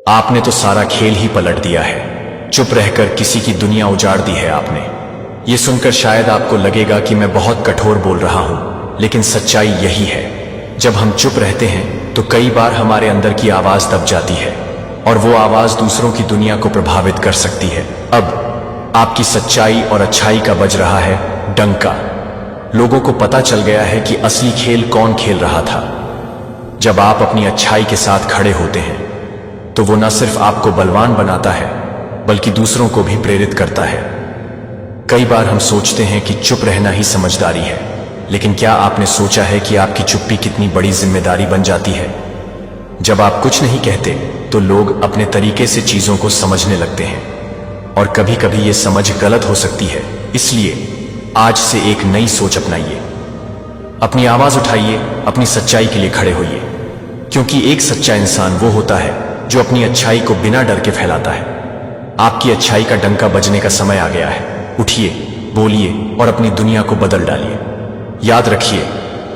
आपने तो सारा खेल ही पलट दिया है। चुप रहकर किसी की दुनिया उजाड़ दी है आपने। ये सुनकर शायद आपको लगेगा कि मैं बहुत कठोर बोल रहा हूं, लेकिन सच्चाई यही है। जब हम चुप रहते हैं तो कई बार हमारे अंदर की आवाज दब जाती है और वो आवाज दूसरों की दुनिया को प्रभावित कर सकती है। अब आपकी सच्चाई और अच्छाई का बज रहा है डंका। लोगों को पता चल गया है कि असली खेल कौन खेल रहा था। जब आप अपनी अच्छाई के साथ खड़े होते हैं तो वो न सिर्फ आपको बलवान बनाता है बल्कि दूसरों को भी प्रेरित करता है। कई बार हम सोचते हैं कि चुप रहना ही समझदारी है, लेकिन क्या आपने सोचा है कि आपकी चुप्पी कितनी बड़ी जिम्मेदारी बन जाती है? जब आप कुछ नहीं कहते तो लोग अपने तरीके से चीजों को समझने लगते हैं और कभी कभी ये समझ गलत हो सकती है। इसलिए आज से एक नई सोच अपनाइए, अपनी आवाज उठाइए, अपनी सच्चाई के लिए खड़े होइए, क्योंकि एक सच्चा इंसान वो होता है जो अपनी अच्छाई को बिना डर के फैलाता है। आपकी अच्छाई का डंका बजने का समय आ गया है। उठिए, बोलिए और अपनी दुनिया को बदल डालिए। याद रखिए,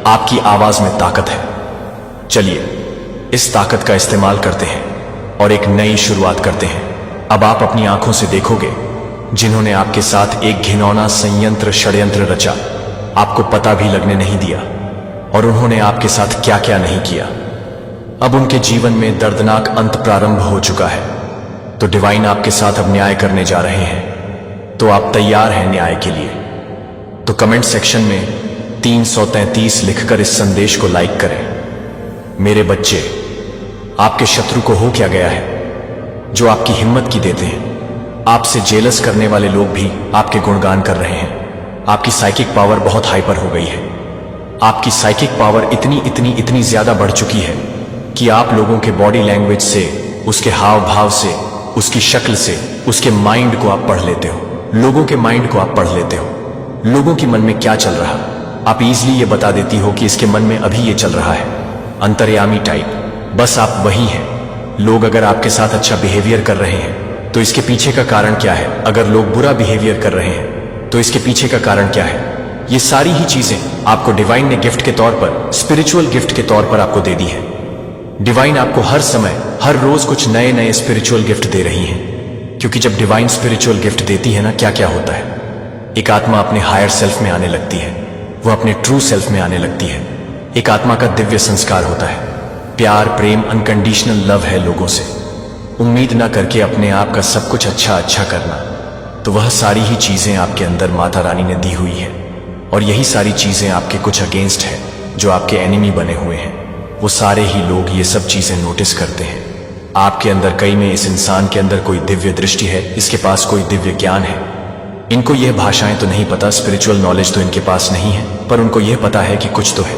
आपकी आवाज में ताकत है। चलिए इस ताकत का इस्तेमाल करते हैं और एक नई शुरुआत करते हैं। अब आप अपनी आंखों से देखोगे जिन्होंने आपके साथ एक घिनौना षड्यंत्र रचा, आपको पता भी लगने नहीं दिया, और उन्होंने आपके साथ क्या क्या नहीं किया। अब उनके जीवन में दर्दनाक अंत प्रारंभ हो चुका है, तो डिवाइन आपके साथ अब न्याय करने जा रहे हैं। तो आप तैयार हैं न्याय के लिए? तो कमेंट सेक्शन में 333 लिखकर इस संदेश को लाइक करें। मेरे बच्चे, आपके शत्रु को हो क्या गया है जो आपकी हिम्मत की देते हैं? आपसे जेलस करने वाले लोग भी आपके गुणगान कर रहे हैं। आपकी साइकिक पावर बहुत हाइपर हो गई है। आपकी साइकिक पावर इतनी ज्यादा बढ़ चुकी है कि आप लोगों के बॉडी लैंग्वेज से, उसके हाव भाव से, उसकी शक्ल से, उसके माइंड को आप पढ़ लेते हो। लोगों के माइंड को आप पढ़ लेते हो। लोगों के मन में क्या चल रहा, आप इजीली ये बता देती हो कि इसके मन में अभी ये चल रहा है। अंतर्यामी टाइप, बस आप वही हैं। लोग अगर आपके साथ अच्छा बिहेवियर कर रहे हैं तो इसके पीछे का कारण क्या है? अगर लोग बुरा बिहेवियर कर रहे हैं तो इसके पीछे का कारण क्या है? ये सारी ही चीजें आपको डिवाइन ने गिफ्ट के तौर पर, स्पिरिचुअल गिफ्ट के तौर पर आपको दे दी है। डिवाइन आपको हर समय, हर रोज कुछ नए नए स्पिरिचुअल गिफ्ट दे रही हैं, क्योंकि जब डिवाइन स्पिरिचुअल गिफ्ट देती है ना, क्या क्या होता है? एक आत्मा अपने हायर सेल्फ में आने लगती है, वो अपने ट्रू सेल्फ में आने लगती है। एक आत्मा का दिव्य संस्कार होता है, प्यार, प्रेम, अनकंडीशनल लव है लोगों से। उम्मीद ना करके अपने आप का सब कुछ अच्छा करना, तो वह सारी ही चीजें आपके अंदर माता रानी ने दी हुई है। और यही सारी चीजें आपके कुछ अगेंस्ट है, जो आपके एनिमी बने हुए हैं। वो सारे ही लोग ये सब चीजें नोटिस करते हैं। आपके अंदर, कई में इस इंसान के अंदर कोई दिव्य दृष्टि है, इसके पास कोई दिव्य ज्ञान है। इनको यह भाषाएं तो नहीं पता, स्पिरिचुअल नॉलेज तो इनके पास नहीं है, पर उनको यह पता है कि कुछ तो है,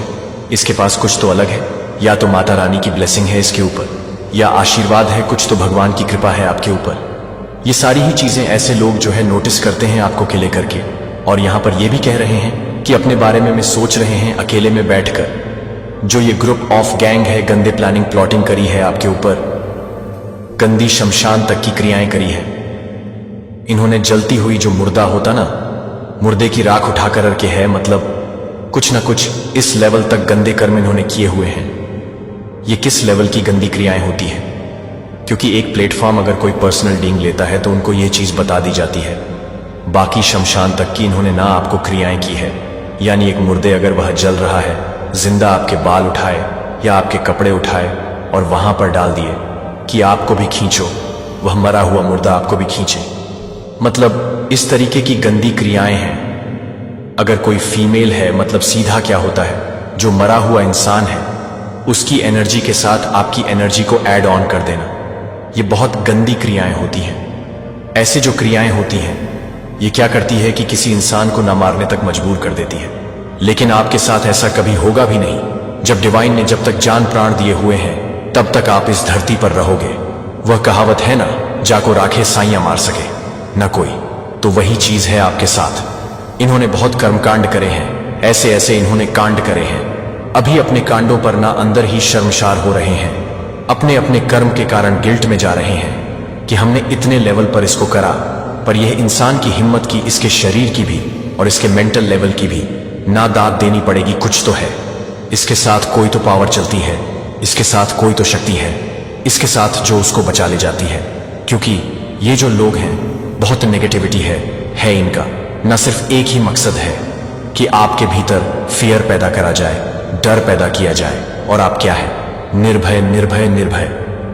इसके पास कुछ तो अलग है। या तो माता रानी की ब्लेसिंग है इसके ऊपर, या आशीर्वाद है, कुछ तो भगवान की कृपा है आपके ऊपर। ये सारी ही चीजें ऐसे लोग जो है नोटिस करते हैं आपको अकेले करके, और यहां पर ये भी कह रहे हैं कि अपने बारे में सोच रहे हैं अकेले में बैठकर। जो ये ग्रुप ऑफ गैंग है, गंदे प्लानिंग प्लॉटिंग करी है आपके ऊपर, गंदी शमशान तक की क्रियाएं करी है। इन्होंने जलती हुई जो मुर्दा होता ना, मुर्दे की राख उठा कर के है, मतलब कुछ ना कुछ इस लेवल तक गंदे कर्म इन्होंने किए हुए हैं। ये किस लेवल की गंदी क्रियाएं होती है? क्योंकि एक प्लेटफॉर्म अगर कोई पर्सनल डींग लेता है तो उनको ये चीज बता दी जाती है। बाकी शमशान तक की इन्होंने ना आपको क्रियाएं की है। यानी एक मुर्दे अगर वह जल रहा है, जिंदा आपके बाल उठाए या आपके कपड़े उठाए और वहां पर डाल दिए कि आपको भी खींचो, वह मरा हुआ मुर्दा आपको भी खींचे। मतलब इस तरीके की गंदी क्रियाएं हैं। अगर कोई फीमेल है, मतलब सीधा क्या होता है, जो मरा हुआ इंसान है उसकी एनर्जी के साथ आपकी एनर्जी को ऐड ऑन कर देना, ये बहुत गंदी क्रियाएं होती हैं। ऐसे जो क्रियाएं होती हैं, ये क्या करती है कि किसी इंसान को न मारने तक मजबूर कर देती है। लेकिन आपके साथ ऐसा कभी होगा भी नहीं। जब डिवाइन ने जब तक जान प्राण दिए हुए हैं तब तक आप इस धरती पर रहोगे। वह कहावत है ना, जाको राखे साइयां मार सके न कोई, तो वही चीज है आपके साथ। इन्होंने बहुत कर्मकांड करे हैं, ऐसे ऐसे इन्होंने कांड करे हैं। अभी अपने कांडों पर ना अंदर ही शर्मशार हो रहे हैं, अपने अपने कर्म के कारण गिल्ट में जा रहे हैं कि हमने इतने लेवल पर इसको करा। पर यह इंसान की हिम्मत की, इसके शरीर की भी और इसके मेंटल लेवल की भी ना दाद देनी पड़ेगी। कुछ तो है, इसके साथ कोई तो पावर चलती है, इसके साथ कोई तो शक्ति है। इसके साथ जो उसको बचा ले जाती है। क्योंकि ये जो लोग हैं, बहुत नेगेटिविटी है इनका। न सिर्फ एक ही मकसद है कि आपके भीतर फियर पैदा करा जाए, डर पैदा किया जाए, और आप क्या है, निर्भय निर्भय निर्भय।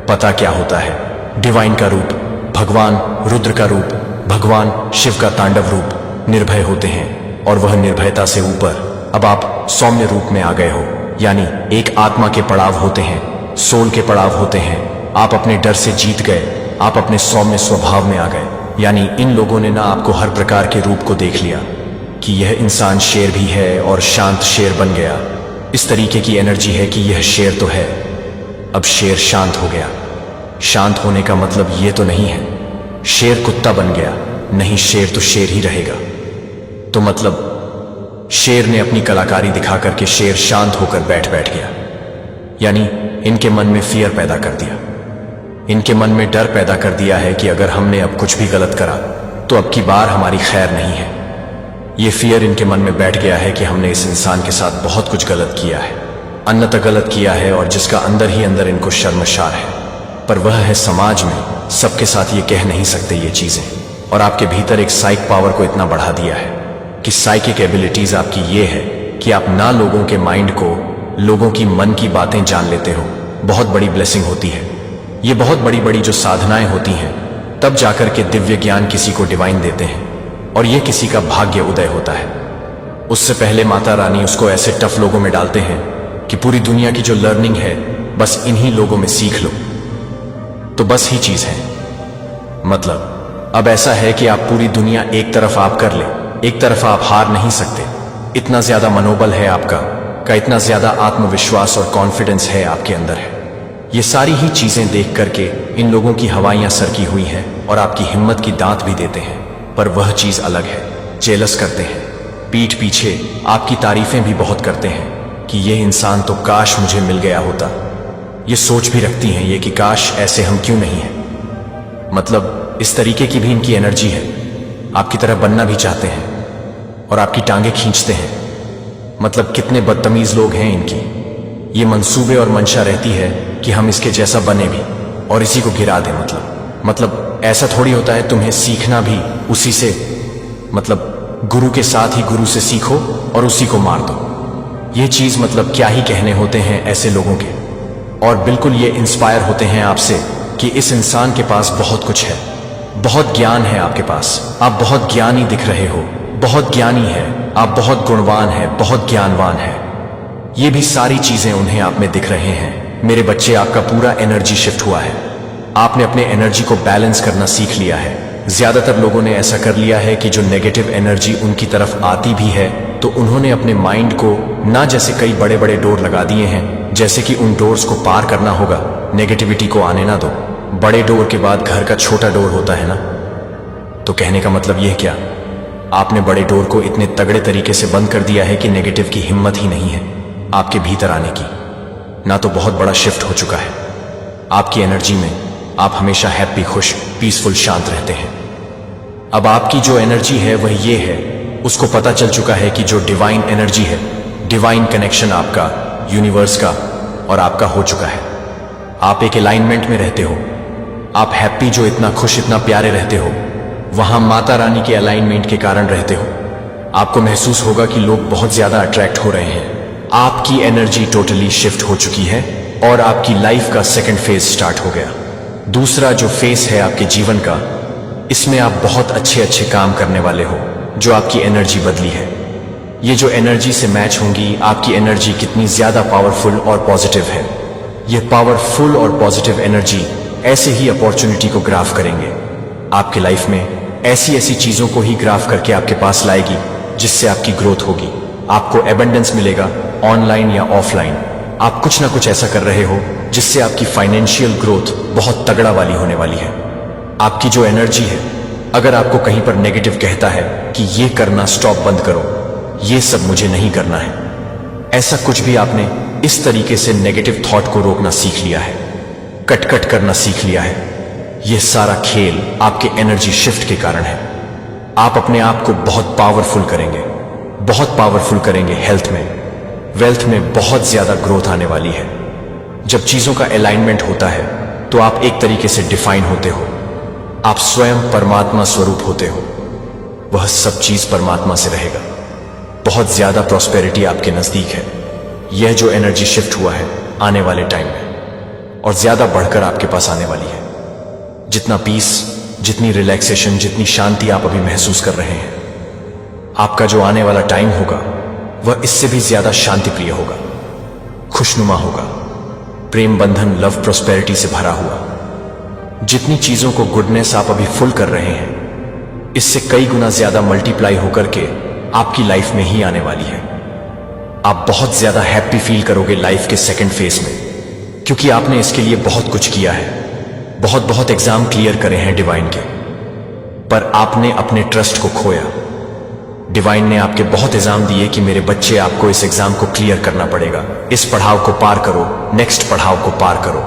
पता क्या होता है, डिवाइन का रूप, भगवान रुद्र का रूप, भगवान शिव का तांडव रूप निर्भय होते हैं, और वह निर्भयता से ऊपर अब आप सौम्य रूप में आ गए हो। यानी एक आत्मा के पड़ाव होते हैं, सोल के पड़ाव होते हैं। आप अपने डर से जीत गए, आप अपने सौम्य स्वभाव में आ गए। यानी इन लोगों ने ना आपको हर प्रकार के रूप को देख लिया कि यह इंसान शेर भी है और शांत शेर बन गया। इस तरीके की एनर्जी है कि यह शेर तो है, अब शेर शांत हो गया। शांत होने का मतलब ये तो नहीं है शेर कुत्ता बन गया, नहीं, शेर तो शेर ही रहेगा। तो मतलब शेर ने अपनी कलाकारी दिखा करके शेर शांत होकर बैठ गया। यानी इनके मन में फियर पैदा कर दिया, इनके मन में डर पैदा कर दिया है कि अगर हमने अब कुछ भी गलत करा तो अब की बार हमारी खैर नहीं है। ये फियर इनके मन में बैठ गया है कि हमने इस इंसान के साथ बहुत कुछ गलत किया है, अन्यथा गलत किया है, और जिसका अंदर ही अंदर इनको शर्मशार है। पर वह है समाज में, सबके साथ ये कह नहीं सकते ये चीजें। और आपके भीतर एक साइक पावर को इतना बढ़ा दिया है कि साइकिक एबिलिटीज आपकी ये है कि आप ना लोगों के माइंड को, लोगों की मन की बातें जान लेते हो। बहुत बड़ी ब्लेसिंग होती है ये। बहुत बड़ी बड़ी जो साधनाएं होती हैं, तब जाकर के दिव्य ज्ञान किसी को डिवाइन देते हैं, और ये किसी का भाग्य उदय होता है। उससे पहले माता रानी उसको ऐसे टफ लोगों में डालते हैं कि पूरी दुनिया की जो लर्निंग है बस इन्हीं लोगों में सीख लो। तो बस ही चीज है, मतलब अब ऐसा है कि आप पूरी दुनिया एक तरफ आप कर ले, एक तरफ आप हार नहीं सकते। इतना ज्यादा मनोबल है आपका का, इतना ज्यादा आत्मविश्वास और कॉन्फिडेंस है आपके अंदर है। ये सारी ही चीजें देख करके इन लोगों की हवाइयां सरकी हुई हैं और आपकी हिम्मत की दांत भी देते हैं। पर वह चीज अलग है, जेलस करते हैं, पीठ पीछे आपकी तारीफें भी बहुत करते हैं कि ये इंसान तो काश मुझे मिल गया होता। ये सोच भी रखती हैं ये कि काश ऐसे हम क्यों नहीं हैं। मतलब इस तरीके की भी इनकी एनर्जी है, आपकी तरह बनना भी चाहते हैं और आपकी टांगे खींचते हैं। मतलब कितने बदतमीज लोग हैं इनकी। ये मंसूबे और मंशा रहती है कि हम इसके जैसा बने भी और इसी को गिरा दें। मतलब ऐसा थोड़ी होता है, तुम्हें सीखना भी उसी से, मतलब गुरु के साथ ही गुरु से सीखो और उसी को मार दो। ये चीज मतलब क्या ही कहने होते हैं ऐसे लोगों के। और बिल्कुल ये इंस्पायर होते हैं आपसे कि इस इंसान के पास बहुत कुछ है, बहुत ज्ञान है आपके पास, आप बहुत ज्ञानी दिख रहे हो, बहुत ज्ञानी है, आप बहुत गुणवान है, बहुत ज्ञानवान है। ये भी सारी चीजें उन्हें आप में दिख रहे हैं। मेरे बच्चे, आपका पूरा एनर्जी शिफ्ट हुआ है। आपने अपने एनर्जी को बैलेंस करना सीख लिया है। ज्यादातर लोगों ने ऐसा कर लिया है कि जो नेगेटिव एनर्जी उनकी तरफ आती भी है तो उन्होंने अपने माइंड को ना, जैसे कई बड़े बड़े डोर लगा दिए हैं, जैसे कि उन डोर्स को पार करना होगा, नेगेटिविटी को आने ना दो। बड़े डोर के बाद घर का छोटा डोर होता है ना। तो कहने का मतलब यह क्या, आपने बड़े डोर को इतने तगड़े तरीके से बंद कर दिया है कि नेगेटिव की हिम्मत ही नहीं है आपके भीतर आने की। ना तो बहुत बड़ा शिफ्ट हो चुका है आपकी एनर्जी में, आप हमेशा हैप्पी, खुश, पीसफुल, शांत रहते हैं। अब आपकी जो एनर्जी है वह ये है, उसको पता चल चुका है कि जो डिवाइन एनर्जी है, डिवाइन कनेक्शन आपका यूनिवर्स का और आपका हो चुका है। आप एक अलाइनमेंट में रहते हो, आप हैप्पी, जो इतना खुश, इतना प्यारे रहते हो, वहां माता रानी के अलाइनमेंट के कारण रहते हो। आपको महसूस होगा कि लोग बहुत ज्यादा अट्रैक्ट हो रहे हैं। आपकी एनर्जी टोटली शिफ्ट हो चुकी है और आपकी लाइफ का सेकंड फेज स्टार्ट हो गया। दूसरा जो फेस है आपके जीवन का, इसमें आप बहुत अच्छे अच्छे काम करने वाले हो, जो आपकी एनर्जी बदली है। ये जो एनर्जी से मैच होंगी, आपकी एनर्जी कितनी ज्यादा पावरफुल और पॉजिटिव है। ये पावरफुल और पॉजिटिव एनर्जी ऐसे ही अपॉर्चुनिटी को ग्राफ करेंगे आपके लाइफ में, ऐसी ऐसी चीजों को ही ग्राफ करके आपके पास लाएगी जिससे आपकी ग्रोथ होगी, आपको एबंडेंस मिलेगा, ऑनलाइन या ऑफलाइन। आप कुछ ना कुछ ऐसा कर रहे हो जिससे आपकी फाइनेंशियल ग्रोथ बहुत तगड़ा वाली होने वाली है। आपकी जो एनर्जी है, अगर आपको कहीं पर नेगेटिव कहता है कि ये करना स्टॉप, बंद करो, ये सब मुझे नहीं करना है, ऐसा कुछ भी आपने इस तरीके से नेगेटिव थॉट को रोकना सीख लिया है, कट कट करना सीख लिया है। यह सारा खेल आपके एनर्जी शिफ्ट के कारण है। आप अपने आप को बहुत पावरफुल करेंगे, बहुत पावरफुल करेंगे। हेल्थ में, वेल्थ में बहुत ज्यादा ग्रोथ आने वाली है। जब चीजों का अलाइनमेंट होता है तो आप एक तरीके से डिफाइन होते हो। आप स्वयं परमात्मा स्वरूप होते हो। वह सब चीज परमात्मा से रहेगा। बहुत ज्यादा प्रॉस्पेरिटी आपके नजदीक है। यह जो एनर्जी शिफ्ट हुआ है आने वाले टाइम में और ज्यादा बढ़कर आपके पास आने वाली है। जितना पीस, जितनी रिलैक्सेशन, जितनी शांति आप अभी महसूस कर रहे हैं, आपका जो आने वाला टाइम होगा वह इससे भी ज्यादा शांति प्रिय होगा, खुशनुमा होगा, प्रेम बंधन, लव, प्रॉस्पेरिटी से भरा हुआ। जितनी चीजों को गुडनेस आप अभी फुल कर रहे हैं, इससे कई गुना ज्यादा मल्टीप्लाई होकर के आपकी लाइफ में ही आने वाली है। आप बहुत ज्यादा हैप्पी फील करोगे लाइफ के सेकंड फेज में, क्योंकि आपने इसके लिए बहुत कुछ किया है। बहुत बहुत एग्जाम क्लियर करे हैं डिवाइन के, पर आपने अपने ट्रस्ट को खोया। डिवाइन ने आपके बहुत एग्जाम दिए कि मेरे बच्चे, आपको इस एग्जाम को क्लियर करना पड़ेगा, इस पड़ाव को पार करो, नेक्स्ट पड़ाव को पार करो।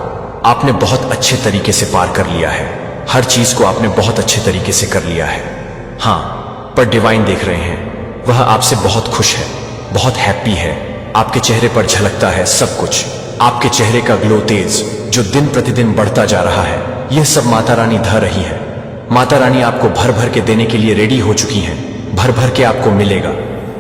आपने बहुत अच्छे तरीके से पार कर लिया है। हर चीज को आपने बहुत अच्छे तरीके से कर लिया है। हाँ, पर डिवाइन देख रहे हैं, वह आपसे बहुत खुश है, बहुत हैप्पी है। आपके चेहरे पर झलकता है सब कुछ। आपके चेहरे का ग्लो तेज जो दिन प्रतिदिन बढ़ता जा रहा है, यह सब माता रानी ध रही है। माता रानी आपको भर भर के देने के लिए रेडी हो चुकी हैं। भर भर के आपको मिलेगा।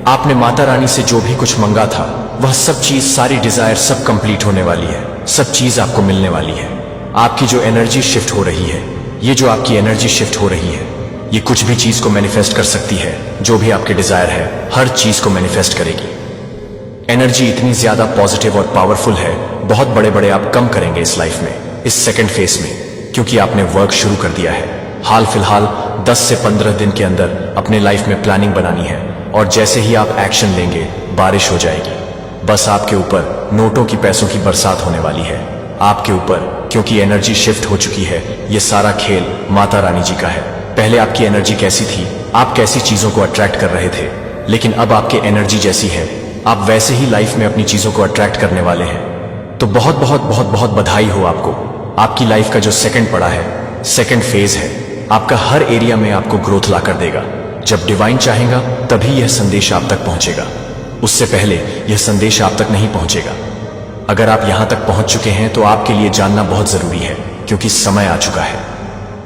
आपने माता रानी से जो भी कुछ मंगा था, वह सब चीज, सारी डिजायर सब कंप्लीट होने वाली है। सब चीज आपको मिलने वाली है। आपकी जो एनर्जी शिफ्ट हो रही है, ये जो आपकी एनर्जी शिफ्ट हो रही है, ये कुछ भी चीज को मैनिफेस्ट कर सकती है। जो भी आपके डिजायर है, हर चीज को मैनिफेस्ट करेगी। एनर्जी इतनी ज्यादा पॉजिटिव और पावरफुल है, बहुत बड़े बड़े आप कम करेंगे इस लाइफ में, इस सेकंड फेज में, क्योंकि आपने वर्क शुरू कर दिया है। हाल फिलहाल 10 से 15 दिन के अंदर अपने लाइफ में प्लानिंग बनानी है, और जैसे ही आप एक्शन लेंगे, बारिश हो जाएगी। बस आपके ऊपर नोटों की, पैसों की बरसात होने वाली है आपके ऊपर, क्योंकि एनर्जी शिफ्ट हो चुकी है। ये सारा खेल माता रानी जी का है। पहले आपकी एनर्जी कैसी थी, आप कैसी चीजों को अट्रैक्ट कर रहे थे, लेकिन अब आपकी एनर्जी जैसी है, आप वैसे ही लाइफ में अपनी चीजों को अट्रैक्ट करने वाले हैं। तो बहुत बहुत बहुत बहुत बधाई हो आपको। आपकी लाइफ का जो सेकंड पड़ा है, सेकंड फेज है, आपका हर एरिया में आपको ग्रोथ ला कर देगा। जब डिवाइन चाहेगा तभी यह संदेश आप तक पहुंचेगा, उससे पहले यह संदेश आप तक नहीं पहुंचेगा। अगर आप यहां तक पहुंच चुके हैं तो आपके लिए जानना बहुत जरूरी है, क्योंकि समय आ चुका है।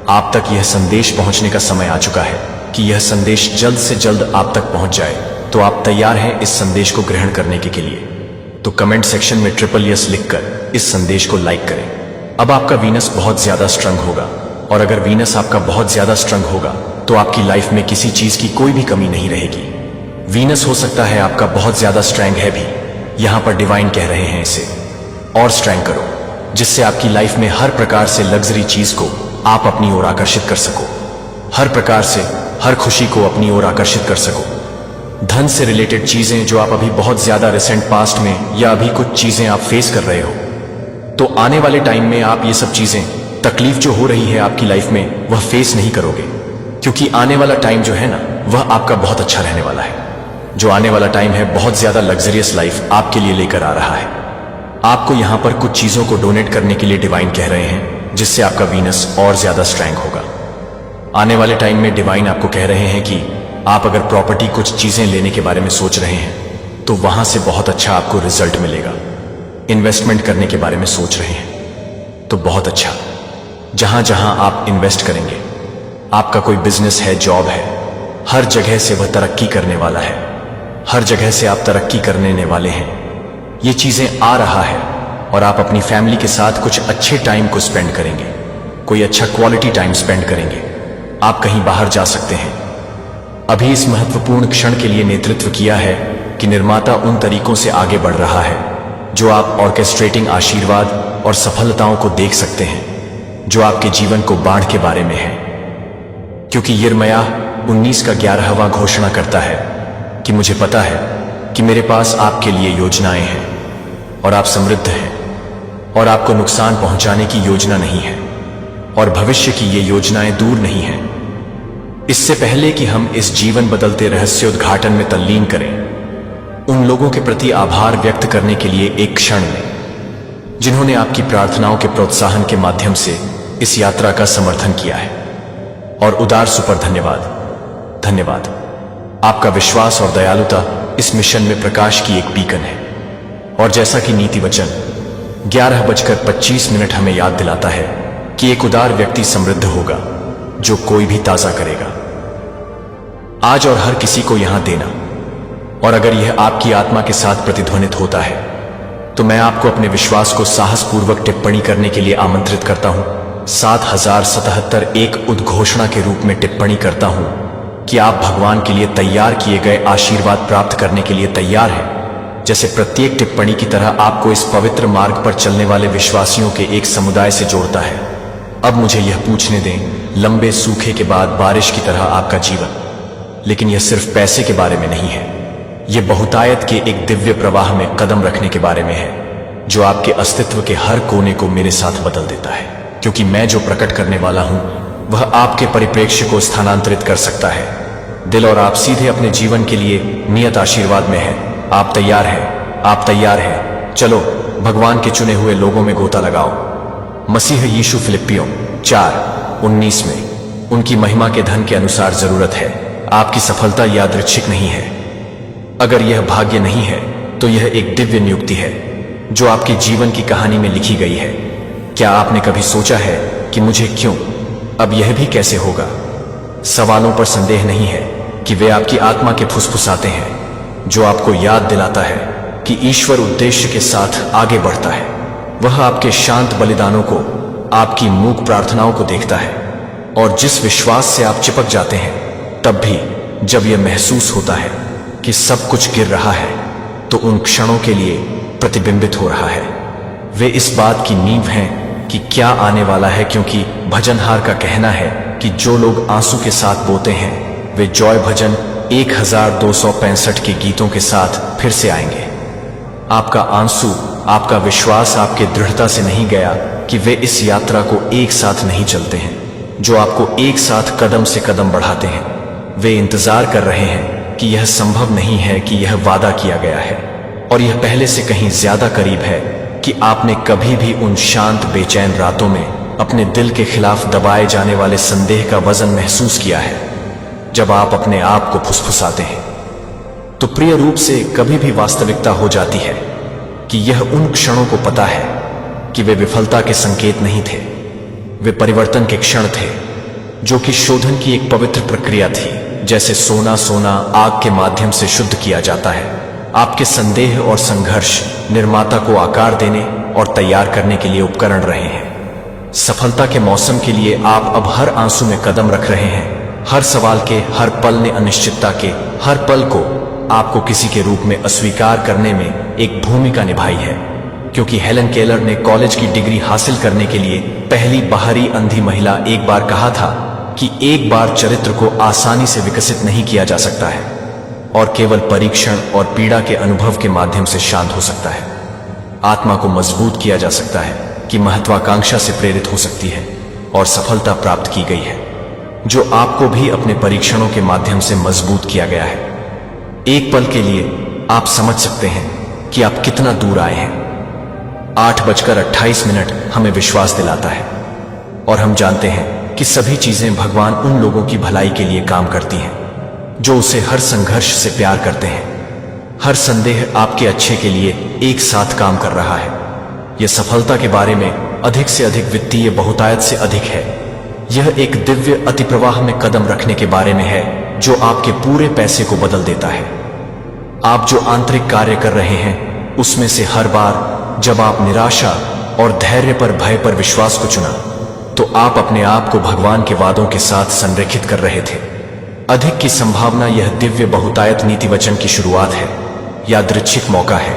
आप तक यह संदेश पहुंचने का समय आ चुका है कि यह संदेश जल्द से जल्द आप तक पहुंच जाए। तो आप तैयार हैं इस संदेश को ग्रहण करने के लिए? तो कमेंट सेक्शन में ट्रिपल यस लिखकर इस संदेश को लाइक करें। अब आपका वीनस बहुत ज्यादा स्ट्रंग होगा, और अगर वीनस आपका बहुत ज्यादा स्ट्रंग होगा तो आपकी लाइफ में किसी चीज की कोई भी कमी नहीं रहेगी। वीनस हो सकता है आपका बहुत ज्यादा स्ट्रैंग है भी, यहां पर डिवाइन कह रहे हैं इसे और स्ट्रैंग करो, जिससे आपकी लाइफ में हर प्रकार से लग्जरी चीज को आप अपनी ओर आकर्षित कर सको। हर प्रकार से हर खुशी को अपनी ओर आकर्षित कर सको। धन से रिलेटेड चीजें जो आप अभी बहुत ज्यादा रिसेंट पास्ट में, या अभी कुछ चीजें आप फेस कर रहे हो, तो आने वाले टाइम में आप ये सब चीजें, तकलीफ जो हो रही है आपकी लाइफ में, वह फेस नहीं करोगे, क्योंकि आने वाला टाइम जो है ना, वह आपका बहुत अच्छा रहने वाला है। जो आने वाला टाइम है, बहुत ज्यादा लग्जरियस लाइफ आपके लिए लेकर आ रहा है। आपको यहां पर कुछ चीजों को डोनेट करने के लिए डिवाइन कह रहे हैं, जिससे आपका वीनस और ज्यादा स्ट्रैंग होगा। आने वाले टाइम में डिवाइन आपको कह रहे हैं कि आप अगर प्रॉपर्टी, कुछ चीजें लेने के बारे में सोच रहे हैं, तो वहां से बहुत अच्छा आपको रिजल्ट मिलेगा। इन्वेस्टमेंट करने के बारे में सोच रहे हैं, तो बहुत अच्छा। जहां जहां आप इन्वेस्ट करेंगे, आपका कोई बिजनेस है, जॉब है, हर जगह से वह तरक्की करने वाला है। हर जगह से आप तरक्की करने वाले हैं। ये चीजें आ रहा है, और आप अपनी फैमिली के साथ कुछ अच्छे टाइम को स्पेंड करेंगे, कोई अच्छा क्वालिटी टाइम स्पेंड करेंगे। आप कहीं बाहर जा सकते हैं। अभी इस महत्वपूर्ण क्षण के लिए नेतृत्व किया है कि निर्माता उन तरीकों से आगे बढ़ रहा है जो आप ऑर्केस्ट्रेटिंग आशीर्वाद और सफलताओं को देख सकते हैं, जो आपके जीवन को बाढ़ के बारे में है। क्योंकि यिर्मयाह 19 का 11वां घोषणा करता है कि मुझे पता है कि मेरे पास आपके लिए योजनाएं हैं, और आप समृद्ध हैं, और आपको नुकसान पहुंचाने की योजना नहीं है, और भविष्य की ये योजनाएं दूर नहीं हैं। इससे पहले कि हम इस जीवन बदलते रहस्योद्घाटन में तल्लीन करें, उन लोगों के प्रति आभार व्यक्त करने के लिए एक क्षण लें, जिन्होंने आपकी प्रार्थनाओं के प्रोत्साहन के माध्यम से इस यात्रा का समर्थन किया है। और उदार सुपर धन्यवाद। धन्यवाद। आपका विश्वास और दयालुता इस मिशन में प्रकाश की एक बीकन है। और जैसा कि नीति वचन 11:25 हमें याद दिलाता है कि एक उदार व्यक्ति समृद्ध होगा जो कोई भी ताजा करेगा आज और हर किसी को यहां देना। और अगर यह आपकी आत्मा के साथ प्रतिध्वनित होता है तो मैं आपको अपने विश्वास को साहसपूर्वक टिप्पणी करने के लिए आमंत्रित करता हूं। 7077 एक उद्घोषणा के रूप में टिप्पणी करता हूं कि आप भगवान के लिए तैयार किए गए आशीर्वाद प्राप्त करने के लिए तैयार हैं। जैसे प्रत्येक टिप्पणी की तरह आपको इस पवित्र मार्ग पर चलने वाले विश्वासियों के एक समुदाय से जोड़ता है। अब मुझे यह पूछने दें, लंबे सूखे के बाद बारिश की तरह आपका जीवन, लेकिन यह सिर्फ पैसे के बारे में नहीं है। यह बहुतायत के एक दिव्य प्रवाह में कदम रखने के बारे में है जो आपके अस्तित्व के हर कोने को मेरे साथ बदल देता है, क्योंकि मैं जो प्रकट करने वाला हूं वह आपके परिप्रेक्ष्य को स्थानांतरित कर सकता है। दिल और आप सीधे अपने जीवन के लिए नियत आशीर्वाद में हैं। आप तैयार हैं? आप तैयार हैं? चलो भगवान के चुने हुए लोगों में गोता लगाओ। मसीह यीशु फिलिप्पियों 4:19 में उनकी महिमा के धन के अनुसार जरूरत है। आपकी सफलता यादृच्छिक नहीं है। अगर यह भाग्य नहीं है तो यह एक दिव्य नियुक्ति है जो आपके जीवन की कहानी में लिखी गई है। क्या आपने कभी सोचा है कि मुझे क्यों, अब यह भी कैसे होगा? सवालों पर संदेह नहीं है कि वे आपकी आत्मा के फुसफुसाते हैं जो आपको याद दिलाता है कि ईश्वर उद्देश्य के साथ आगे बढ़ता है। वह आपके शांत बलिदानों को, आपकी मूक प्रार्थनाओं को देखता है, और जिस विश्वास से आप चिपक जाते हैं, तब भी जब यह महसूस होता है कि सब कुछ गिर रहा है, तो उन क्षणों के लिए प्रतिबिंबित हो रहा है। वे इस बात की नींव हैं कि क्या आने वाला है, क्योंकि भजनहार का कहना है कि जो लोग आंसू के साथ बोते हैं वे जॉय भजन 1265 के गीतों के साथ फिर से आएंगे। आपका आंसू, आपका विश्वास आपके दृढ़ता से नहीं गया कि वे इस यात्रा को एक साथ नहीं चलते हैं, जो आपको एक साथ कदम से कदम बढ़ाते हैं। वे इंतजार कर रहे हैं कि यह संभव नहीं है कि यह वादा किया गया है, और यह पहले से कहीं ज्यादा करीब है कि आपने कभी भी उन शांत बेचैन रातों में अपने दिल के खिलाफ दबाए जाने वाले संदेह का वजन महसूस किया है। जब आप अपने आप को फुसफुसाते हैं तो प्रिय रूप से कभी भी वास्तविकता हो जाती है कि यह उन क्षणों को पता है कि वे विफलता के संकेत नहीं थे, वे परिवर्तन के क्षण थे, जो कि शोधन की एक पवित्र प्रक्रिया थी। जैसे सोना आग के माध्यम से शुद्ध किया जाता है, आपके संदेह और संघर्ष निर्माता को आकार देने और तैयार करने के लिए उपकरण रहे हैं। सफलता के मौसम के लिए आप अब हर आंसू में कदम रख रहे हैं। हर सवाल के, हर पल ने अनिश्चितता के हर पल को आपको किसी के रूप में अस्वीकार करने में एक भूमिका निभाई है, क्योंकि हेलन केलर ने कॉलेज की डिग्री हासिल करने के लिए पहली बाहरी अंधी महिला एक बार कहा था कि एक बार चरित्र को आसानी से विकसित नहीं किया जा सकता है और केवल परीक्षण और पीड़ा के अनुभव के माध्यम से शांत हो सकता है। आत्मा को मजबूत किया जा सकता है कि महत्वाकांक्षा से प्रेरित हो सकती है और सफलता प्राप्त की गई है, जो आपको भी अपने परीक्षणों के माध्यम से मजबूत किया गया है। एक पल के लिए आप समझ सकते हैं कि आप कितना दूर आए हैं। 8:28 हमें विश्वास दिलाता है, और हम जानते हैं कि सभी चीजें भगवान उन लोगों की भलाई के लिए काम करती हैं जो उसे हर संघर्ष से प्यार करते हैं। हर संदेह आपके अच्छे के लिए एक साथ काम कर रहा है। यह सफलता के बारे में अधिक से अधिक वित्तीय बहुतायत से अधिक है। यह एक दिव्य अतिप्रवाह में कदम रखने के बारे में है जो आपके पूरे पैसे को बदल देता है। आप जो आंतरिक कार्य कर रहे हैं उसमें से हर बार जब आप निराशा और धैर्य पर, भय पर विश्वास को चुना, तो आप अपने आप को भगवान के वादों के साथ संरेखित कर रहे थे। अधिक की संभावना यह दिव्य बहुतायत नीति वचन की शुरुआत है, यादृच्छिक मौका है,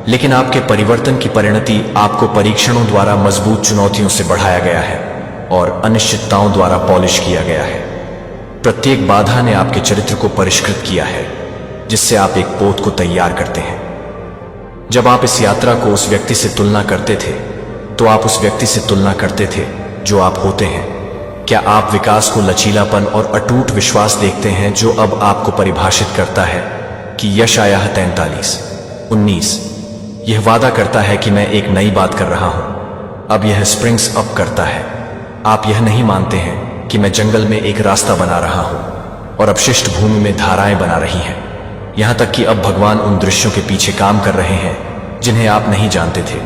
लेकिन आपके परिवर्तन की परिणति आपको परीक्षणों द्वारा मजबूत चुनौतियों से बढ़ाया गया है और अनिश्चितताओं द्वारा पॉलिश किया गया है। प्रत्येक बाधा ने आपके चरित्र को परिष्कृत किया है, जिससे आप एक पोत को तैयार करते हैं। जब आप इस यात्रा को उस व्यक्ति से तुलना करते थे, तो आप उस व्यक्ति से तुलना करते थे जो आप होते हैं। क्या आप विकास को, लचीलापन और अटूट विश्वास देखते हैं जो अब आपको परिभाषित करता है कि यशायाह 43:19 यह वादा करता है कि मैं एक नई बात कर रहा हूं, अब यह स्प्रिंग्स अप करता है। आप यह नहीं मानते हैं कि मैं जंगल में एक रास्ता बना रहा हूं और अपशिष्ट भूमि में धाराएं बना रही हैं। यहां तक कि अब भगवान उन दृश्यों के पीछे काम कर रहे हैं जिन्हें आप नहीं जानते थे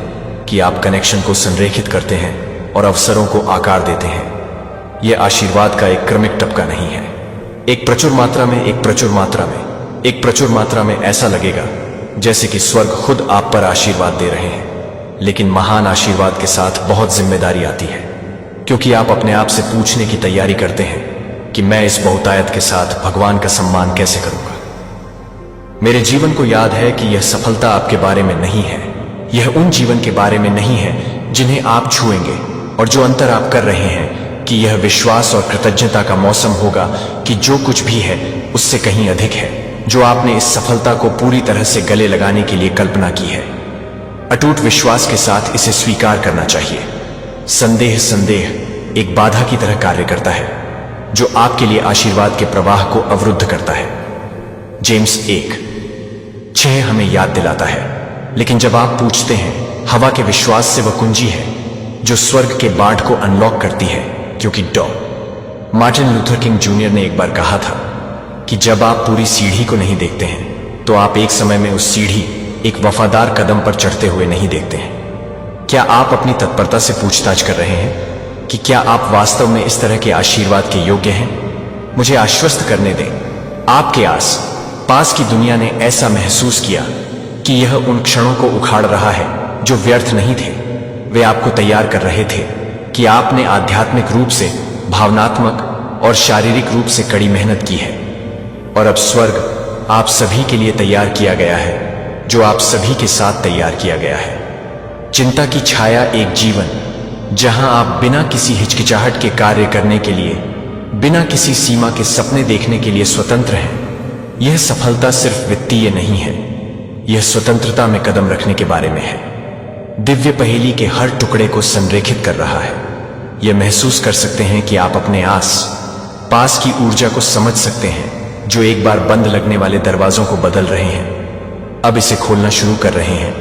कि आप कनेक्शन को संरेखित करते हैं और अवसरों को आकार देते हैं। यह आशीर्वाद का एक क्रमिक टपका नहीं है। एक प्रचुर मात्रा में, एक प्रचुर मात्रा में, एक प्रचुर मात्रा में ऐसा लगेगा जैसे कि स्वर्ग खुद आप पर आशीर्वाद दे रहे हैं। लेकिन महान आशीर्वाद के साथ बहुत जिम्मेदारी आती है, क्योंकि आप अपने आप से पूछने की तैयारी करते हैं कि मैं इस बहुतायत के साथ भगवान का सम्मान कैसे करूंगा। मेरे जीवन को याद है कि यह सफलता आपके बारे में नहीं है, यह उन जीवन के बारे में नहीं है जिन्हें आप छुएंगे, और जो अंतर आप कर रहे हैं कि यह विश्वास और कृतज्ञता का मौसम होगा कि जो कुछ भी है उससे कहीं अधिक है, जो आपने इस सफलता को पूरी तरह से गले लगाने के लिए कल्पना की है। अटूट विश्वास के साथ इसे स्वीकार करना चाहिए। संदेह एक बाधा की तरह कार्य करता है जो आपके लिए आशीर्वाद के प्रवाह को अवरुद्ध करता है। जेम्स 1:6 हमें याद दिलाता है, लेकिन जब आप पूछते हैं, हवा के विश्वास से वह कुंजी है जो स्वर्ग के बाढ़ को अनलॉक करती है, क्योंकि डॉ. मार्टिन लूथर किंग जूनियर ने एक बार कहा था कि जब आप पूरी सीढ़ी को नहीं देखते हैं तो आप एक समय में उस सीढ़ी एक वफादार कदम पर चढ़ते हुए नहीं देखते हैं। क्या आप अपनी तत्परता से पूछताछ कर रहे हैं कि क्या आप वास्तव में इस तरह के आशीर्वाद के योग्य हैं? मुझे आश्वस्त करने दें, आपके आस पास की दुनिया ने ऐसा महसूस किया कि यह उन क्षणों को उखाड़ रहा है जो व्यर्थ नहीं थे। वे आपको तैयार कर रहे थे कि आपने आध्यात्मिक रूप से, भावनात्मक और शारीरिक रूप से कड़ी मेहनत की है, और अब स्वर्ग आप सभी के लिए तैयार किया गया है, जो आप सभी के साथ तैयार किया गया है। चिंता की छाया एक जीवन जहां आप बिना किसी हिचकिचाहट के कार्य करने के लिए, बिना किसी सीमा के सपने देखने के लिए स्वतंत्र हैं। यह सफलता सिर्फ वित्तीय नहीं है, यह स्वतंत्रता में कदम रखने के बारे में है। दिव्य पहेली के हर टुकड़े को संरेखित कर रहा है। यह महसूस कर सकते हैं कि आप अपने आस पास की ऊर्जा को समझ सकते हैं जो एक बार बंद लगने वाले दरवाजों को बदल रहे हैं, अब इसे खोलना शुरू कर रहे हैं।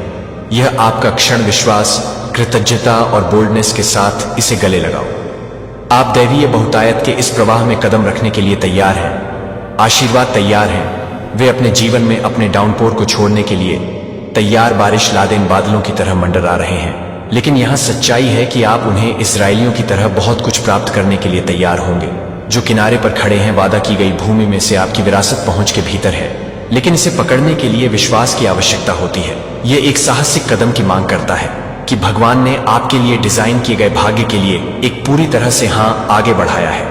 यह आपका क्षण विश्वास, कृतज्ञता और बोल्डनेस के साथ इसे गले लगाओ। आप दैवीय बहुतायत के इस प्रवाह में कदम रखने के लिए तैयार हैं। आशीर्वाद तैयार हैं, वे अपने जीवन में अपने डाउनपोर को छोड़ने के लिए तैयार बारिश लादे इन बादलों की तरह मंडरा रहे हैं। लेकिन यहां सच्चाई है कि आप उन्हें इस्राएलियों की तरह बहुत कुछ प्राप्त करने के लिए तैयार होंगे, जो किनारे पर खड़े हैं। वादा की गई भूमि में से आपकी विरासत पहुंच के भीतर है, लेकिन इसे पकड़ने के लिए विश्वास की आवश्यकता होती है। यह एक साहसिक कदम की मांग करता है कि भगवान ने आपके लिए डिजाइन किए गए भाग्य के लिए एक पूरी तरह से हां आगे बढ़ाया है।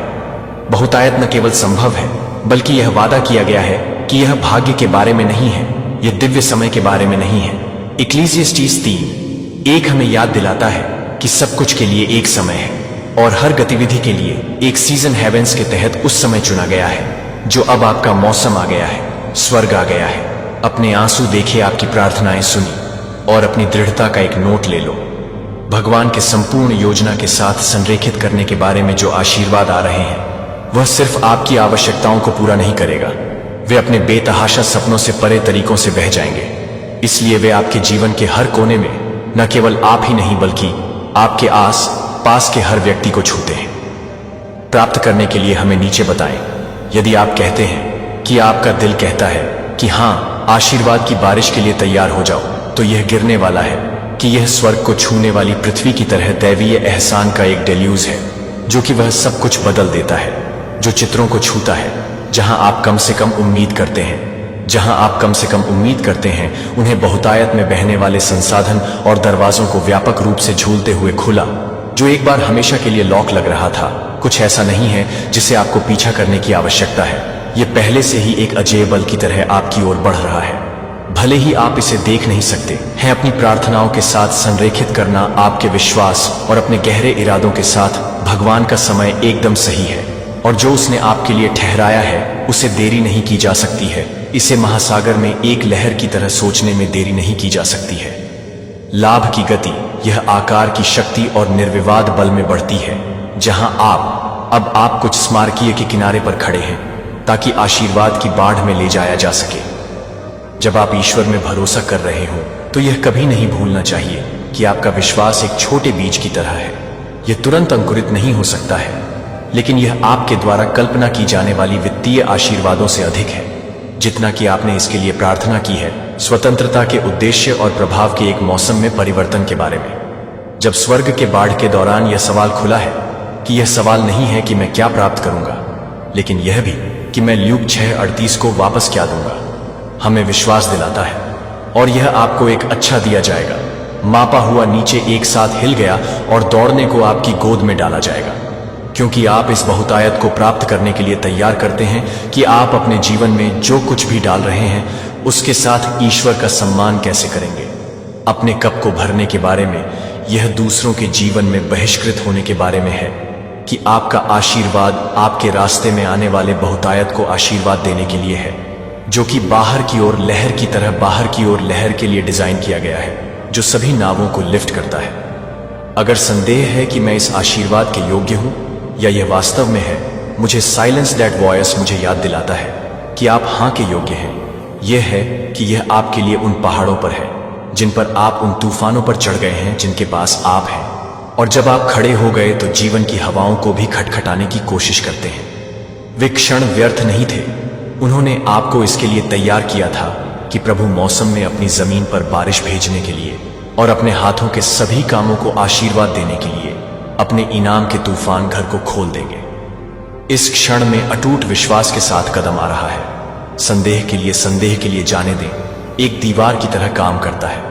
बहुतायत न केवल संभव है, बल्कि यह वादा किया गया है कि यह भाग्य के बारे में नहीं है, यह दिव्य समय के बारे में नहीं है। इक्लीसियास्टीस 3:1 हमें याद दिलाता है कि सब कुछ के लिए एक समय है, और हर गतिविधि के लिए एक सीजन हेवेंस के तहत उस समय चुना गया है, जो अब आपका मौसम आ गया है, स्वर्ग आ गया है। अपने आंसू देखे, आपकी प्रार्थनाएं सुनी, और अपनी दृढ़ता का एक नोट ले लो। भगवान के संपूर्ण योजना के साथ संरेखित करने के बारे में जो आशीर्वाद आ रहे हैं, वह सिर्फ आपकी आवश्यकताओं को पूरा नहीं करेगा, वे अपने बेतहाशा सपनों से परे तरीकों से बह जाएंगे। इसलिए वे आपके जीवन के हर कोने में न केवल आप ही नहीं, बल्कि आपके आस पास के हर व्यक्ति को छूते हैं। प्राप्त करने के लिए हमें नीचे बताएं। यदि आप कहते हैं कि आपका दिल कहता है कि हां, आशीर्वाद की बारिश के लिए तैयार हो जाओ, तो यह गिरने वाला है कि यह स्वर्ग को छूने वाली पृथ्वी की तरह दैवीय एहसान का एक डेल्यूज है, जो कि वह सब कुछ बदल देता है, जो चित्रों को छूता है। जहां आप कम से कम उम्मीद करते हैं, जहां आप कम से कम उम्मीद करते हैं, उन्हें बहुतायत में बहने वाले संसाधन और दरवाजों को व्यापक रूप से झूलते हुए खुला, जो एक बार हमेशा के लिए लॉक लग रहा था। कुछ ऐसा नहीं है जिसे आपको पीछा करने की आवश्यकता है, यह पहले से ही एक अजय बल की तरह आपकी ओर बढ़ रहा है। भले ही आप इसे देख नहीं सकते हैं, अपनी प्रार्थनाओं के साथ संरेखित करना, आपके विश्वास और अपने गहरे इरादों के साथ भगवान का समय एकदम सही है, और जो उसने आपके लिए ठहराया है उसे देरी नहीं की जा सकती है। इसे महासागर में एक लहर की तरह सोचने में देरी नहीं की जा सकती है। लाभ की गति, यह आकार की शक्ति और निर्विवाद बल में बढ़ती है। जहां आप कुछ स्मारकीय के किनारे पर खड़े हैं ताकि आशीर्वाद की बाढ़ में ले जाया जा सके। जब आप ईश्वर में भरोसा कर रहे हो तो यह कभी नहीं भूलना चाहिए कि आपका विश्वास एक छोटे बीज की तरह है। यह तुरंत अंकुरित नहीं हो सकता है, लेकिन यह आपके द्वारा कल्पना की जाने वाली वित्तीय आशीर्वादों से अधिक है जितना कि आपने इसके लिए प्रार्थना की है। स्वतंत्रता के उद्देश्य और प्रभाव के एक मौसम में परिवर्तन के बारे में, जब स्वर्ग के बाढ़ के दौरान यह सवाल खुला है कि यह सवाल नहीं है कि मैं क्या प्राप्त करूंगा, लेकिन यह भी कि मैं ल्यूक 6:38 को वापस क्या दूंगा, हमें विश्वास दिलाता है। और यह आपको एक अच्छा दिया जाएगा, मापा हुआ नीचे एक साथ हिल गया और दौड़ने को आपकी गोद में डाला जाएगा, क्योंकि आप इस बहुतायत को प्राप्त करने के लिए तैयार करते हैं कि आप अपने जीवन में जो कुछ भी डाल रहे हैं उसके साथ ईश्वर का सम्मान कैसे करेंगे। अपने कप को भरने के बारे में यह दूसरों के जीवन में बहिष्कृत होने के बारे में है कि आपका आशीर्वाद आपके रास्ते में आने वाले बहुतायत को आशीर्वाद देने के लिए है, जो कि बाहर की ओर लहर की तरह बाहर की ओर लहर के लिए डिजाइन किया गया है, जो सभी नावों को लिफ्ट करता है। अगर संदेह है कि मैं इस आशीर्वाद के योग्य हूं या यह वास्तव में है, मुझे साइलेंस दैट वॉयस मुझे याद दिलाता है कि आप हां के योग्य हैं। यह है कि यह आपके लिए उन पहाड़ों पर है जिन पर आप उन तूफानों पर चढ़ गए हैं जिनके पास आप हैं, और जब आप खड़े हो गए तो जीवन की हवाओं को भी खटखटाने की कोशिश करते हैं। वे क्षण व्यर्थ नहीं थे, उन्होंने आपको इसके लिए तैयार किया था कि प्रभु मौसम में अपनी जमीन पर बारिश भेजने के लिए और अपने हाथों के सभी कामों को आशीर्वाद देने के लिए अपने इनाम के तूफान घर को खोल देंगे। इस क्षण में अटूट विश्वास के साथ कदम आ रहा है। संदेह के लिए जाने दें, एक दीवार की तरह काम करता है,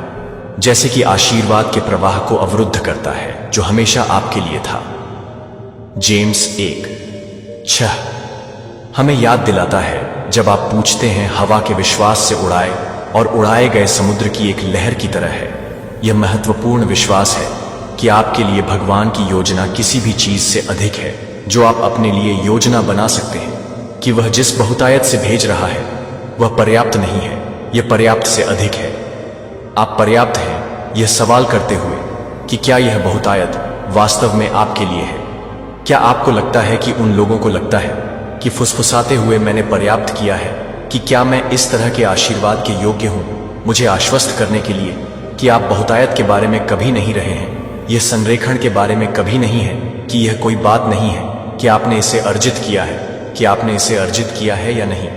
जैसे कि आशीर्वाद के प्रवाह को अवरुद्ध करता है जो हमेशा आपके लिए था। जेम्स 1:6 हमें याद दिलाता है, जब आप पूछते हैं हवा के विश्वास से उड़ाए और उड़ाए गए समुद्र की एक लहर की तरह है। यह महत्वपूर्ण विश्वास है कि आपके लिए भगवान की योजना किसी भी चीज से अधिक है जो आप अपने लिए योजना बना सकते हैं, कि वह जिस बहुतायत से भेज रहा है वह पर्याप्त नहीं है, यह पर्याप्त से अधिक है। आप पर्याप्त हैं, यह सवाल करते हुए कि क्या यह बहुतायत वास्तव में आपके लिए है। क्या आपको लगता है कि उन लोगों को लगता है कि फुसफुसाते हुए मैंने पर्याप्त किया है, कि क्या मैं इस तरह के आशीर्वाद के योग्य हूं, मुझे आश्वस्त करने के लिए कि आप बहुतायत के बारे में कभी नहीं रहे हैं, यह संरेखण के बारे में कभी नहीं है, कि यह कोई बात नहीं है कि आपने इसे अर्जित किया है, कि आपने इसे अर्जित किया है या नहीं,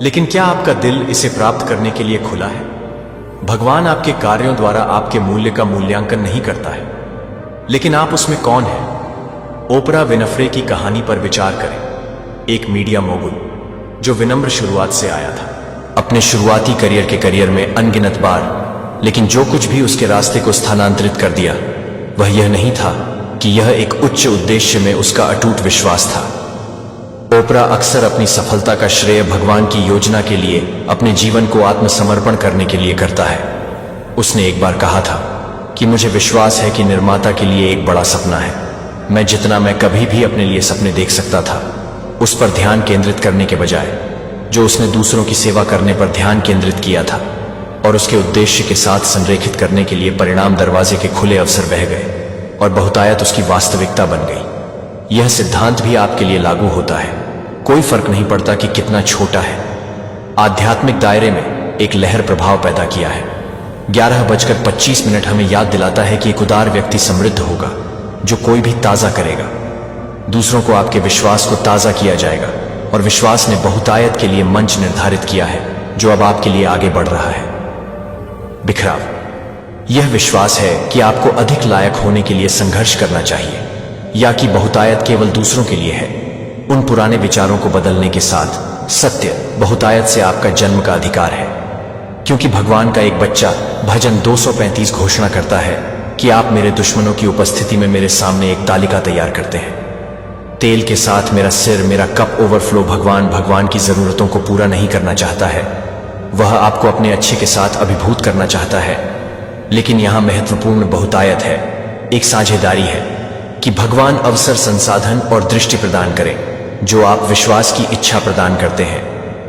लेकिन क्या आपका दिल इसे प्राप्त करने के लिए खुला है। भगवान आपके कार्यों द्वारा आपके मूल्य का मूल्यांकन नहीं करता है, लेकिन आप उसमें कौन हैं। ओपरा विनफ्रे की कहानी पर विचार करें, एक मीडिया मोगुल जो विनम्र शुरुआत से आया था, अपने शुरुआती करियर में अनगिनत बार, लेकिन जो कुछ भी उसके रास्ते को स्थानांतरित कर दिया वह यह नहीं था कि यह एक उच्च उद्देश्य में उसका अटूट विश्वास था। ओपरा अक्सर अपनी सफलता का श्रेय भगवान की योजना के लिए अपने जीवन को आत्मसमर्पण करने के लिए करता है। उसने एक बार कहा था कि मुझे विश्वास है कि निर्माता के लिए एक बड़ा सपना है, मैं जितना मैं कभी भी अपने लिए सपने देख सकता था उस पर ध्यान केंद्रित करने के बजाय जो उसने दूसरों की सेवा करने पर ध्यान केंद्रित किया था, और उसके उद्देश्य के साथ संरेखित करने के लिए परिणाम दरवाजे के खुले अवसर बह गए और बहुतायत उसकी वास्तविकता बन गई। यह सिद्धांत भी आपके लिए लागू होता है, कोई फर्क नहीं पड़ता कि कितना छोटा है। आध्यात्मिक दायरे में एक लहर प्रभाव पैदा किया है। 11:25 हमें याद दिलाता है कि एक उदार व्यक्ति समृद्ध होगा जो कोई भी ताजा करेगा। दूसरों को आपके विश्वास को ताजा किया जाएगा, और विश्वास ने बहुतायत के लिए मंच निर्धारित किया है जो अब आपके लिए आगे बढ़ रहा है। बिखराव, यह विश्वास है कि आपको अधिक लायक होने के लिए संघर्ष करना चाहिए, या कि बहुतायत केवल दूसरों के लिए है। उन पुराने विचारों को बदलने के साथ सत्य बहुतायत से आपका जन्म का अधिकार है, क्योंकि भगवान का एक बच्चा भजन 235 घोषणा करता है कि आप मेरे दुश्मनों की उपस्थिति में मेरे सामने एक तालिका तैयार करते हैं। तेल के साथ मेरा सिर, मेरा कप ओवरफ्लो। भगवान की जरूरतों को पूरा नहीं करना चाहता है, वह आपको अपने अच्छे के साथ अभिभूत करना चाहता है। लेकिन यहां महत्वपूर्ण बहुतायत है, एक साझेदारी है कि भगवान अवसर, संसाधन और दृष्टि प्रदान करें जो आप विश्वास की इच्छा प्रदान करते हैं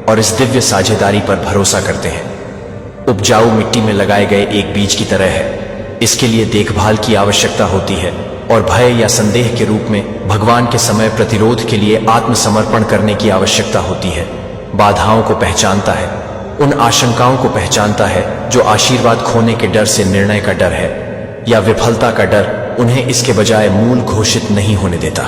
और इस दिव्य साझेदारी पर भरोसा करते हैं। उपजाऊ मिट्टी में लगाए गए एक बीज की तरह है, इसके लिए देखभाल की आवश्यकता होती है, और भय या संदेह के रूप में भगवान के समय प्रतिरोध के लिए आत्मसमर्पण करने की आवश्यकता होती है। बाधाओं को पहचानता है, उन आशंकाओं को पहचानता है जो आशीर्वाद खोने के डर से, निर्णय का डर है या विफलता का डर उन्हें इसके बजाय मूल घोषित नहीं होने देता।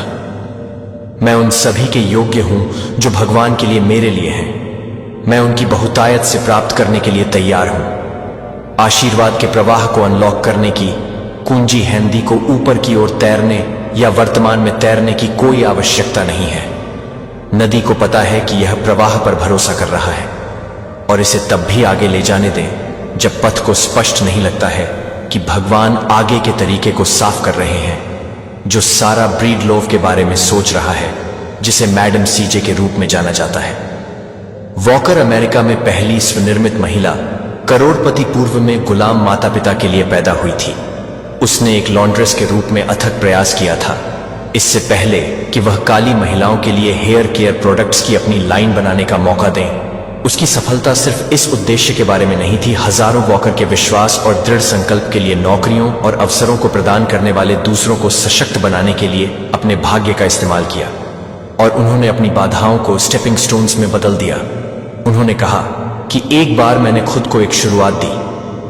मैं उन सभी के योग्य हूं जो भगवान के लिए मेरे लिए हैं। मैं उनकी बहुतायत से प्राप्त करने के लिए तैयार हूं। आशीर्वाद के प्रवाह को अनलॉक करने की कुंजी हैंदी को ऊपर की ओर तैरने या वर्तमान में तैरने की कोई आवश्यकता नहीं है। नदी को पता है कि यह प्रवाह पर भरोसा कर रहा है और इसे तब भी आगे ले जाने दें जब पथ को स्पष्ट नहीं लगता है कि भगवान आगे के तरीके को साफ कर रहे हैं। जो सारा ब्रीडलोव के बारे में सोच रहा है, जिसे मैडम सीजे के रूप में जाना जाता है। वॉकर अमेरिका में पहली स्वनिर्मित महिला, करोड़पति पूर्व में गुलाम माता पिता के लिए पैदा हुई थी। उसने एक लॉन्ड्रेस के रूप में अथक प्रयास किया था, इससे पहले कि वह काली महिलाओं के लिए हेयर केयर प्रोडक्ट्स की अपनी लाइन बनाने का मौका दें। उसकी सफलता सिर्फ इस उद्देश्य के बारे में नहीं थी, हजारों वॉकर के विश्वास और दृढ़ संकल्प के लिए नौकरियों और अवसरों को प्रदान करने वाले दूसरों को सशक्त बनाने के लिए अपने भाग्य का इस्तेमाल किया और उन्होंने अपनी बाधाओं को स्टेपिंग स्टोन्स में बदल दिया। उन्होंने कहा कि एक बार मैंने खुद को एक शुरुआत दी,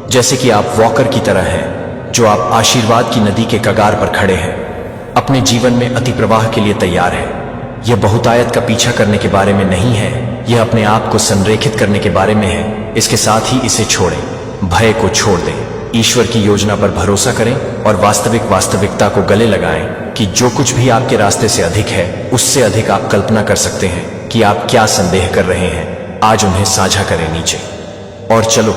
जैसे कि आप वॉकर की तरह हैं, जो आप आशीर्वाद की नदी के कगार पर खड़े हैं, अपने जीवन में अति प्रवाह के लिए तैयार है। यह बहुतायत का पीछा करने के बारे में नहीं है, यह अपने आप को संरेखित करने के बारे में है। इसके साथ ही इसे छोड़ें, भय को छोड़ दें, ईश्वर की योजना पर भरोसा करें और वास्तविकता को गले लगाएं कि जो कुछ भी आपके रास्ते से अधिक है, उससे अधिक आप कल्पना कर सकते हैं कि आप क्या संदेह कर रहे हैं। आज उन्हें साझा करें नीचे और चलो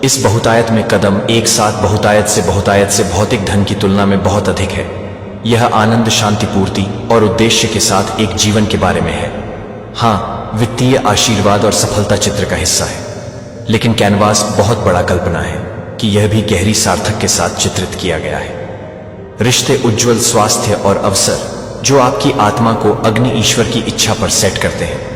इस बहुतायत में कदम एक साथ। बहुतायत से भौतिक धन की तुलना में बहुत अधिक है। यह आनंद, शांति, पूर्ति और उद्देश्य के साथ एक जीवन के बारे में है। हाँ, वित्तीय आशीर्वाद और सफलता चित्र का हिस्सा है, लेकिन कैनवास बहुत बड़ा कल्पना है कि यह भी गहरी सार्थक के साथ चित्रित किया गया है। रिश्ते, उज्जवल स्वास्थ्य और अवसर जो आपकी आत्मा को अग्नि ईश्वर की इच्छा पर सेट करते हैं,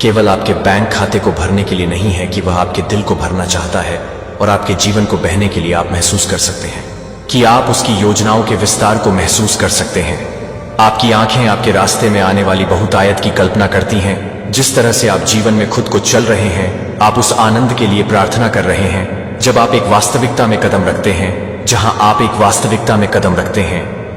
केवल आपके बैंक खाते को भरने के लिए नहीं है कि वह आपके दिल को भरना चाहता है और आपके जीवन को बहने के लिए आप महसूस कर सकते हैं कि आप उसकी योजनाओं के विस्तार को महसूस कर सकते हैं। आपकी आंखें आपके रास्ते में आने वाली बहुतायत की कल्पना करती हैं। जिस तरह से आप जीवन में खुद को चल रहे हैं, आप उस आनंद के लिए प्रार्थना कर रहे हैं जब आप एक वास्तविकता में कदम रखते हैं,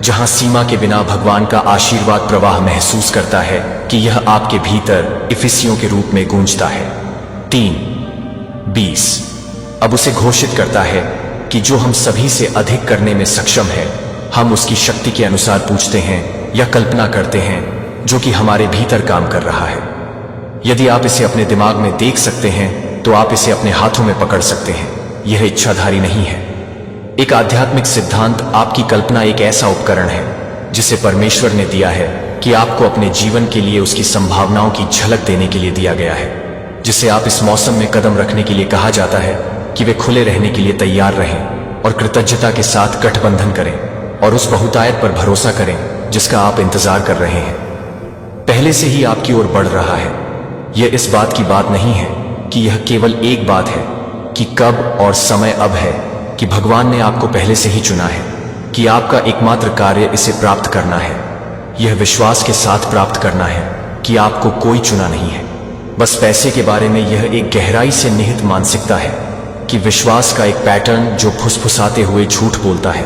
जहां सीमा के बिना भगवान का आशीर्वाद प्रवाह महसूस करता है कि यह आपके भीतर इफिसियों के रूप में गूंजता है। 3:20 अब उसे घोषित करता है कि जो हम सभी से अधिक करने में सक्षम है, हम उसकी शक्ति के अनुसार पूछते हैं या कल्पना करते हैं, जो कि हमारे भीतर काम कर रहा है। यदि आप इसे अपने दिमाग में देख सकते हैं तो आप इसे अपने हाथों में पकड़ सकते हैं। यह इच्छाधारी नहीं है। एक आध्यात्मिक सिद्धांत, आपकी कल्पना एक ऐसा उपकरण है जिसे परमेश्वर ने दिया है कि आपको अपने जीवन के लिए उसकी संभावनाओं की झलक देने के लिए दिया गया है। जिसे आप इस मौसम में कदम रखने के लिए कहा जाता है कि वे खुले रहने के लिए तैयार रहें और कृतज्ञता के साथ गठबंधन करें और उस बहुतायत पर भरोसा करें जिसका आप इंतजार कर रहे हैं, पहले से ही आपकी ओर बढ़ रहा है। यह इस बात की बात नहीं है कि यह केवल एक बात है कि कब और समय अब है, कि भगवान ने आपको पहले से ही चुना है, कि आपका एकमात्र कार्य इसे प्राप्त करना है। यह विश्वास के साथ प्राप्त करना है कि आपको कोई चुना नहीं है। बस पैसे के बारे में यह एक गहराई से निहित मानसिकता है कि विश्वास का एक पैटर्न जो फुसफुसाते हुए झूठ बोलता है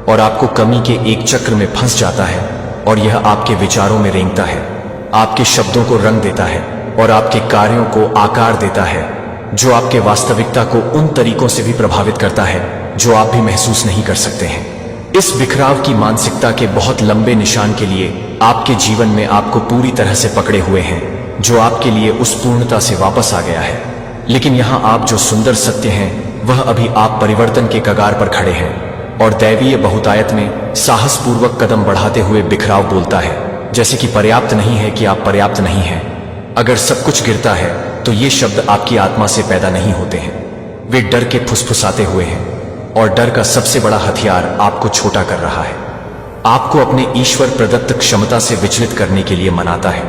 और आपको कमी के एक चक्र में फंस जाता है, और यह आपके विचारों में रेंगता है, आपके शब्दों को रंग देता है और आपके कार्यों को आकार देता है, जो आपके वास्तविकता को उन तरीकों से भी प्रभावित करता है जो आप भी महसूस नहीं कर सकते हैं। इस बिखराव की मानसिकता के बहुत लंबे निशान के लिए आपके जीवन में आपको पूरी तरह से पकड़े हुए हैं, जो आपके लिए उस पूर्णता से वापस आ गया है। लेकिन यहाँ आप जो सुंदर सत्य हैं, वह अभी आप परिवर्तन के कगार पर खड़े हैं और दैवीय बहुतायत में साहसपूर्वक कदम बढ़ाते हुए बिखराव बोलता है, जैसे कि पर्याप्त नहीं है कि आप पर्याप्त नहीं हैं। अगर सब कुछ गिरता है तो ये शब्द आपकी आत्मा से पैदा नहीं होते हैं, वे डर के फुसफुसाते हुए हैं, और डर का सबसे बड़ा हथियार आपको छोटा कर रहा है, आपको अपने ईश्वर प्रदत्त क्षमता से विचलित करने के लिए मनाता है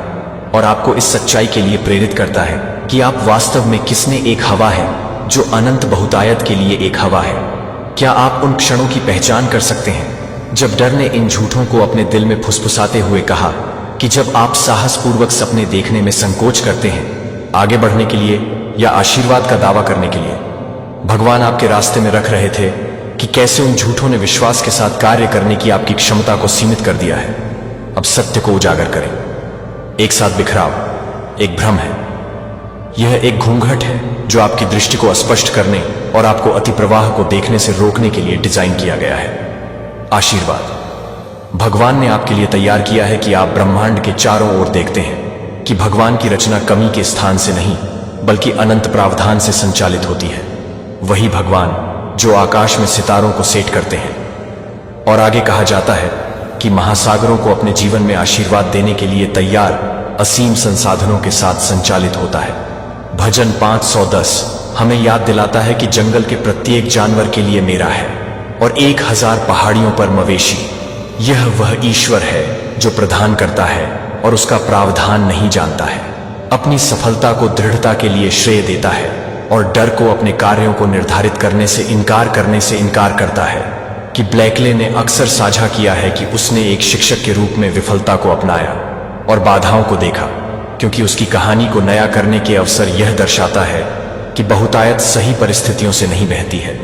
और आपको इस सच्चाई के लिए प्रेरित करता है कि आप वास्तव में किसने एक हवा है जो अनंत बहुतायत के लिए एक हवा है। क्या आप उन क्षणों की पहचान कर सकते हैं जब डर ने इन झूठों को अपने दिल में फुसफुसाते हुए कहा कि जब आप साहसपूर्वक सपने देखने में संकोच करते हैं, आगे बढ़ने के लिए या आशीर्वाद का दावा करने के लिए, भगवान आपके रास्ते में रख रहे थे कि कैसे उन झूठों ने विश्वास के साथ कार्य करने की आपकी क्षमता को सीमित कर दिया है। अब सत्य को उजागर करें। एक साथ बिखराव एक भ्रम है। यह एक घूंघट है जो आपकी दृष्टि को अस्पष्ट करने और आपको अति प्रवाह को देखने से रोकने के लिए डिजाइन किया गया है। आशीर्वाद। भगवान ने आपके लिए तैयार किया है कि आप ब्रह्मांड के चारों ओर देखते हैं कि भगवान की रचना कमी के स्थान से नहीं बल्कि अनंत प्रावधान से संचालित होती है। वही भगवान जो आकाश में सितारों को सेट करते हैं। और आगे कहा जाता है कि महासागरों को अपने जीवन में आशीर्वाद देने के लिए तैयार असीम संसाधनों के साथ संचालित होता है। भजन 510 हमें याद दिलाता है कि जंगल के प्रत्येक जानवर के लिए मेरा है और 1000 पहाड़ियों पर मवेशी। यह वह ईश्वर है जो प्रदान करता है और उसका प्रावधान नहीं जानता है, अपनी सफलता को दृढ़ता के लिए श्रेय देता है और डर को अपने कार्यों को निर्धारित करने से इनकार करता है। कि ब्लैकले ने अक्सर साझा किया है कि उसने एक शिक्षक के रूप में विफलता को अपनाया और बाधाओं को देखा, क्योंकि उसकी कहानी को नया करने के अवसर यह दर्शाता है कि बहुतायत सही परिस्थितियों से नहीं बहती है।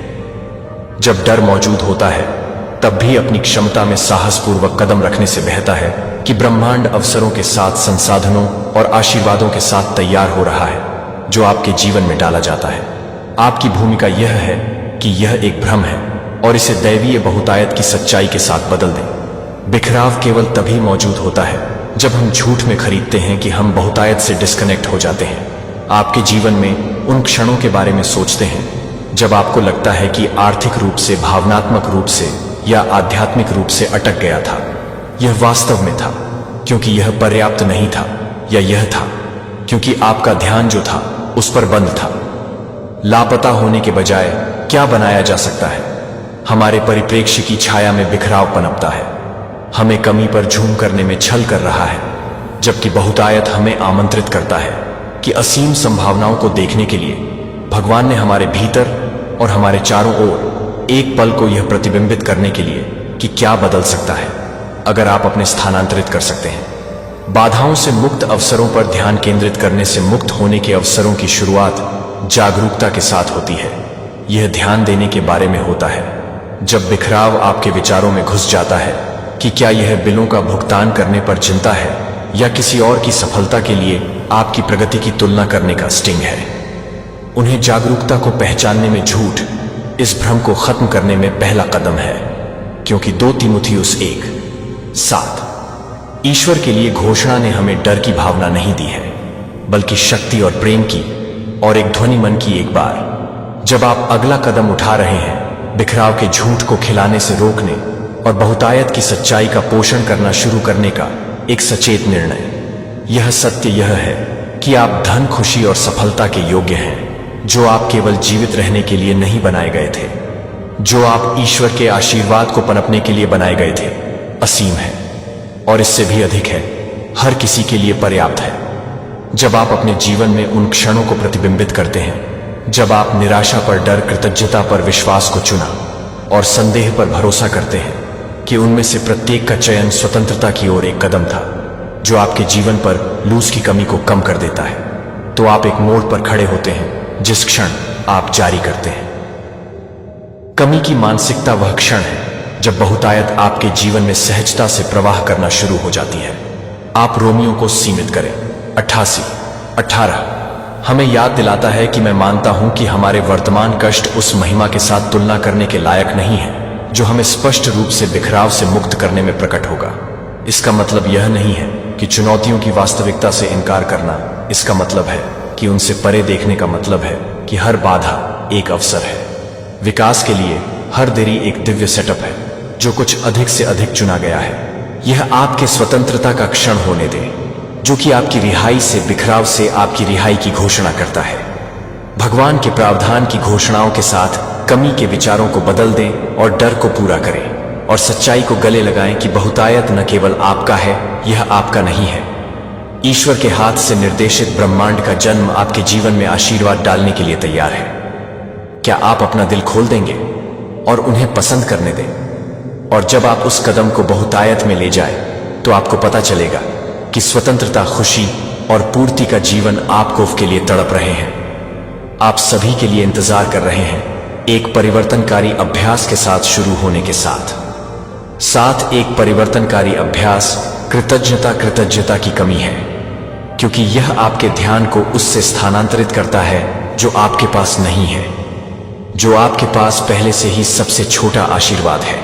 जब डर मौजूद होता है तब भी अपनी क्षमता में साहसपूर्वक कदम रखने से बहता है कि ब्रह्मांड अवसरों के साथ, संसाधनों और आशीर्वादों के साथ तैयार हो रहा है जो आपके जीवन में डाला जाता है। आपकी भूमिका यह है कि यह एक भ्रम है और इसे दैवीय बहुतायत की सच्चाई के साथ बदल दें। बिखराव केवल तभी मौजूद होता है जब हम झूठ में खरीदते हैं कि हम बहुतायत से डिस्कनेक्ट हो जाते हैं। आपके जीवन में उन क्षणों के बारे में सोचते हैं जब आपको लगता है कि आर्थिक रूप से, भावनात्मक रूप से या आध्यात्मिक रूप से अटक गया था। यह वास्तव में था क्योंकि यह पर्याप्त नहीं था, या यह था क्योंकि आपका ध्यान जो था उस पर बंद था। लापता होने के बजाय क्या बनाया जा सकता है? हमारे परिप्रेक्ष्य की छाया में बिखराव पनपता है, हमें कमी पर झूम करने में छल कर रहा है, जबकि बहुतायत हमें आमंत्रित करता है कि असीम संभावनाओं को देखने के लिए भगवान ने हमारे भीतर और हमारे चारों ओर एक पल को यह प्रतिबिंबित करने के लिए कि क्या बदल सकता है अगर आप अपने स्थानांतरित कर सकते हैं। बाधाओं से मुक्त अवसरों पर ध्यान केंद्रित करने से मुक्त होने के अवसरों की शुरुआत जागरूकता के साथ होती है। यह ध्यान देने के बारे में होता है जब बिखराव आपके विचारों में घुस जाता है कि क्या यह बिलों का भुगतान करने पर चिंता है या किसी और की सफलता के लिए आपकी प्रगति की तुलना करने का स्टिंग है। उन्हें जागरूकता को पहचानने में झूठ इस भ्रम को खत्म करने में पहला कदम है, क्योंकि 2 तीमुथियुस 1:7 ईश्वर के लिए घोषणा ने हमें डर की भावना नहीं दी है बल्कि शक्ति और प्रेम की और एक ध्वनि मन की। एक बार जब आप अगला कदम उठा रहे हैं, बिखराव के झूठ को खिलाने से रोकने और बहुतायत की सच्चाई का पोषण करना शुरू करने का एक सचेत निर्णय। यह सत्य यह है कि आप धन, खुशी और सफलता के योग्य हैं, जो आप केवल जीवित रहने के लिए नहीं बनाए गए थे, जो आप ईश्वर के आशीर्वाद को पनपने के लिए बनाए गए थे, असीम है और इससे भी अधिक है, हर किसी के लिए पर्याप्त है। जब आप अपने जीवन में उन क्षणों को प्रतिबिंबित करते हैं जब आप निराशा पर डर, कृतज्ञता पर विश्वास को चुना और संदेह पर भरोसा करते हैं कि उनमें से प्रत्येक का चयन स्वतंत्रता की ओर एक कदम था जो आपके जीवन पर लूज की कमी को कम कर देता है, तो आप एक मोड़ पर खड़े होते हैं जिस क्षण आप जारी करते हैं। कमी की मानसिकता वह क्षण है जब बहुतायत आपके जीवन में सहजता से प्रवाह करना शुरू हो जाती है। आप रोमियो को सीमित करें 88:18 हमें याद दिलाता है कि मैं मानता हूं कि हमारे वर्तमान कष्ट उस महिमा के साथ तुलना करने के लायक नहीं है जो हमें स्पष्ट रूप से बिखराव से मुक्त करने में प्रकट होगा। इसका मतलब यह नहीं है कि चुनौतियों की वास्तविकता से इनकार करना, इसका मतलब है कि उनसे परे देखने का मतलब है कि हर बाधा एक अवसर है। विकास के लिए हर देरी एक दिव्य सेटअप है जो कुछ अधिक से अधिक चुना गया है। यह आपके स्वतंत्रता का क्षण होने दे जो कि आपकी रिहाई से, बिखराव से आपकी रिहाई की घोषणा करता है। भगवान के प्रावधान की घोषणाओं के साथ कमी के विचारों को बदल दें और डर को पूरा करें और सच्चाई को गले लगाएं कि बहुतायत न केवल आपका है, यह आपका नहीं है। ईश्वर के हाथ से निर्देशित ब्रह्मांड का जन्म आपके जीवन में आशीर्वाद डालने के लिए तैयार है। क्या आप अपना दिल खोल देंगे और उन्हें पसंद करने दें? और जब आप उस कदम को बहुतायत में ले जाए तो आपको पता चलेगा कि स्वतंत्रता, खुशी और पूर्ति का जीवन आपको के लिए तड़प रहे हैं। आप सभी के लिए इंतजार कर रहे हैं, एक परिवर्तनकारी अभ्यास के साथ शुरू होने के साथ एक परिवर्तनकारी अभ्यास कृतज्ञता की कमी है, क्योंकि यह आपके ध्यान को उससे स्थानांतरित करता है जो आपके पास नहीं है, जो आपके पास पहले से ही सबसे छोटा आशीर्वाद है।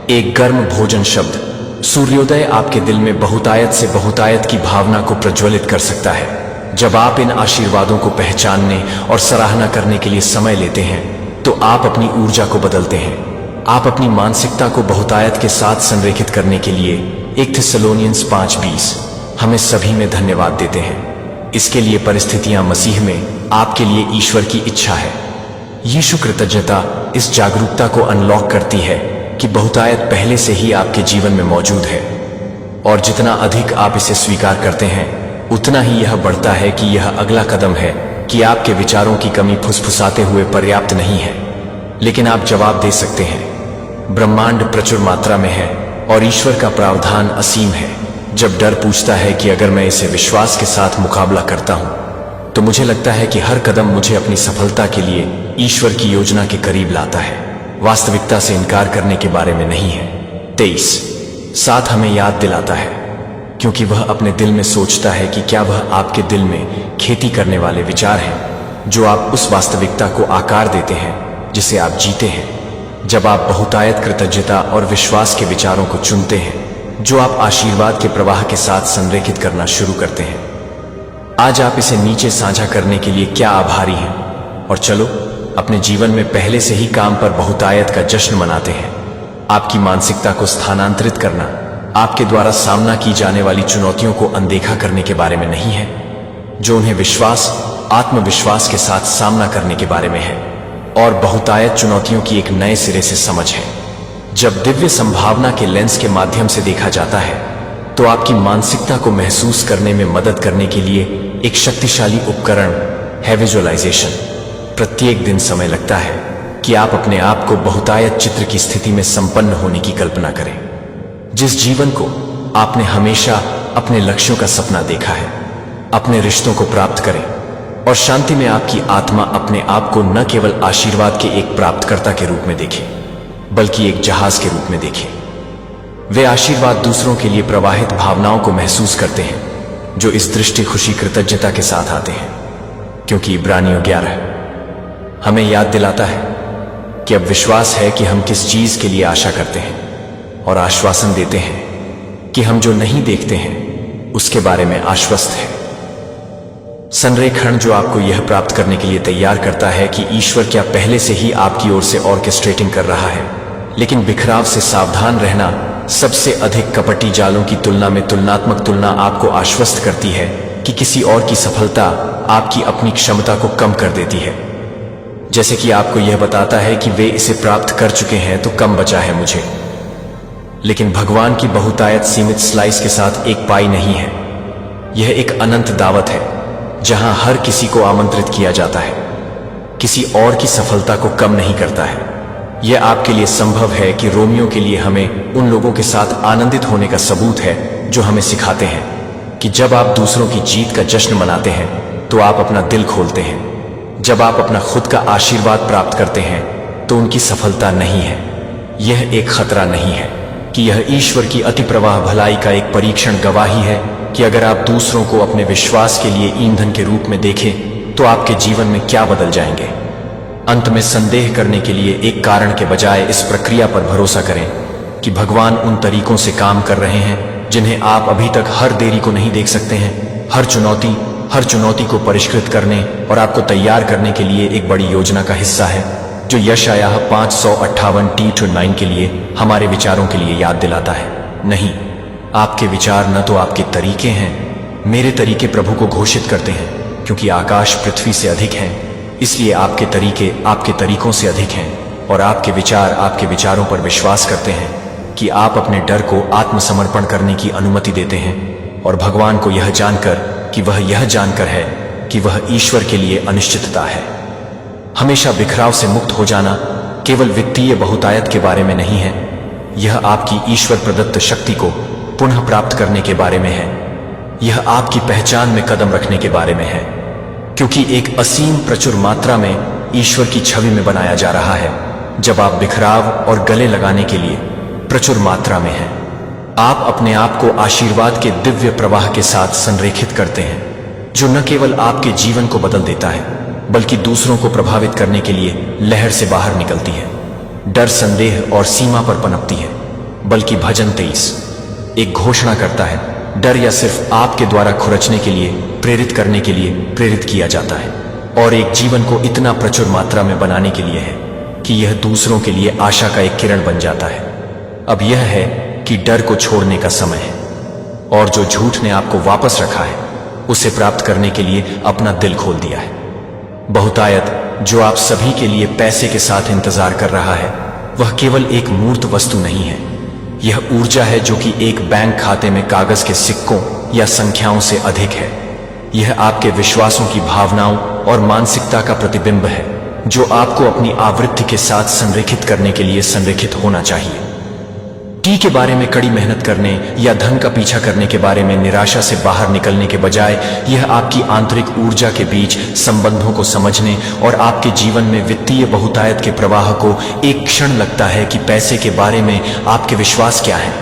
एक गर्म भोजन शब्द सूर्योदय आपके दिल में बहुतायत से बहुतायत की भावना को प्रज्वलित कर सकता है। जब आप इन आशीर्वादों को पहचानने और सराहना करने के लिए समय लेते हैं तो आप अपनी ऊर्जा को बदलते हैं। आप अपनी मानसिकता को बहुतायत के साथ संरेखित करने के लिए 1 थिस्सलुनीयंस 5:20 हमें सभी में धन्यवाद देते हैं। इसके लिए परिस्थितियां मसीह में आपके लिए ईश्वर की इच्छा है। यीशु कृतज्ञता इस जागरूकता को अनलॉक करती है कि बहुतायत पहले से ही आपके जीवन में मौजूद है, और जितना अधिक आप इसे स्वीकार करते हैं उतना ही यह बढ़ता है कि यह अगला कदम है कि आपके विचारों की कमी फुसफुसाते हुए पर्याप्त नहीं है, लेकिन आप जवाब दे सकते हैं। ब्रह्मांड प्रचुर मात्रा में है और ईश्वर का प्रावधान असीम है। जब डर पूछता है कि अगर मैं इसे विश्वास के साथ मुकाबला करता हूं तो मुझे लगता है कि हर कदम मुझे अपनी सफलता के लिए ईश्वर की योजना के करीब लाता है, वास्तविकता से इनकार करने के बारे में नहीं है। 23:7 हमें याद दिलाता है, क्योंकि वह अपने दिल में सोचता है कि क्या वह आपके दिल में खेती करने वाले विचार हैं जो आप उस वास्तविकता को आकार देते हैं जिसे आप जीते हैं। जब आप बहुतायत कृतज्ञता और विश्वास के विचारों को चुनते हैं जो आप आशीर्वाद के प्रवाह के साथ संरेखित करना शुरू करते हैं। आज आप इसे नीचे साझा करने के लिए क्या आभारी हैं, और चलो अपने जीवन में पहले से ही काम पर बहुतायत का जश्न मनाते हैं। आपकी मानसिकता को स्थानांतरित करना आपके द्वारा सामना की जाने वाली चुनौतियों को अनदेखा करने के बारे में नहीं है, जो उन्हें विश्वास आत्मविश्वास के साथ सामना करने के बारे में है, और बहुतायत चुनौतियों की एक नए सिरे से समझ है। जब दिव्य संभावना के लेंस के माध्यम से देखा जाता है तो आपकी मानसिकता को महसूस करने में मदद करने के लिए एक शक्तिशाली उपकरण है विजुअलाइजेशन। प्रत्येक दिन समय लगता है कि आप अपने आप को बहुतायत चित्र की स्थिति में संपन्न होने की कल्पना करें, जिस जीवन को आपने हमेशा अपने लक्ष्यों का सपना देखा है। अपने रिश्तों को प्राप्त करें और शांति में आपकी आत्मा अपने आप को न केवल आशीर्वाद के एक प्राप्तकर्ता के रूप में देखे, बल्कि एक जहाज के रूप में देखे। वे आशीर्वाद दूसरों के लिए प्रवाहित भावनाओं को महसूस करते हैं जो इस दृष्टि खुशी कृतज्ञता के साथ आते हैं, क्योंकि इब्रानियों 11 हमें याद दिलाता है कि अब विश्वास है कि हम किस चीज के लिए आशा करते हैं, और आश्वासन देते हैं कि हम जो नहीं देखते हैं उसके बारे में आश्वस्त हैं। संरेखण जो आपको यह प्राप्त करने के लिए तैयार करता है कि ईश्वर क्या पहले से ही आपकी ओर से ऑर्केस्ट्रेटिंग कर रहा है, लेकिन बिखराव से सावधान रहना सबसे अधिक कपटी जालों की तुलना में तुलनात्मक तुलना आपको आश्वस्त करती है कि किसी और की सफलता आपकी अपनी क्षमता को कम कर देती है। जैसे कि आपको यह बताता है कि वे इसे प्राप्त कर चुके हैं तो कम बचा है मुझे। लेकिन भगवान की बहुतायत सीमित स्लाइस के साथ एक पाई नहीं है। यह एक अनंत दावत है जहां हर किसी को आमंत्रित किया जाता है, किसी और की सफलता को कम नहीं करता है। यह आपके लिए संभव है कि रोमियो के लिए हमें उन लोगों के साथ आनंदित होने का सबूत है जो हमें सिखाते हैं कि जब आप दूसरों की जीत का जश्न मनाते हैं तो आप अपना दिल खोलते हैं। जब आप अपना खुद का आशीर्वाद प्राप्त करते हैं तो उनकी सफलता नहीं है। यह एक खतरा नहीं है कि यह ईश्वर की अति प्रवाह भलाई का एक परीक्षण गवाही है कि अगर आप दूसरों को अपने विश्वास के लिए ईंधन के रूप में देखें तो आपके जीवन में क्या बदल जाएंगे। अंत में संदेह करने के लिए एक कारण के बजाय इस प्रक्रिया पर भरोसा करें कि भगवान उन तरीकों से काम कर रहे हैं जिन्हें आप अभी तक हर देरी को नहीं देख सकते हैं। हर चुनौती को परिष्कृत करने और आपको तैयार करने के लिए एक बड़ी योजना का हिस्सा है, जो यशायाह 558:9 के लिए हमारे विचारों के लिए याद दिलाता है। नहीं, आपके विचार न तो आपके तरीके हैं, मेरे तरीके प्रभु को घोषित करते हैं, क्योंकि आकाश पृथ्वी से अधिक हैं, इसलिए आपके तरीके आपके तरीकों से अधिक हैं, और आपके विचार आपके विचारों पर विश्वास करते हैं कि आप अपने डर को आत्मसमर्पण करने की अनुमति देते हैं, और भगवान को यह जानकर कि वह यह जानकर है कि वह ईश्वर के लिए अनिश्चितता है। हमेशा बिखराव से मुक्त हो जाना केवल वित्तीय बहुतायत के बारे में नहीं है, यह आपकी ईश्वर प्रदत्त शक्ति को पुनः प्राप्त करने के बारे में है। यह आपकी पहचान में कदम रखने के बारे में है, क्योंकि एक असीम प्रचुर मात्रा में ईश्वर की छवि में बनाया जा रहा है। जब आप बिखराव और गले लगाने के लिए प्रचुर मात्रा में हैं, आप अपने आप को आशीर्वाद के दिव्य प्रवाह के साथ संरेखित करते हैं, जो न केवल आपके जीवन को बदल देता है बल्कि दूसरों को प्रभावित करने के लिए लहर से बाहर निकलती है। डर, संदेह और सीमा पर पनपती है, बल्कि भजन 23 एक घोषणा करता है, डर या सिर्फ आपके द्वारा खुरचने के लिए, प्रेरित करने के लिए प्रेरित किया जाता है, और एक जीवन को इतना प्रचुर मात्रा में बनाने के लिए है कि यह दूसरों के लिए आशा का एक किरण बन जाता है। अब यह है कि डर को छोड़ने का समय है, और जो झूठ ने आपको वापस रखा है उसे प्राप्त करने के लिए अपना दिल खोल दिया है। बहुतायत जो आप सभी के लिए पैसे के साथ इंतजार कर रहा है, वह केवल एक मूर्त वस्तु नहीं है। यह ऊर्जा है जो कि एक बैंक खाते में कागज के सिक्कों या संख्याओं से अधिक है। यह आपके विश्वासों की भावनाओं और मानसिकता का प्रतिबिंब है, जो आपको अपनी आवृत्ति के साथ संरेखित करने के लिए संरेखित होना चाहिए। टी के बारे में कड़ी मेहनत करने या धन का पीछा करने के बारे में निराशा से बाहर निकलने के बजाय, यह आपकी आंतरिक ऊर्जा के बीच संबंधों को समझने और आपके जीवन में वित्तीय बहुतायत के प्रवाह को एक क्षण लगता है कि पैसे के बारे में आपके विश्वास क्या हैं।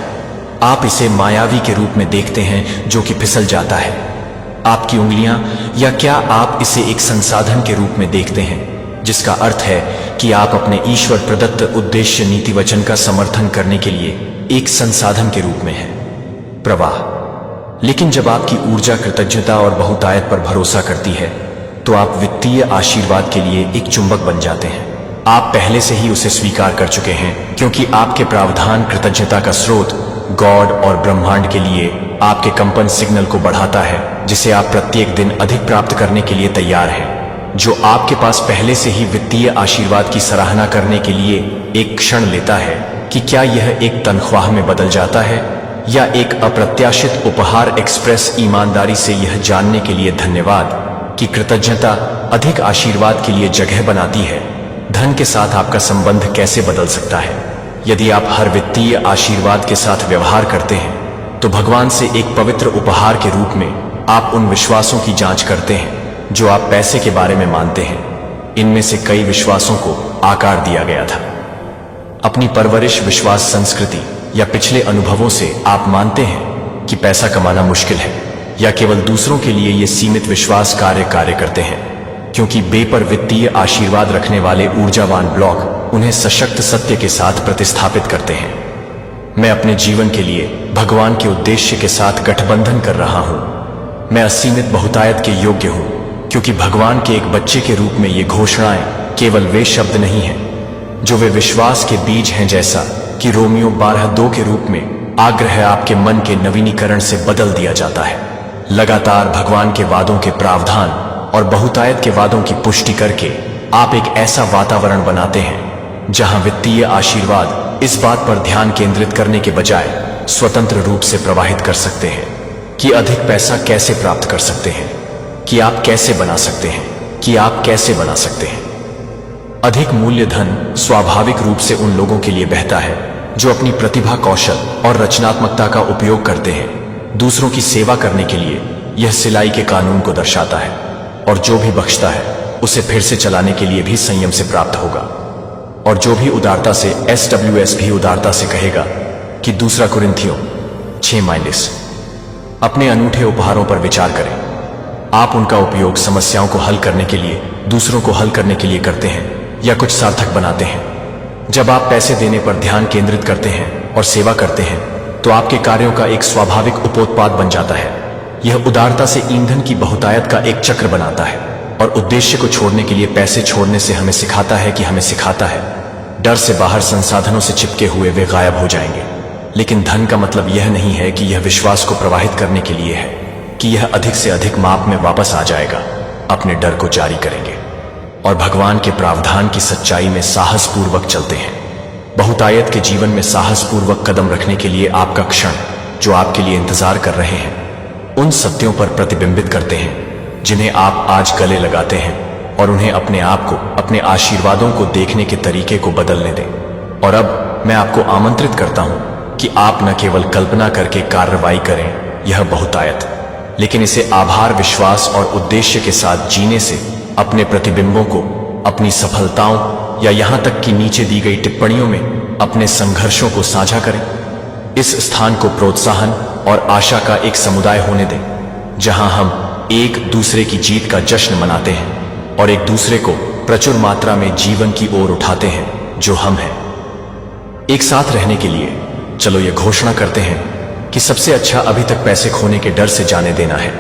आप इसे मायावी के रूप में देखते हैं जो कि फिसल जाता है आपकी उंगलियां, या क्या आप इसे एक संसाधन के रूप में देखते हैं, जिसका अर्थ है कि आप अपने ईश्वर प्रदत्त उद्देश्य नीति वचन का समर्थन करने के लिए एक संसाधन के रूप में है। प्रवाह। लेकिन जब आपकी ऊर्जा कृतज्ञता और बहुतायत पर भरोसा करती है, तो आप वित्तीय आशीर्वाद के लिए एक चुंबक बन जाते हैं। आप पहले से ही उसे स्वीकार कर चुके हैं, क्योंकि आपके प्रावधान कृतज्ञता का स्रोत गॉड और ब्रह्मांड के लिए आपके कंपन सिग्नल को बढ़ाता है, जिसे आप प्रत्येक दिन अधिक प्राप्त करने के लिए तैयार हैं। जो आपके पास पहले से ही वित्तीय आशीर्वाद की सराहना करने के लिए एक क्षण लेता है कि क्या यह एक तनख्वाह में बदल जाता है या एक अप्रत्याशित उपहार एक्सप्रेस। ईमानदारी से यह जानने के लिए धन्यवाद कि कृतज्ञता अधिक आशीर्वाद के लिए जगह बनाती है। धन के साथ आपका संबंध कैसे बदल सकता है? यदि आप हर वित्तीय आशीर्वाद के साथ व्यवहार करते हैं, तो भगवान से एक पवित्र उपहार के रूप में आप उन विश्वासों की जांच करते हैं जो आप पैसे के बारे में मानते हैं। इनमें से कई विश्वासों को आकार दिया गया था अपनी परवरिश, विश्वास, संस्कृति या पिछले अनुभवों से। आप मानते हैं कि पैसा कमाना मुश्किल है, या केवल दूसरों के लिए ये सीमित विश्वास कार्य करते हैं, क्योंकि बे पर वित्तीय आशीर्वाद रखने वाले ऊर्जावान ब्लॉक उन्हें सशक्त सत्य के साथ प्रतिस्थापित करते हैं। मैं अपने जीवन के लिए भगवान के उद्देश्य के साथ गठबंधन कर रहा हूं। मैं असीमित बहुतायत के योग्य हूं, क्योंकि भगवान के एक बच्चे के रूप में ये घोषणाएं केवल वे शब्द नहीं हैं जो वे विश्वास के बीज हैं, जैसा कि रोमियो 12:2 के रूप में आग्रह आपके मन के नवीनीकरण से बदल दिया जाता है। लगातार भगवान के वादों के प्रावधान और बहुतायत के वादों की पुष्टि करके आप एक ऐसा वातावरण बनाते हैं जहां वित्तीय आशीर्वाद इस बात पर ध्यान केंद्रित करने के बजाय स्वतंत्र रूप से प्रवाहित कर सकते हैं कि अधिक पैसा कैसे प्राप्त कर सकते हैं, कि आप कैसे बना सकते हैं, कि आप कैसे बना सकते हैं। अधिक मूल्य धन स्वाभाविक रूप से उन लोगों के लिए बहता है जो अपनी प्रतिभा, कौशल और रचनात्मकता का उपयोग करते हैं दूसरों की सेवा करने के लिए। यह सिलाई के कानून को दर्शाता है, और जो भी बख्शता है उसे फिर से चलाने के लिए भी संयम से प्राप्त होगा, और जो भी उदारता से SWS भी उदारता से कहेगा कि 2 कुरिन्थियों 6:। अपने अनूठे उपहारों पर विचार करें। आप उनका उपयोग समस्याओं को हल करने के लिए, दूसरों को हल करने के लिए करते हैं या कुछ सार्थक बनाते हैं। जब आप पैसे देने पर ध्यान केंद्रित करते हैं और सेवा करते हैं, तो आपके कार्यों का एक स्वाभाविक उपोत्पाद बन जाता है। यह उदारता से ईंधन की बहुतायत का एक चक्र बनाता है, और उद्देश्य को छोड़ने के लिए पैसे छोड़ने से हमें सिखाता है कि हमें सिखाता है डर से बाहर संसाधनों से चिपके हुए वे गायब हो जाएंगे। लेकिन धन का मतलब यह नहीं है कि यह विश्वास को प्रवाहित करने के लिए है कि यह अधिक से अधिक माप में वापस आ जाएगा। अपने डर को जारी करेंगे और भगवान के प्रावधान की सच्चाई में साहसपूर्वक चलते हैं। बहुतायत के जीवन में साहसपूर्वक कदम रखने के लिए आपका क्षण, जो आपके लिए इंतजार कर रहे हैं, उन सत्यों पर प्रतिबिंबित करते हैं जिन्हें आप आज गले लगाते हैं, और उन्हें अपने आप को, अपने आशीर्वादों को देखने के तरीके को बदलने दें। और अब मैं आपको आमंत्रित करता हूं कि आप न केवल कल्पना करके कार्रवाई करें यह बहुतायत, लेकिन इसे आभार, विश्वास और उद्देश्य के साथ जीने से अपने प्रतिबिंबों को, अपनी सफलताओं या यहां तक कि नीचे दी गई टिप्पणियों में अपने संघर्षों को साझा करें। इस स्थान को प्रोत्साहन और आशा का एक समुदाय होने दें, जहां हम एक दूसरे की जीत का जश्न मनाते हैं और एक दूसरे को प्रचुर मात्रा में जीवन की ओर उठाते हैं जो हम हैं। एक साथ रहने के लिए चलो ये घोषणा करते हैं कि सबसे अच्छा अभी तक पैसे खोने के डर से जाने देना है।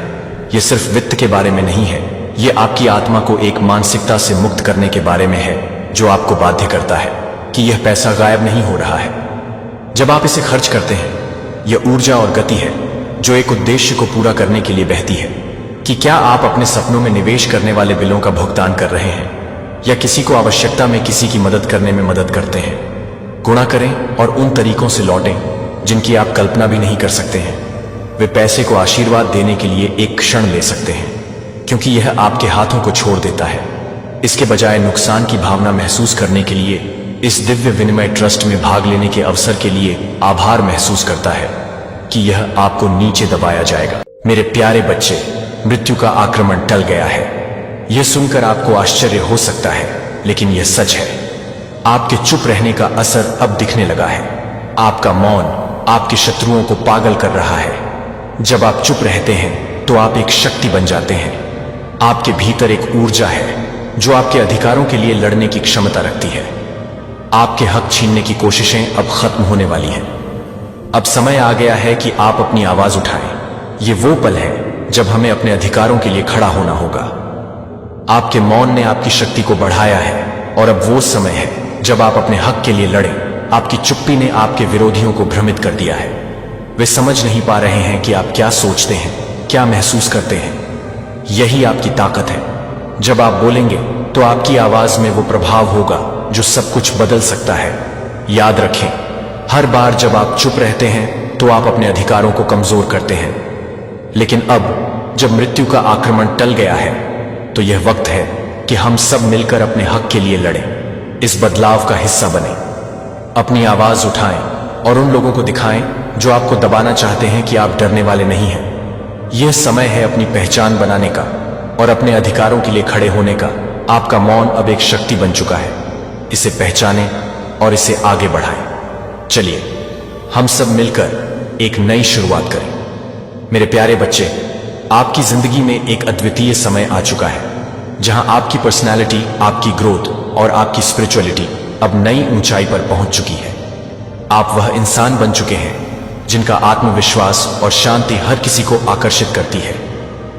ये सिर्फ वित्त के बारे में नहीं है, ये आपकी आत्मा को एक मानसिकता से मुक्त करने के बारे में है जो आपको बाध्य करता है कि यह पैसा गायब नहीं हो रहा है। जब आप इसे खर्च करते हैं, यह ऊर्जा और गति है जो एक उद्देश्य को पूरा करने के लिए बहती है। कि क्या आप अपने सपनों में निवेश करने वाले बिलों का भुगतान कर रहे हैं या किसी को आवश्यकता में किसी की मदद करने में मदद करते हैं। गुणा करें और उन तरीकों से लौटें जिनकी आप कल्पना भी नहीं कर सकते हैं। वे पैसे को आशीर्वाद देने के लिए एक क्षण ले सकते हैं क्योंकि यह आपके हाथों को छोड़ देता है। इसके बजाय नुकसान की भावना महसूस करने के लिए इस दिव्य विनिमय ट्रस्ट में भाग लेने के अवसर के लिए आभार महसूस करता है कि यह आपको नीचे दबाया जाएगा। मेरे प्यारे बच्चे, मृत्यु का आक्रमण टल गया है। यह सुनकर आपको आश्चर्य हो सकता है, लेकिन यह सच है। आपके चुप रहने का असर अब दिखने लगा है। आपका मौन आपके शत्रुओं को पागल कर रहा है। जब आप चुप रहते हैं तो आप एक शक्ति बन जाते हैं। आपके भीतर एक ऊर्जा है जो आपके अधिकारों के लिए लड़ने की क्षमता रखती है। आपके हक छीनने की कोशिशें अब खत्म होने वाली हैं। अब समय आ गया है कि आप अपनी आवाज उठाएं। ये वो पल है जब हमें अपने अधिकारों के लिए खड़ा होना होगा। आपके मौन ने आपकी शक्ति को बढ़ाया है और अब वो समय है जब आप अपने हक के लिए लड़ें। आपकी चुप्पी ने आपके विरोधियों को भ्रमित कर दिया है। वे समझ नहीं पा रहे हैं कि आप क्या सोचते हैं, क्या महसूस करते हैं। यही आपकी ताकत है। जब आप बोलेंगे तो आपकी आवाज में वो प्रभाव होगा जो सब कुछ बदल सकता है। याद रखें, हर बार जब आप चुप रहते हैं तो आप अपने अधिकारों को कमजोर करते हैं। लेकिन अब जब मृत्यु का आक्रमण टल गया है तो यह वक्त है कि हम सब मिलकर अपने हक के लिए लड़ें। इस बदलाव का हिस्सा बने। अपनी आवाज उठाएं और उन लोगों को दिखाएं जो आपको दबाना चाहते हैं कि आप डरने वाले नहीं हैं। यह समय है अपनी पहचान बनाने का और अपने अधिकारों के लिए खड़े होने का। आपका मौन अब एक शक्ति बन चुका है। इसे पहचानें और इसे आगे बढ़ाएं। चलिए हम सब मिलकर एक नई शुरुआत करें। मेरे प्यारे बच्चे, आपकी जिंदगी में एक अद्वितीय समय आ चुका है जहां आपकी पर्सनालिटी, आपकी ग्रोथ और आपकी स्पिरिचुअलिटी अब नई ऊंचाई पर पहुंच चुकी है। आप वह इंसान बन चुके हैं जिनका आत्मविश्वास और शांति हर किसी को आकर्षित करती है।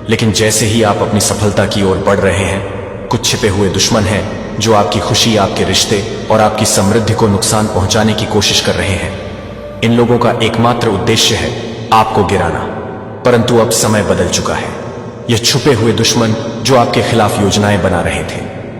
लेकिन जैसे ही आप अपनी सफलता की ओर बढ़ रहे हैं, कुछ छिपे हुए दुश्मन हैं जो आपकी खुशी, आपके रिश्ते और आपकी समृद्धि को नुकसान पहुंचाने की कोशिश कर रहे हैं। इन लोगों का एकमात्र उद्देश्य है आपको गिराना। परंतु अब समय बदल चुका है। यह छुपे हुए दुश्मन जो आपके खिलाफ योजनाएं बना रहे थे,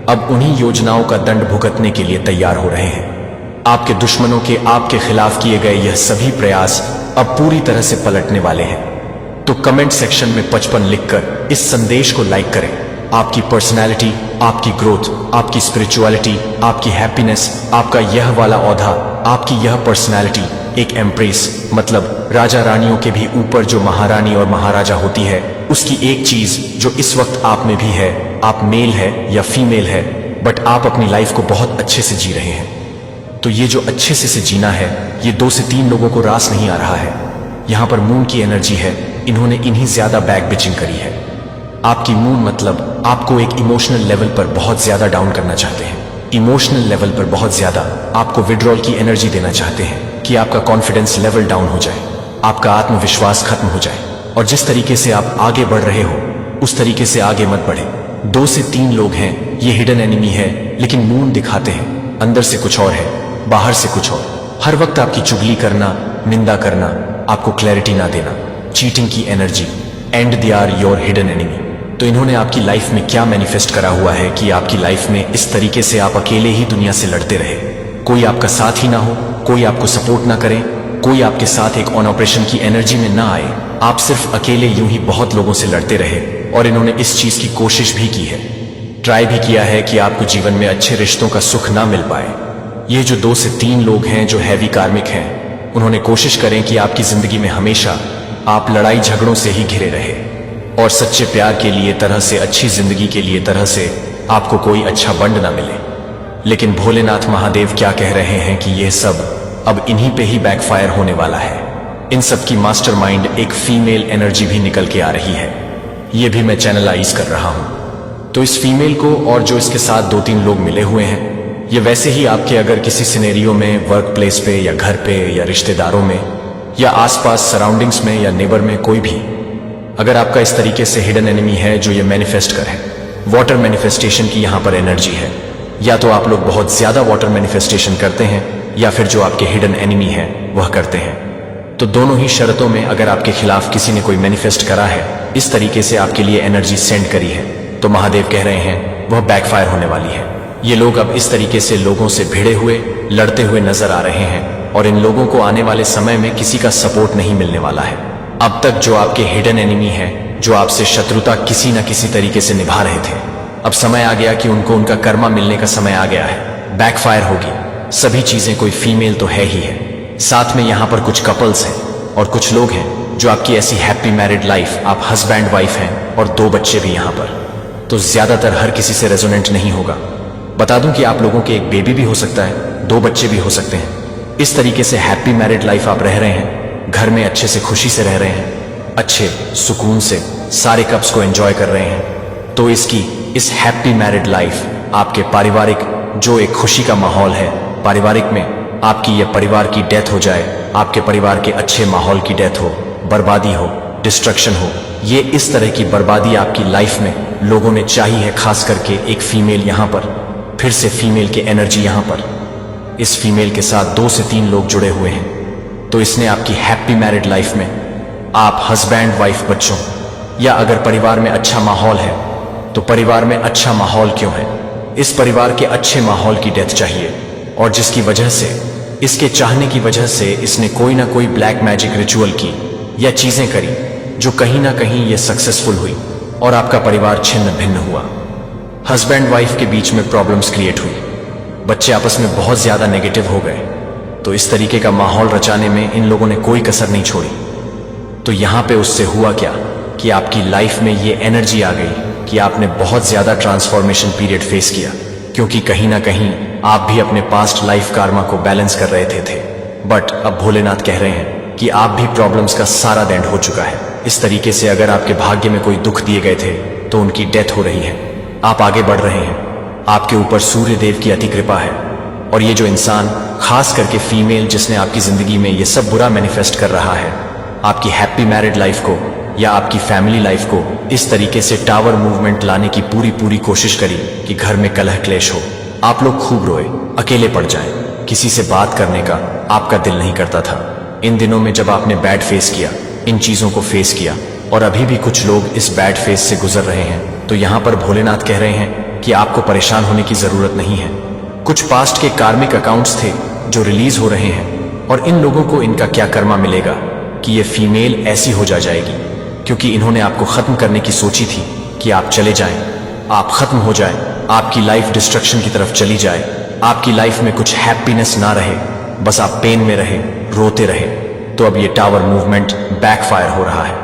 अब उन्हीं योजनाओं का दंड भुगतने के लिए तैयार हो रहे हैं। आपके दुश्मनों के आपके खिलाफ किए गए यह सभी प्रयास अब पूरी तरह से पलटने वाले हैं। तो कमेंट सेक्शन में 55 लिखकर इस संदेश को लाइक करें। आपकी पर्सनैलिटी, आपकी ग्रोथ, आपकी स्पिरिचुअलिटी, आपकी हैप्पीनेस, आपका यह वाला औधा, आपकी यह पर्सनैलिटी एक एम्प्रेस, मतलब राजा रानियों के भी ऊपर जो महारानी और महाराजा होती है, उसकी एक चीज जो इस वक्त आप में भी है। आप मेल है या फीमेल है, बट आप अपनी लाइफ को बहुत अच्छे से जी रहे हैं। तो ये जो अच्छे से जीना है, ये 2 से 3 लोगों को रास नहीं आ रहा है। यहाँ पर मून की एनर्जी है। इन्होंने इन्हीं ज्यादा बैक बिचिंग करी है। आपकी मून मतलब आपको एक इमोशनल लेवल पर बहुत ज्यादा डाउन करना चाहते हैं। इमोशनल लेवल पर बहुत ज्यादा आपको विड्रॉल की एनर्जी देना चाहते हैं कि आपका कॉन्फिडेंस लेवल डाउन हो जाए, आपका आत्मविश्वास खत्म हो जाए और जिस तरीके से आप आगे बढ़ रहे हो उस तरीके से आगे मत बढ़े। 2 से 3 लोग हैं, ये हिडन एनिमी है, लेकिन मून दिखाते हैं अंदर से कुछ और है, बाहर से कुछ और। हर वक्त आपकी चुगली करना, निंदा करना, आपको क्लैरिटी ना देना, चीटिंग की energy, and they are your hidden enemy. तो इन्होंने आपकी लाइफ में क्या मैनिफेस्ट करा हुआ है कि आपकी लाइफ में इस तरीके से आप अकेले ही दुनिया से लड़ते रहे। कोई आपका साथ ही ना हो, कोई आपको सपोर्ट ना करे, कोई आपके साथ एक ऑन ऑपरेशन की एनर्जी में ना आए। आप सिर्फ अकेले यूं ही बहुत लोगों से लड़ते रहे और इन्होंने इस चीज की कोशिश भी की है, ट्राई भी किया है कि आपको जीवन में अच्छे रिश्तों का सुख ना मिल पाए। ये जो 2 से 3 लोग हैं जो हैवी कार्मिक हैं, उन्होंने कोशिश करें कि आपकी जिंदगी में हमेशा आप लड़ाई झगड़ों से ही घिरे रहे और सच्चे प्यार के लिए तरह से, अच्छी जिंदगी के लिए तरह से आपको कोई अच्छा बंड ना मिले। लेकिन भोलेनाथ महादेव क्या कह रहे हैं कि यह सब अब इन्हीं पे ही बैकफायर होने वाला है। इन सब की मास्टरमाइंड एक फीमेल एनर्जी भी निकल के आ रही है। ये भी मैं चैनलाइज कर रहा हूं। तो इस फीमेल को और जो इसके साथ 2-3 लोग मिले हुए हैं, ये वैसे ही आपके अगर किसी सिनेरियो में, वर्क प्लेस पे या घर पे या रिश्तेदारों में या आसपास सराउंडिंग्स में या नेबर में कोई भी अगर आपका इस तरीके से हिडन एनिमी है जो ये मैनिफेस्ट करे, वाटर मैनिफेस्टेशन की यहाँ पर एनर्जी है, या तो आप लोग बहुत ज्यादा वाटर मैनिफेस्टेशन करते हैं या फिर जो आपके हिडन एनिमी है वह करते हैं। तो दोनों ही शर्तों में अगर आपके खिलाफ किसी ने कोई मैनिफेस्ट करा है, इस तरीके से आपके लिए एनर्जी सेंड करी है, तो महादेव कह रहे हैं वह बैकफायर होने वाली है। ये लोग अब इस तरीके से लोगों से भिड़े हुए, लड़ते हुए नजर आ रहे हैं और इन लोगों को आने वाले समय में किसी का सपोर्ट नहीं मिलने वाला है। अब तक जो आपके हिडन एनिमी है, जो आपसे शत्रुता किसी न किसी तरीके से निभा रहे थे, अब समय आ गया कि उनको उनका कर्मा मिलने का समय आ गया है। बैकफायर होगी सभी चीजें। कोई फीमेल तो है ही है, साथ में यहाँ पर कुछ कपल्स हैं और कुछ लोग हैं जो आपकी ऐसी हैप्पी मैरिड लाइफ, आप हस्बैंड वाइफ हैं और 2 बच्चे भी यहाँ पर। तो ज्यादातर हर किसी से रेजोनेंट नहीं होगा। बता दूं कि आप लोगों के एक बेबी भी हो सकता है, 2 बच्चे भी हो सकते हैं। इस तरीके से हैप्पी मैरिड लाइफ आप रह रहे हैं, घर में अच्छे से खुशी से रह रहे हैं, अच्छे सुकून से सारे कप्स को एंजॉय कर रहे हैं। तो इस हैप्पी मैरिड लाइफ आपके पारिवारिक जो एक खुशी का माहौल है, पारिवारिक में आपकी ये परिवार की डेथ हो जाए, आपके परिवार के अच्छे माहौल की डेथ हो, बर्बादी हो, डिस्ट्रक्शन हो, ये इस तरह की बर्बादी आपकी लाइफ में लोगों ने चाही है। खास करके एक फीमेल यहाँ पर, फिर से फीमेल की एनर्जी यहाँ पर, इस फीमेल के साथ 2 से 3 लोग जुड़े हुए हैं। तो इसने आपकी हैप्पी मैरिड लाइफ में आप हस्बैंड वाइफ बच्चों, या अगर परिवार में अच्छा माहौल है तो परिवार में अच्छा माहौल क्यों है, इस परिवार के अच्छे माहौल की डेथ चाहिए। और जिसकी वजह से, इसके चाहने की वजह से इसने कोई ना कोई ब्लैक मैजिक रिचुअल की या चीजें करी जो कहीं ना कहीं ये सक्सेसफुल हुई और आपका परिवार छिन्न भिन्न हुआ। हस्बैंड वाइफ के बीच में प्रॉब्लम्स क्रिएट हुई, बच्चे आपस में बहुत ज्यादा नेगेटिव हो गए। तो इस तरीके का माहौल रचाने में इन लोगों ने कोई कसर नहीं छोड़ी। तो यहां पे उससे हुआ क्या कि आपकी लाइफ में ये एनर्जी आ गई कि आपने बहुत ज्यादा ट्रांसफॉर्मेशन पीरियड फेस किया, क्योंकि कहीं ना कहीं आप भी अपने पास्ट लाइफ कार्मा को बैलेंस कर रहे थे। बट अब भोलेनाथ कह रहे हैं कि आप भी प्रॉब्लम्स का सारा एंड हो चुका है। इस तरीके से अगर आपके भाग्य में कोई दुख दिए गए थे तो उनकी डेथ हो रही है, आप आगे बढ़ रहे हैं, आपके ऊपर सूर्य देव की अति कृपा है। और ये जो इंसान, खास करके फीमेल, जिसने आपकी जिंदगी में ये सब बुरा मैनिफेस्ट कर रहा है, आपकी हैप्पी मैरिड लाइफ को या आपकी फैमिली लाइफ को इस तरीके से टावर मूवमेंट लाने की पूरी कोशिश करी कि घर में कलह क्लेश हो, आप लोग खूब रोए, अकेले पड़ जाएं, किसी से बात करने का आपका दिल नहीं करता था। इन दिनों में जब आपने बैड फेस किया, इन चीजों को फेस किया, और अभी भी कुछ लोग इस बैड फेस से गुजर रहे हैं, तो यहाँ पर भोलेनाथ कह रहे हैं कि आपको परेशान होने की जरूरत नहीं है। कुछ पास्ट के कार्मिक अकाउंट्स थे जो रिलीज हो रहे हैं, और इन लोगों को इनका क्या कर्मा मिलेगा कि ये फीमेल ऐसी हो जाएगी, क्योंकि इन्होंने आपको खत्म करने की सोची थी कि आप चले जाएं, आप खत्म हो जाएं, आपकी लाइफ डिस्ट्रक्शन की तरफ चली जाए, आपकी लाइफ में कुछ हैप्पीनेस ना रहे, बस आप पेन में रहे, रोते रहे। तो अब ये टावर मूवमेंट बैकफायर हो रहा है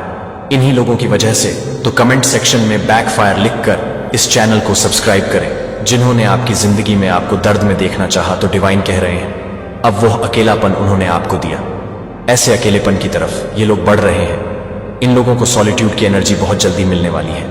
इन्हीं लोगों की वजह से। तो कमेंट सेक्शन में बैकफायर लिखकर इस चैनल को सब्सक्राइब करें। जिन्होंने आपकी जिंदगी में आपको दर्द में देखना चाहा, तो डिवाइन कह रहे हैं अब वो अकेलापन उन्होंने आपको दिया, ऐसे अकेलेपन की तरफ ये लोग बढ़ रहे हैं। इन लोगों को सॉलिट्यूड की एनर्जी बहुत जल्दी मिलने वाली है।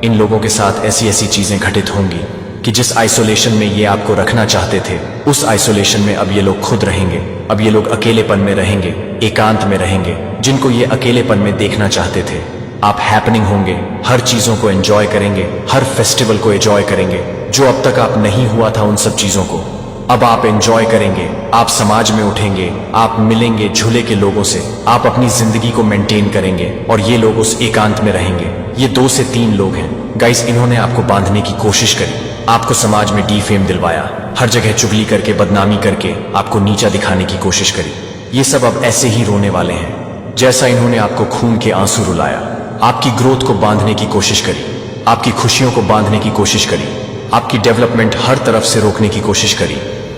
इन लोगों के साथ ऐसी चीजें घटित होंगी कि जिस आइसोलेशन में ये आपको रखना चाहते थे, उस आइसोलेशन में अब ये लोग खुद रहेंगे। अब ये लोग अकेलेपन में रहेंगे, एकांत में रहेंगे। जिनको ये अकेलेपन में देखना चाहते थे, आप हैपनिंग होंगे, हर चीजों को एंजॉय करेंगे, हर फेस्टिवल को एंजॉय करेंगे। जो अब तक आप नहीं हुआ था उन सब चीजों को अब आप एंजॉय करेंगे। आप समाज में उठेंगे, आप मिलेंगे झूले के लोगों से, आप अपनी जिंदगी को मेंटेन करेंगे और ये लोग उस एकांत में रहेंगे। ये 2 से 3 लोग हैं गाइस, इन्होंने आपको बांधने की कोशिश करी, आपको समाज में डीफेम दिलवाया, हर जगह चुगली करके, बदनामी करके आपको नीचा दिखाने की कोशिश करी। ये सब अब ऐसे ही रोने वाले हैं जैसा इन्होंने आपको खून के आंसू रुलाया। आपकी ग्रोथ को बांधने की कोशिश करी, आपकी खुशियों को बांधने की कोशिश करी, आपकी डेवलपमेंट हर तरफ से रोकने की कोशिश करी,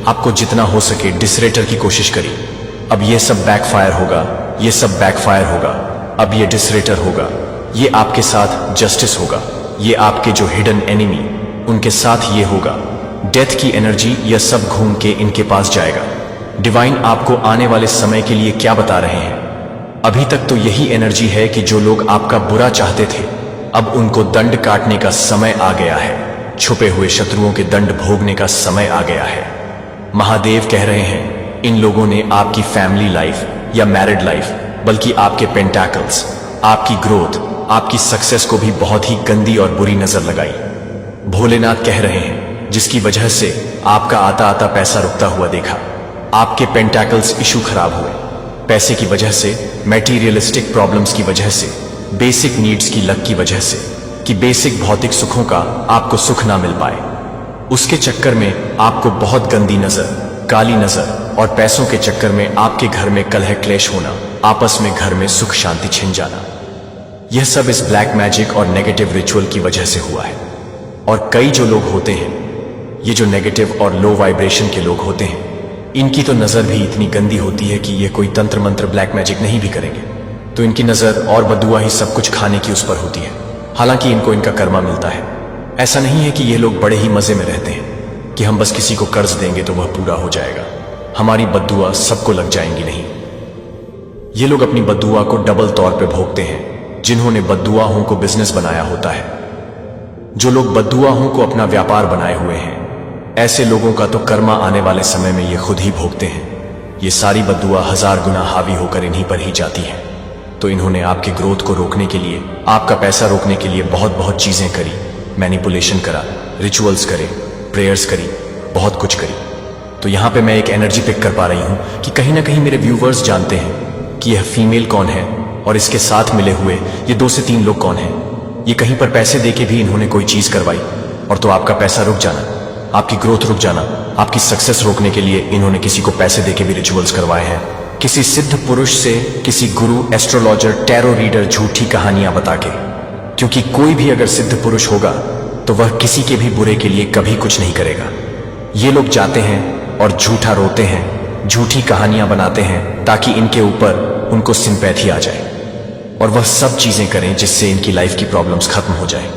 आपको जितना हो सके डिसरेटर की कोशिश करी। अब ये सब बैकफायर होगा, ये सब बैकफायर होगा। अब ये डिसरेटर होगा, ये आपके साथ जस्टिस होगा, ये आपके जो हिडन एनिमी उनके साथ ये होगा। डेथ की एनर्जी यह सब घूम के इनके पास जाएगा। डिवाइन आपको आने वाले समय के लिए क्या बता रहे हैं? अभी तक तो यही एनर्जी है कि जो लोग आपका बुरा चाहते थे, अब उनको दंड काटने का समय आ गया है। छुपे हुए शत्रुओं के दंड भोगने का समय आ गया है। महादेव कह रहे हैं इन लोगों ने आपकी फैमिली लाइफ या मैरिड लाइफ, बल्कि आपके पेंटैकल्स, आपकी ग्रोथ, आपकी सक्सेस को भी बहुत ही गंदी और बुरी नजर लगाई। भोलेनाथ कह रहे हैं जिसकी वजह से आपका आता आता पैसा रुकता हुआ देखा, आपके पेंटैकल्स इशू खराब हुए, पैसे की वजह से, मैटीरियलिस्टिक प्रॉब्लम्स की वजह से, बेसिक नीड्स की लक की वजह से, कि बेसिक भौतिक सुखों का आपको सुख ना मिल पाए, उसके चक्कर में आपको बहुत गंदी नजर, काली नजर और पैसों के चक्कर में आपके घर में कलह क्लेश होना, आपस में घर में सुख शांति छिन जाना, यह सब इस ब्लैक मैजिक और नेगेटिव रिचुअल की वजह से हुआ है। और कई जो लोग होते हैं, ये जो नेगेटिव और लो वाइब्रेशन के लोग होते हैं, इनकी तो नजर भी इतनी गंदी होती है कि ये कोई तंत्र मंत्र ब्लैक मैजिक नहीं भी करेंगे तो इनकी नजर और बदुआ ही सब कुछ खाने की उस पर होती है। हालांकि इनको इनका कर्मा मिलता है। ऐसा नहीं है कि ये लोग बड़े ही मजे में रहते हैं कि हम बस किसी को कर्ज देंगे तो वह पूरा हो जाएगा, हमारी बद्दुआ सबको लग जाएंगी, नहीं। ये लोग अपनी बद्दुआ को डबल तौर पे भोगते हैं। जिन्होंने बद्दुआहों को बिजनेस बनाया होता है, जो लोग बद्दुआहों को अपना व्यापार बनाए हुए हैं, ऐसे लोगों का तो कर्मा आने वाले समय में ये खुद ही भोगते हैं। ये सारी बद्दुआ 1000 गुना हावी होकर इन्हीं पर ही जाती है। तो इन्होंने आपके ग्रोथ को रोकने के लिए, आपका पैसा रोकने के लिए बहुत बहुत चीजें करी, मैनिपुलेशन करा, रिचुअल्स करे, प्रेयर्स करी, बहुत कुछ करी। तो यहां पे मैं एक एनर्जी पिक कर पा रही हूं कि कहीं ना कहीं मेरे व्यूवर्स जानते हैं कि यह फीमेल कौन है और इसके साथ मिले हुए ये 2 से 3 लोग कौन हैं। ये कहीं पर पैसे देके भी इन्होंने कोई चीज करवाई और तो आपका पैसा रुक जाना, आपकी ग्रोथ रुक जाना, आपकी सक्सेस रोकने के लिए इन्होंने किसी को पैसे देके भी रिचुअल्स करवाए हैं। किसी सिद्ध पुरुष से, किसी गुरु, एस्ट्रोलॉजर, टैरो रीडर झूठी कहानियां बता के, क्योंकि कोई भी अगर सिद्ध पुरुष होगा तो वह किसी के भी बुरे के लिए कभी कुछ नहीं करेगा। ये लोग जाते हैं और झूठा रोते हैं, झूठी कहानियां बनाते हैं ताकि इनके ऊपर उनको सिंपैथी आ जाए और वह सब चीजें करें जिससे इनकी लाइफ की प्रॉब्लम्स खत्म हो जाए।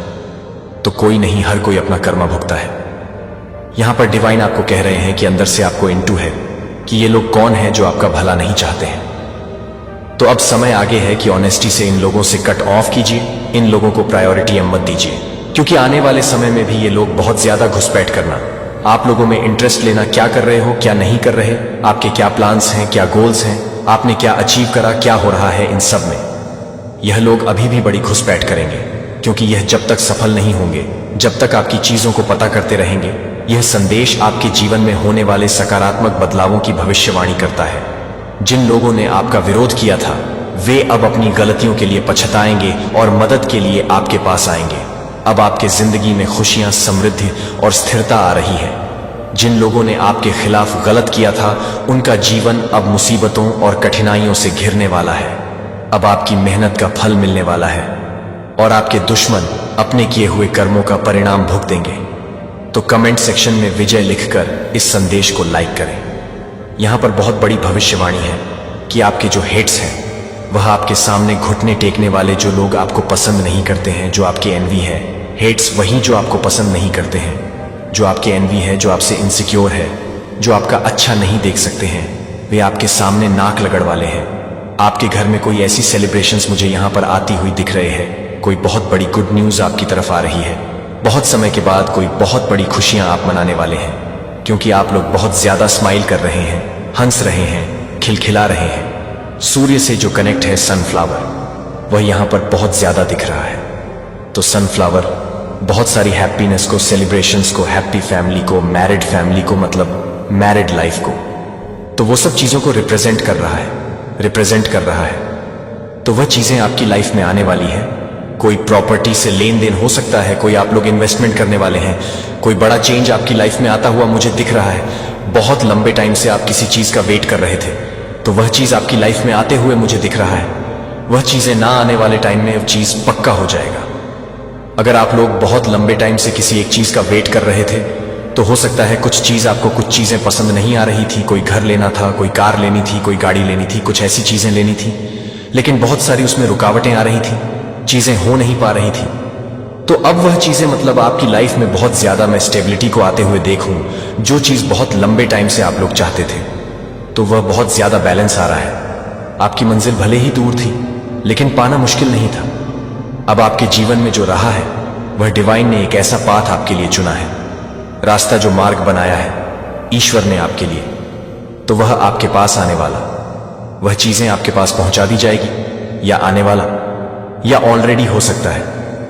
तो कोई नहीं, हर कोई अपना कर्मा भुगता है। यहां पर डिवाइन आपको कह रहे हैं कि अंदर से आपको इंटू है कि ये लोग कौन हैं जो आपका भला नहीं चाहते हैं। तो अब समय आगे है कि ऑनेस्टी से इन लोगों से कट ऑफ कीजिए, इन लोगों को प्रायोरिटी अब मत दीजिए, क्योंकि आने वाले समय में भी ये लोग बहुत ज्यादा घुसपैठ करना, आप लोगों में इंटरेस्ट लेना, क्या कर रहे हो क्या नहीं कर रहे, आपके क्या प्लान्स हैं, क्या गोल्स हैं, आपने क्या अचीव करा, क्या हो रहा है, इन सब में यह लोग अभी भी बड़ी घुसपैठ करेंगे। क्योंकि यह जब तक सफल नहीं होंगे, जब तक आपकी चीजों को पता करते रहेंगे, यह संदेश आपके जीवन में होने वाले सकारात्मक बदलावों की भविष्यवाणी करता है। जिन लोगों ने आपका विरोध किया था वे अब अपनी गलतियों के लिए पछताएंगे और मदद के लिए आपके पास आएंगे। अब आपके जिंदगी में खुशियां, समृद्धि और स्थिरता आ रही है। जिन लोगों ने आपके खिलाफ गलत किया था उनका जीवन अब मुसीबतों और कठिनाइयों से घिरने वाला है। अब आपकी मेहनत का फल मिलने वाला है और आपके दुश्मन अपने किए हुए कर्मों का परिणाम भुगतेंगे। तो कमेंट सेक्शन में विजय लिखकर इस संदेश को लाइक करें। यहां पर बहुत बड़ी भविष्यवाणी है कि आपके जो हेट्स हैं वह आपके सामने घुटने टेकने वाले जो लोग आपको पसंद नहीं करते हैं, जो आपके एनवी है, हेट्स वही जो आपको पसंद नहीं करते हैं, जो आपके एनवी है, जो आपसे इनसिक्योर है, जो आपका अच्छा नहीं देख सकते हैं, वे आपके सामने नाक लगड़ वाले हैं। आपके घर में कोई ऐसी सेलिब्रेशंस मुझे यहाँ पर आती हुई दिख रहे हैं, कोई बहुत बड़ी गुड न्यूज आपकी तरफ आ रही है। बहुत समय के बाद कोई बहुत बड़ी खुशियां आप मनाने वाले हैं, क्योंकि आप लोग बहुत ज्यादा स्माइल कर रहे हैं, हंस रहे हैं, खिलखिला रहे हैं। सूर्य से जो कनेक्ट है सनफ्लावर, वह यहाँ पर बहुत ज्यादा दिख रहा है। तो सनफ्लावर बहुत सारी हैप्पीनेस को, सेलिब्रेशंस को, हैप्पी फैमिली को, मैरिड फैमिली को, मतलब मैरिड लाइफ को, तो वो सब चीजों को रिप्रेजेंट कर रहा है। तो वह चीजें आपकी लाइफ में आने वाली है। कोई प्रॉपर्टी से लेन देन हो सकता है, कोई आप लोग इन्वेस्टमेंट करने वाले हैं, कोई बड़ा चेंज आपकी लाइफ में आता हुआ मुझे दिख रहा है। बहुत लंबे टाइम से आप किसी चीज का वेट कर रहे थे, तो वह चीज आपकी लाइफ में आते हुए मुझे दिख रहा है। वह चीजें ना आने वाले टाइम में वह चीज पक्का हो जाएगा। अगर आप लोग बहुत लंबे टाइम से किसी एक चीज का वेट कर रहे थे, तो हो सकता है कुछ चीज आपको, कुछ चीजें पसंद नहीं आ रही थी, कोई घर लेना था, कोई कार लेनी थी, कोई गाड़ी लेनी थी, कुछ ऐसी चीजें लेनी थी, लेकिन बहुत सारी उसमें रुकावटें आ रही थी, चीजें हो नहीं पा रही थी। तो अब वह चीजें, मतलब आपकी लाइफ में बहुत ज्यादा मैं स्टेबिलिटी को आते हुए देखूं, जो चीज बहुत लंबे टाइम से आप लोग चाहते थे, तो वह बहुत ज्यादा बैलेंस आ रहा है। आपकी मंजिल भले ही दूर थी, लेकिन पाना मुश्किल नहीं था। अब आपके जीवन में जो रहा है, वह डिवाइन ने एक ऐसा पाथ आपके लिए चुना है, रास्ता जो मार्ग बनाया है, ईश्वर ने आपके लिए, तो वह आपके पास आने वाला, वह चीजें आपके पास पहुंचा दी जाएगी, या आने वाला, या ऑलरेडी हो सकता है।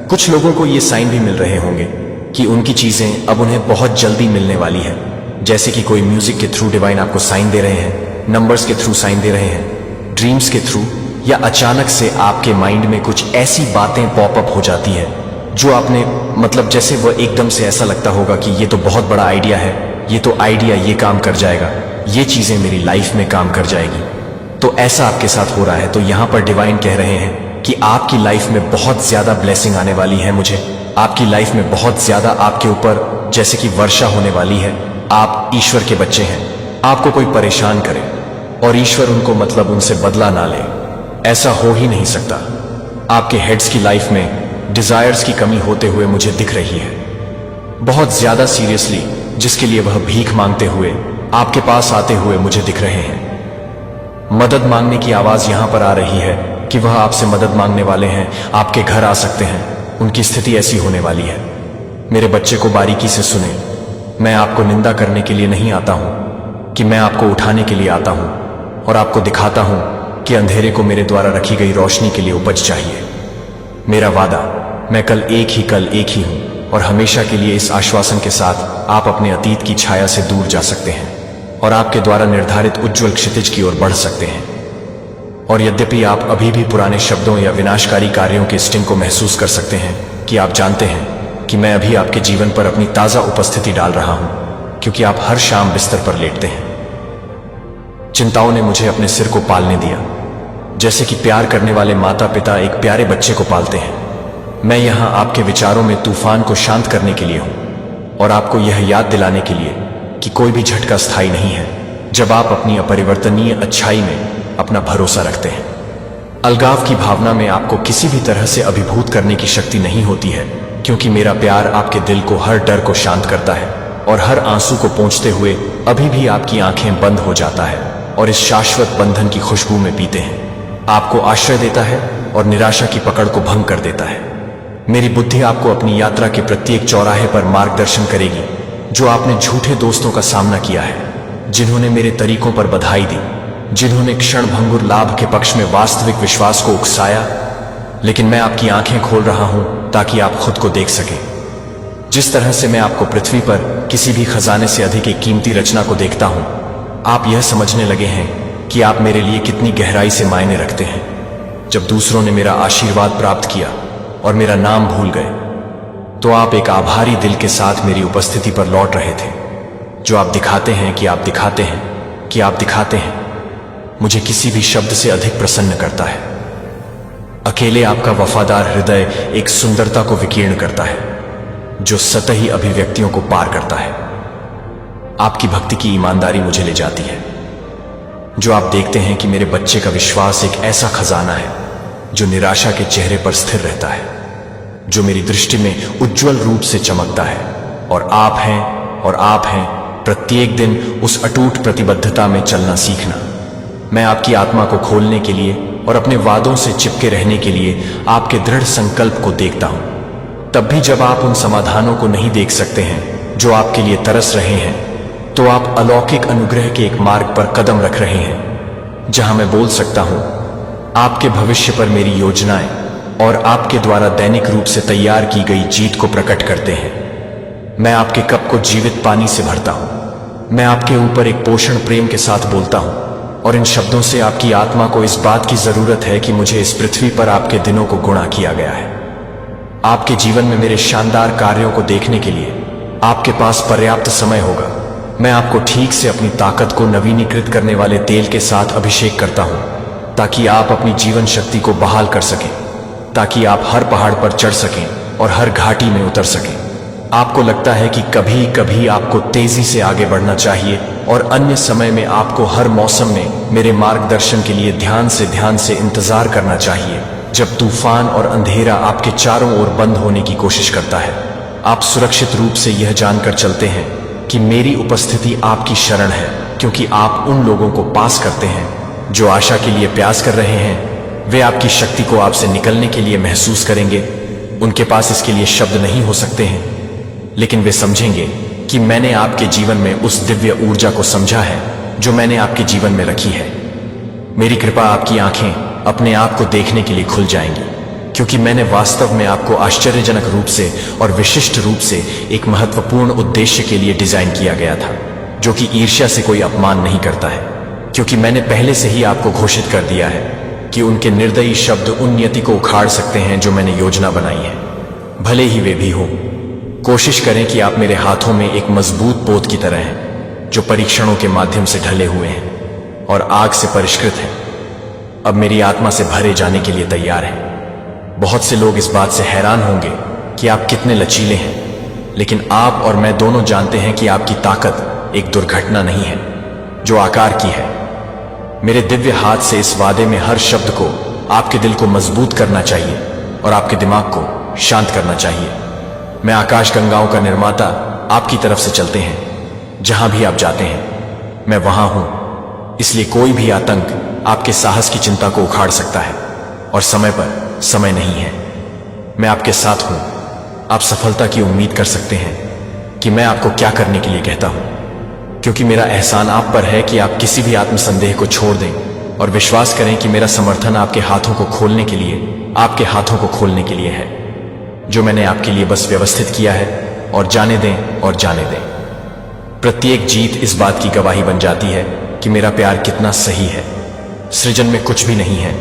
कुछ लोगों को ये साइन भी मिल रहे होंगे कि उनकी चीजें अब उन्हें बहुत जल्दी मिलने वाली है, जैसे कि कोई म्यूजिक के थ्रू डिवाइन आपको साइन दे रहे हैं, नंबर्स के थ्रू साइन दे रहे हैं, ड्रीम्स के थ्रू, या अचानक से आपके माइंड में कुछ ऐसी बातें पॉपअप हो जाती है जो आपने मतलब जैसे वह एकदम से ऐसा लगता होगा कि ये तो बहुत बड़ा आइडिया है, ये तो आइडिया ये काम कर जाएगा, ये चीजें मेरी लाइफ में काम कर जाएगी। तो ऐसा आपके साथ हो रहा है। तो यहां पर डिवाइन कह रहे हैं कि आपकी लाइफ में बहुत ज्यादा ब्लेसिंग आने वाली है। मुझे आपकी लाइफ में बहुत ज्यादा आपके ऊपर जैसे कि वर्षा होने वाली है। आप ईश्वर के बच्चे हैं। आपको कोई परेशान करे और ईश्वर उनको मतलब उनसे बदला ना ले, ऐसा हो ही नहीं सकता। आपके हेड्स की लाइफ में डिजायर्स की कमी होते हुए मुझे दिख रही है, बहुत ज्यादा सीरियसली, जिसके लिए वह भीख मांगते हुए आपके पास आते हुए मुझे दिख रहे हैं। मदद मांगने की आवाज यहां पर आ रही है कि वह आपसे मदद मांगने वाले हैं, आपके घर आ सकते हैं। उनकी स्थिति ऐसी होने वाली है। मेरे बच्चे को बारीकी से सुने, मैं आपको निंदा करने के लिए नहीं आता हूं कि मैं आपको उठाने के लिए आता हूं और आपको दिखाता हूं कि अंधेरे को मेरे द्वारा रखी गई रोशनी के लिए उपज चाहिए। मेरा वादा, मैं कल एक ही हूं और हमेशा के लिए इस आश्वासन के साथ आप अपने अतीत की छाया से दूर जा सकते हैं और आपके द्वारा निर्धारित उज्जवल क्षितिज की ओर बढ़ सकते हैं। और यद्यपि आप अभी भी पुराने शब्दों या विनाशकारी कार्यों के स्टिंग को महसूस कर सकते हैं कि आप जानते हैं कि मैं अभी आपके जीवन पर अपनी ताजा उपस्थिति डाल रहा हूं, क्योंकि आप हर शाम बिस्तर पर लेटते हैं। चिंताओं ने मुझे अपने सिर को पालने दिया, जैसे कि प्यार करने वाले माता पिता एक प्यारे बच्चे को पालते हैं। मैं यहां आपके विचारों में तूफान को शांत करने के लिए हूं और आपको यह याद दिलाने के लिए कि कोई भी झटका स्थायी नहीं है जब आप अपनी अपरिवर्तनीय अच्छाई में अपना भरोसा रखते हैं। अलगाव की भावना में आपको किसी भी तरह से अभिभूत करने की शक्ति नहीं होती है, क्योंकि मेरा प्यार आपके दिल को, हर डर को शांत करता है और हर आंसू को पोंछते हुए अभी भी आपकी आंखें बंद हो जाता है और इस शाश्वत बंधन की खुशबू में पीते हैं। आपको आश्रय देता है और निराशा की पकड़ को भंग कर देता है। मेरी बुद्धि आपको अपनी यात्रा के प्रत्येक चौराहे पर मार्गदर्शन करेगी। जो आपने झूठे दोस्तों का सामना किया है, जिन्होंने मेरे तरीकों पर बधाई दी, जिन्होंने क्षणभंगुर लाभ के पक्ष में वास्तविक विश्वास को उकसाया, लेकिन मैं आपकी आंखें खोल रहा हूं ताकि आप खुद को देख सकें। जिस तरह से मैं आपको पृथ्वी पर किसी भी खजाने से अधिक एक कीमती रचना को देखता हूं, आप यह समझने लगे हैं कि आप मेरे लिए कितनी गहराई से मायने रखते हैं। जब दूसरों ने मेरा आशीर्वाद प्राप्त किया और मेरा नाम भूल गए, तो आप एक आभारी दिल के साथ मेरी उपस्थिति पर लौट रहे थे। जो आप दिखाते हैं कि आप दिखाते हैं कि आप दिखाते हैं, मुझे किसी भी शब्द से अधिक प्रसन्न करता है। अकेले आपका वफादार हृदय एक सुंदरता को विकीर्ण करता है जो सतही अभिव्यक्तियों को पार करता है। आपकी भक्ति की ईमानदारी मुझे ले जाती है। जो आप देखते हैं कि मेरे बच्चे का विश्वास एक ऐसा खजाना है जो निराशा के चेहरे पर स्थिर रहता है, जो मेरी दृष्टि में उज्जवल रूप से चमकता है। और आप हैं प्रत्येक दिन उस अटूट प्रतिबद्धता में चलना सीखना। मैं आपकी आत्मा को खोलने के लिए और अपने वादों से चिपके रहने के लिए आपके दृढ़ संकल्प को देखता हूं। तब भी जब आप उन समाधानों को नहीं देख सकते हैं जो आपके लिए तरस रहे हैं, तो आप अलौकिक अनुग्रह के एक मार्ग पर कदम रख रहे हैं जहां मैं बोल सकता हूं आपके भविष्य पर मेरी योजनाएं और आपके द्वारा दैनिक रूप से तैयार की गई जीत को प्रकट करते हैं। मैं आपके कप को जीवित पानी से भरता हूं। मैं आपके ऊपर एक पोषण प्रेम के साथ बोलता हूं और इन शब्दों से आपकी आत्मा को इस बात की जरूरत है कि मुझे इस पृथ्वी पर आपके दिनों को गुणा किया गया है। आपके जीवन में मेरे शानदार कार्यों को देखने के लिए आपके पास पर्याप्त समय होगा। मैं आपको ठीक से अपनी ताकत को नवीनीकृत करने वाले तेल के साथ अभिषेक करता हूं, ताकि आप अपनी जीवन शक्ति को बहाल कर सकें, ताकि आप हर पहाड़ पर चढ़ सकें और हर घाटी में उतर सकें। आपको लगता है कि कभी कभी आपको तेजी से आगे बढ़ना चाहिए और अन्य समय में आपको हर मौसम में मेरे मार्गदर्शन के लिए ध्यान से इंतजार करना चाहिए। जब तूफान और अंधेरा आपके चारों ओर बंद होने की कोशिश करता है, आप सुरक्षित रूप से यह जानकर चलते हैं कि मेरी उपस्थिति आपकी शरण है, क्योंकि आप उन लोगों को पास करते हैं जो आशा के लिए प्यास कर रहे हैं। वे आपकी शक्ति को आपसे निकलने के लिए महसूस करेंगे। उनके पास इसके लिए शब्द नहीं हो सकते हैं, लेकिन वे समझेंगे कि मैंने आपके जीवन में उस दिव्य ऊर्जा को समझा है जो मैंने आपके जीवन में रखी है। मेरी कृपा आपकी आंखें अपने आप को देखने के लिए खुल जाएंगी, क्योंकि मैंने वास्तव में आपको आश्चर्यजनक रूप से और विशिष्ट रूप से एक महत्वपूर्ण उद्देश्य के लिए डिजाइन किया गया था, जो कि ईर्ष्या से कोई अपमान नहीं करता है। क्योंकि मैंने पहले से ही आपको घोषित कर दिया है कि उनके निर्दयी शब्द उन नियति को उखाड़ सकते हैं जो मैंने योजना बनाई है, भले ही वे भी हों। कोशिश करें कि आप मेरे हाथों में एक मजबूत पोत की तरह हैं, जो परीक्षणों के माध्यम से ढले हुए हैं और आग से परिष्कृत हैं। अब मेरी आत्मा से भरे जाने के लिए तैयार हैं। बहुत से लोग इस बात से हैरान होंगे कि आप कितने लचीले हैं, लेकिन आप और मैं दोनों जानते हैं कि आपकी ताकत एक दुर्घटना नहीं है जो आकार की है। मेरे दिव्य हाथ से इस वादे में हर शब्द को आपके दिल को मजबूत करना चाहिए और आपके दिमाग को शांत करना चाहिए। मैं आकाश गंगाओं का निर्माता आपकी तरफ से चलते हैं। जहां भी आप जाते हैं मैं वहां हूं, इसलिए कोई भी आतंक आपके साहस की चिंता को उखाड़ सकता है और समय पर समय नहीं है। मैं आपके साथ हूं। आप सफलता की उम्मीद कर सकते हैं कि मैं आपको क्या करने के लिए कहता हूं, क्योंकि मेरा एहसान आप पर है कि आप किसी भी आत्मसंदेह को छोड़ दें और विश्वास करें कि मेरा समर्थन आपके हाथों को खोलने के लिए, आपके हाथों को खोलने के लिए है, जो मैंने आपके लिए बस व्यवस्थित किया है। और जाने दें और जाने दें। प्रत्येक जीत इस बात की गवाही बन जाती है कि मेरा प्यार कितना सही है। सृजन में कुछ भी नहीं है।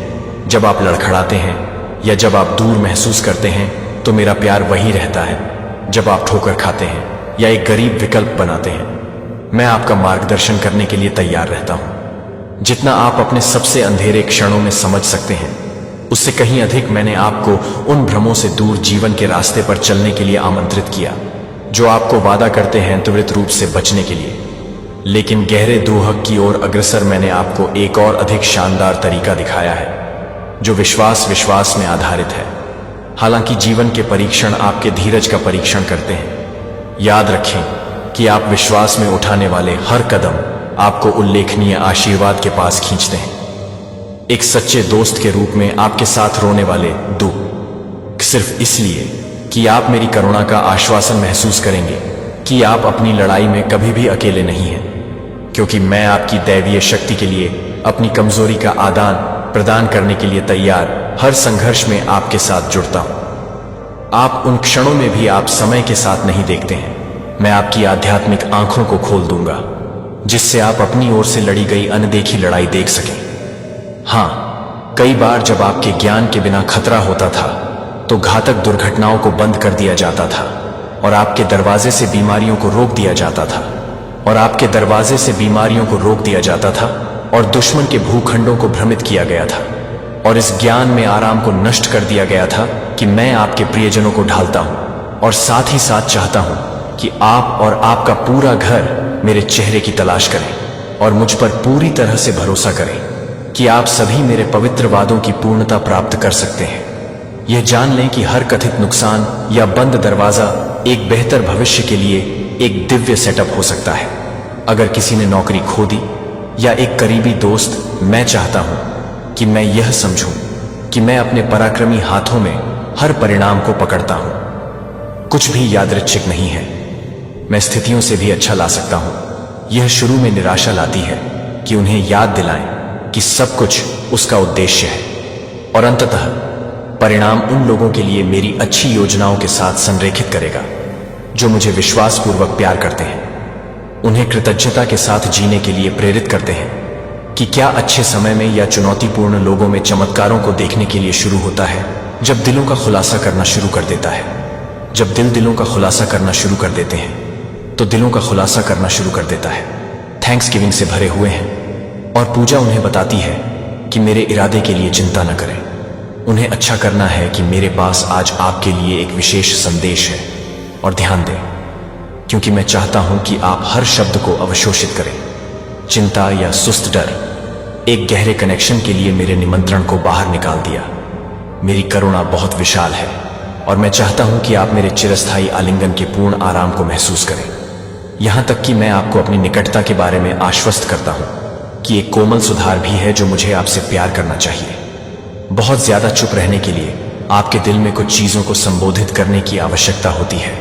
जब आप लड़खड़ाते हैं या जब आप दूर महसूस करते हैं तो मेरा प्यार वही रहता है। जब आप ठोकर खाते हैं या एक गरीब विकल्प बनाते हैं, मैं आपका मार्गदर्शन करने के लिए तैयार रहता हूं। जितना आप अपने सबसे अंधेरे क्षणों में समझ सकते हैं, उससे कहीं अधिक मैंने आपको उन भ्रमों से दूर जीवन के रास्ते पर चलने के लिए आमंत्रित किया जो आपको वादा करते हैं त्वरित रूप से बचने के लिए, लेकिन गहरे दुहक की ओर अग्रसर मैंने आपको एक और अधिक शानदार तरीका दिखाया है, जो विश्वास में आधारित है। हालांकि जीवन के परीक्षण आपके धीरज का परीक्षण करते हैं, याद रखें कि आप विश्वास में उठाने वाले हर कदम आपको उल्लेखनीय आशीर्वाद के पास खींचते हैं। एक सच्चे दोस्त के रूप में आपके साथ रोने वाले दुख सिर्फ इसलिए कि आप मेरी करुणा का आश्वासन महसूस करेंगे कि आप अपनी लड़ाई में कभी भी अकेले नहीं हैं, क्योंकि मैं आपकी दैवीय शक्ति के लिए अपनी कमजोरी का आदान प्रदान करने के लिए तैयार हर संघर्ष में आपके साथ जुड़ता हूं। आप उन क्षणों में भी आप समय के साथ नहीं देखते हैं। मैं आपकी आध्यात्मिक आंखों को खोल दूंगा, जिससे आप अपनी ओर से लड़ी गई अनदेखी लड़ाई देख सकें। हाँ, कई बार जब आपके ज्ञान के बिना खतरा होता था तो घातक दुर्घटनाओं को बंद कर दिया जाता था और आपके दरवाजे से बीमारियों को रोक दिया जाता था और दुश्मन के भूखंडों को भ्रमित किया गया था और इस ज्ञान में आराम को नष्ट कर दिया गया था कि मैं आपके प्रियजनों को ढालता हूं और साथ ही साथ चाहता हूं कि आप और आपका पूरा घर मेरे चेहरे की तलाश करें और मुझ पर पूरी तरह से भरोसा करें कि आप सभी मेरे पवित्र वादों की पूर्णता प्राप्त कर सकते हैं। यह जान लें कि हर कथित नुकसान या बंद दरवाजा एक बेहतर भविष्य के लिए एक दिव्य सेटअप हो सकता है। अगर किसी ने नौकरी खो दी या एक करीबी दोस्त, मैं चाहता हूं कि मैं यह समझूं कि मैं अपने पराक्रमी हाथों में हर परिणाम को पकड़ता हूं। कुछ भी यादृच्छिक नहीं है। मैं स्थितियों से भी अच्छा ला सकता हूं। यह शुरू में निराशा लाती है कि उन्हें याद दिलाएं कि सब कुछ उसका उद्देश्य है, और अंततः परिणाम उन लोगों के लिए मेरी अच्छी योजनाओं के साथ संरेखित करेगा जो मुझे विश्वासपूर्वक प्यार करते हैं। उन्हें कृतज्ञता के साथ जीने के लिए प्रेरित करते हैं कि क्या अच्छे समय में या चुनौतीपूर्ण लोगों में चमत्कारों को देखने के लिए शुरू होता है जब दिलों का खुलासा करना शुरू कर देता है। जब दिलों का खुलासा करना शुरू कर देते हैं तो दिलों का खुलासा करना शुरू कर देता है। थैंक्स गिविंग से भरे हुए हैं और पूजा उन्हें बताती है कि मेरे इरादे के लिए चिंता न करें। उन्हें अच्छा करना है कि मेरे पास आज आपके लिए एक विशेष संदेश है, और ध्यान दें क्योंकि मैं चाहता हूं कि आप हर शब्द को अवशोषित करें। चिंता या सुस्त डर एक गहरे कनेक्शन के लिए मेरे निमंत्रण को बाहर निकाल दिया। मेरी करुणा बहुत विशाल है और मैं चाहता हूं कि आप मेरे चिरस्थायी आलिंगन के पूर्ण आराम को महसूस करें। यहां तक कि मैं आपको अपनी निकटता के बारे में आश्वस्त करता हूं कि एक कोमल सुधार भी है जो मुझे आपसे प्यार करना चाहिए। बहुत ज्यादा चुप रहने के लिए आपके दिल में कुछ चीजों को संबोधित करने की आवश्यकता होती है।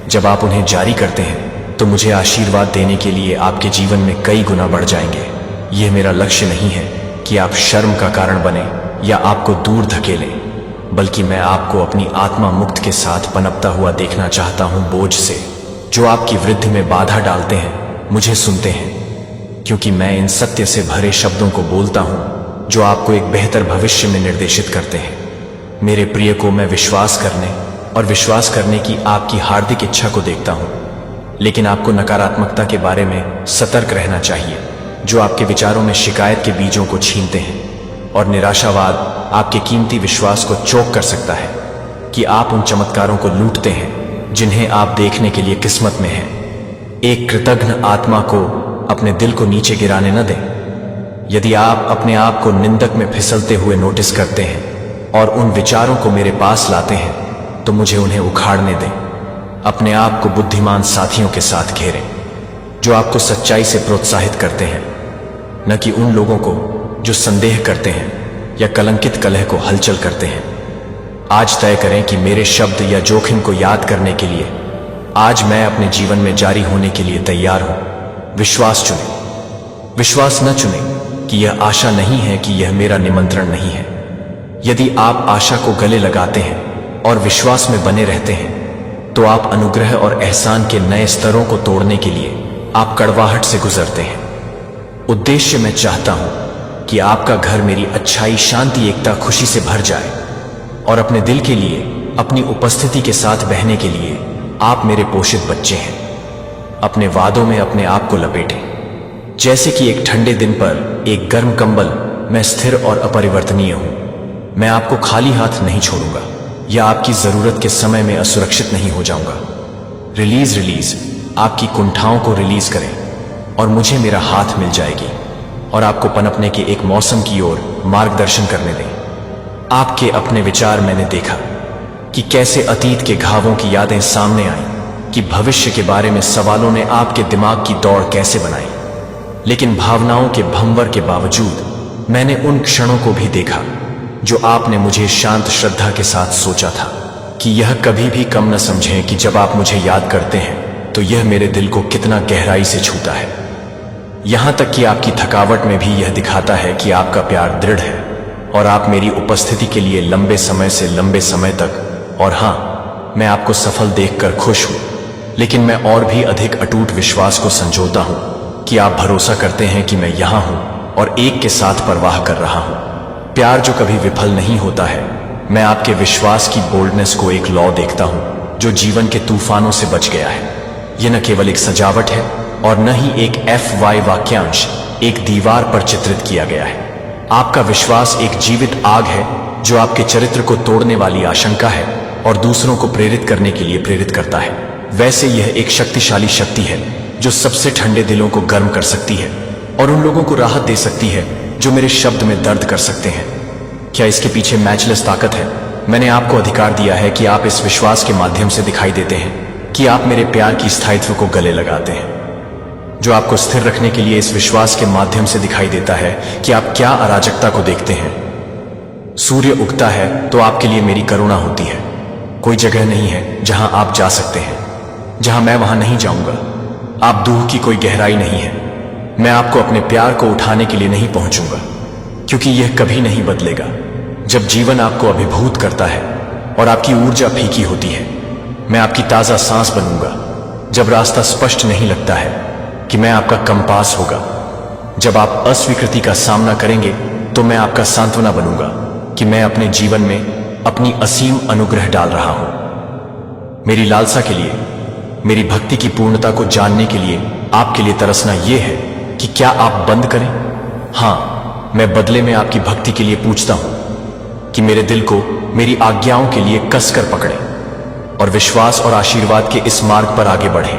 जब आप उन्हें जारी करते हैं तो मुझे आशीर्वाद देने के लिए आपके जीवन में कई गुना बढ़ जाएंगे। यह मेरा लक्ष्य नहीं है कि आप शर्म का कारण बने या आपको दूर धकेलें, बल्कि मैं आपको अपनी आत्मा मुक्त के साथ पनपता हुआ देखना चाहता हूं। बोझ से जो आपकी वृद्धि में बाधा डालते हैं मुझे सुनते हैं, क्योंकि मैं इन सत्य से भरे शब्दों को बोलता हूं जो आपको एक बेहतर भविष्य में निर्देशित करते हैं। मेरे प्रिय को मैं विश्वास करने और विश्वास करने की आपकी हार्दिक इच्छा को देखता हूं, लेकिन आपको नकारात्मकता के बारे में सतर्क रहना चाहिए जो आपके विचारों में शिकायत के बीजों को छीनते हैं, और निराशावाद आपके कीमती विश्वास को चोक कर सकता है कि आप उन चमत्कारों को लूटते हैं जिन्हें आप देखने के लिए किस्मत में हैं। एक कृतज्ञ आत्मा को अपने दिल को नीचे गिराने न दें। यदि आप अपने आप को निंदक में फिसलते हुए नोटिस करते हैं और उन विचारों को मेरे पास लाते हैं तो मुझे उन्हें उखाड़ने दें। अपने आप को बुद्धिमान साथियों के साथ घेरें जो आपको सच्चाई से प्रोत्साहित करते हैं, न कि उन लोगों को जो संदेह करते हैं या कलंकित कलह को हलचल करते हैं। आज तय करें कि मेरे शब्द या जोखिम को याद करने के लिए आज मैं अपने जीवन में जारी होने के लिए तैयार हूं। विश्वास चुनें। विश्वास न चुनें कि यह आशा नहीं है कि यह मेरा निमंत्रण नहीं है। यदि आप आशा को गले लगाते हैं और विश्वास में बने रहते हैं तो आप अनुग्रह और एहसान के नए स्तरों को तोड़ने के लिए आप कड़वाहट से गुजरते हैं। उद्देश्य मैं चाहता हूं कि आपका घर मेरी अच्छाई, शांति, एकता, खुशी से भर जाए, और अपने दिल के लिए अपनी उपस्थिति के साथ बहने के लिए आप मेरे पोषित बच्चे हैं। अपने वादों में अपने आप को लपेटें। जैसे कि एक ठंडे दिन पर एक गर्म कंबल, मैं स्थिर और अपरिवर्तनीय हूं। मैं आपको खाली हाथ नहीं छोड़ूंगा या आपकी जरूरत के समय में असुरक्षित नहीं हो जाऊंगा। रिलीज आपकी कुंठाओं को रिलीज करें और मुझे मेरा हाथ मिल जाएगी और आपको पनपने के एक मौसम की ओर मार्गदर्शन करने दें। आपके अपने विचार मैंने देखा कि कैसे अतीत के घावों की यादें सामने आईं, कि भविष्य के बारे में सवालों ने आपके दिमाग की दौड़ कैसे बनाई। लेकिन भावनाओं के भंवर के बावजूद मैंने उन क्षणों को भी देखा जो आपने मुझे शांत श्रद्धा के साथ सोचा था कि यह कभी भी कम न समझें कि जब आप मुझे याद करते हैं तो यह मेरे दिल को कितना गहराई से छूता है। यहां तक कि आपकी थकावट में भी यह दिखाता है कि आपका प्यार दृढ़ है और आप मेरी उपस्थिति के लिए लंबे समय से लंबे समय तक, और हां, मैं आपको सफल देखकर खुश हूं, लेकिन मैं और भी अधिक अटूट विश्वास को संजोता हूं कि आप भरोसा करते हैं कि मैं यहां हूं और एक के साथ परवाह कर रहा हूं। प्यार जो कभी विफल नहीं होता है। मैं आपके विश्वास की बोल्डनेस को एक लौ देखता हूं जो जीवन के तूफानों से बच गया है। यह न केवल एक सजावट है और न ही एक FY वाक्यांश एक दीवार पर चित्रित किया गया है। आपका विश्वास एक जीवित आग है जो आपके चरित्र को तोड़ने वाली आशंका है और दूसरों को प्रेरित करने के लिए प्रेरित करता है। वैसे यह एक शक्तिशाली शक्ति है जो सबसे ठंडे दिलों को गर्म कर सकती है और उन लोगों को राहत दे सकती है जो मेरे शब्द में दर्द कर सकते हैं। क्या इसके पीछे मैचलेस ताकत है? मैंने आपको अधिकार दिया है कि आप इस विश्वास के माध्यम से दिखाई देते हैं कि आप मेरे प्यार की स्थायित्व को गले लगाते हैं, जो आपको स्थिर रखने के लिए इस विश्वास के माध्यम से दिखाई देता है कि आप क्या अराजकता को देखते हैं। सूर्य उगता है तो आपके लिए मेरी करुणा होती है। कोई जगह नहीं है जहां आप जा सकते हैं जहां मैं वहां नहीं जाऊंगा। आप दूह की कोई गहराई नहीं है। मैं आपको अपने प्यार को उठाने के लिए नहीं पहुंचूंगा, क्योंकि यह कभी नहीं बदलेगा। जब जीवन आपको अभिभूत करता है और आपकी ऊर्जा फीकी होती है, मैं आपकी ताजा सांस बनूंगा। जब रास्ता स्पष्ट नहीं लगता है कि मैं आपका कंपास होगा। जब आप अस्वीकृति का सामना करेंगे तो मैं आपका सांत्वना बनूंगा कि मैं अपने जीवन में अपनी असीम अनुग्रह डाल रहा हूं। मेरी लालसा के लिए, मेरी भक्ति की पूर्णता को जानने के लिए आपके लिए तरसना यह है कि क्या आप बंद करें। हां, मैं बदले में आपकी भक्ति के लिए पूछता हूं कि मेरे दिल को मेरी आज्ञाओं के लिए कसकर पकड़े और विश्वास और आशीर्वाद के इस मार्ग पर आगे बढ़ें।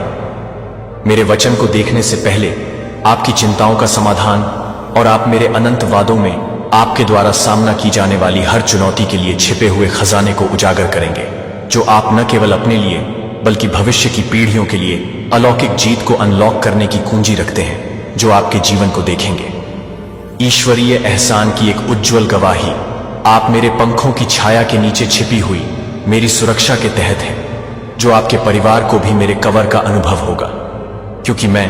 मेरे वचन को देखने से पहले आपकी चिंताओं का समाधान और आप मेरे अनंत वादों में आपके द्वारा सामना की जाने वाली हर चुनौती के लिए छिपे हुए खजाने को उजागर करेंगे, जो आप न केवल अपने लिए बल्कि भविष्य की पीढ़ियों के लिए अलौकिक जीत को अनलॉक करने की कुंजी रखते हैं, जो आपके जीवन को देखेंगे। ईश्वरीय एहसान की एक उज्जवल गवाही आप मेरे पंखों की छाया के नीचे छिपी हुई मेरी सुरक्षा के तहत है, जो आपके परिवार को भी मेरे कवर का अनुभव होगा। क्योंकि मैं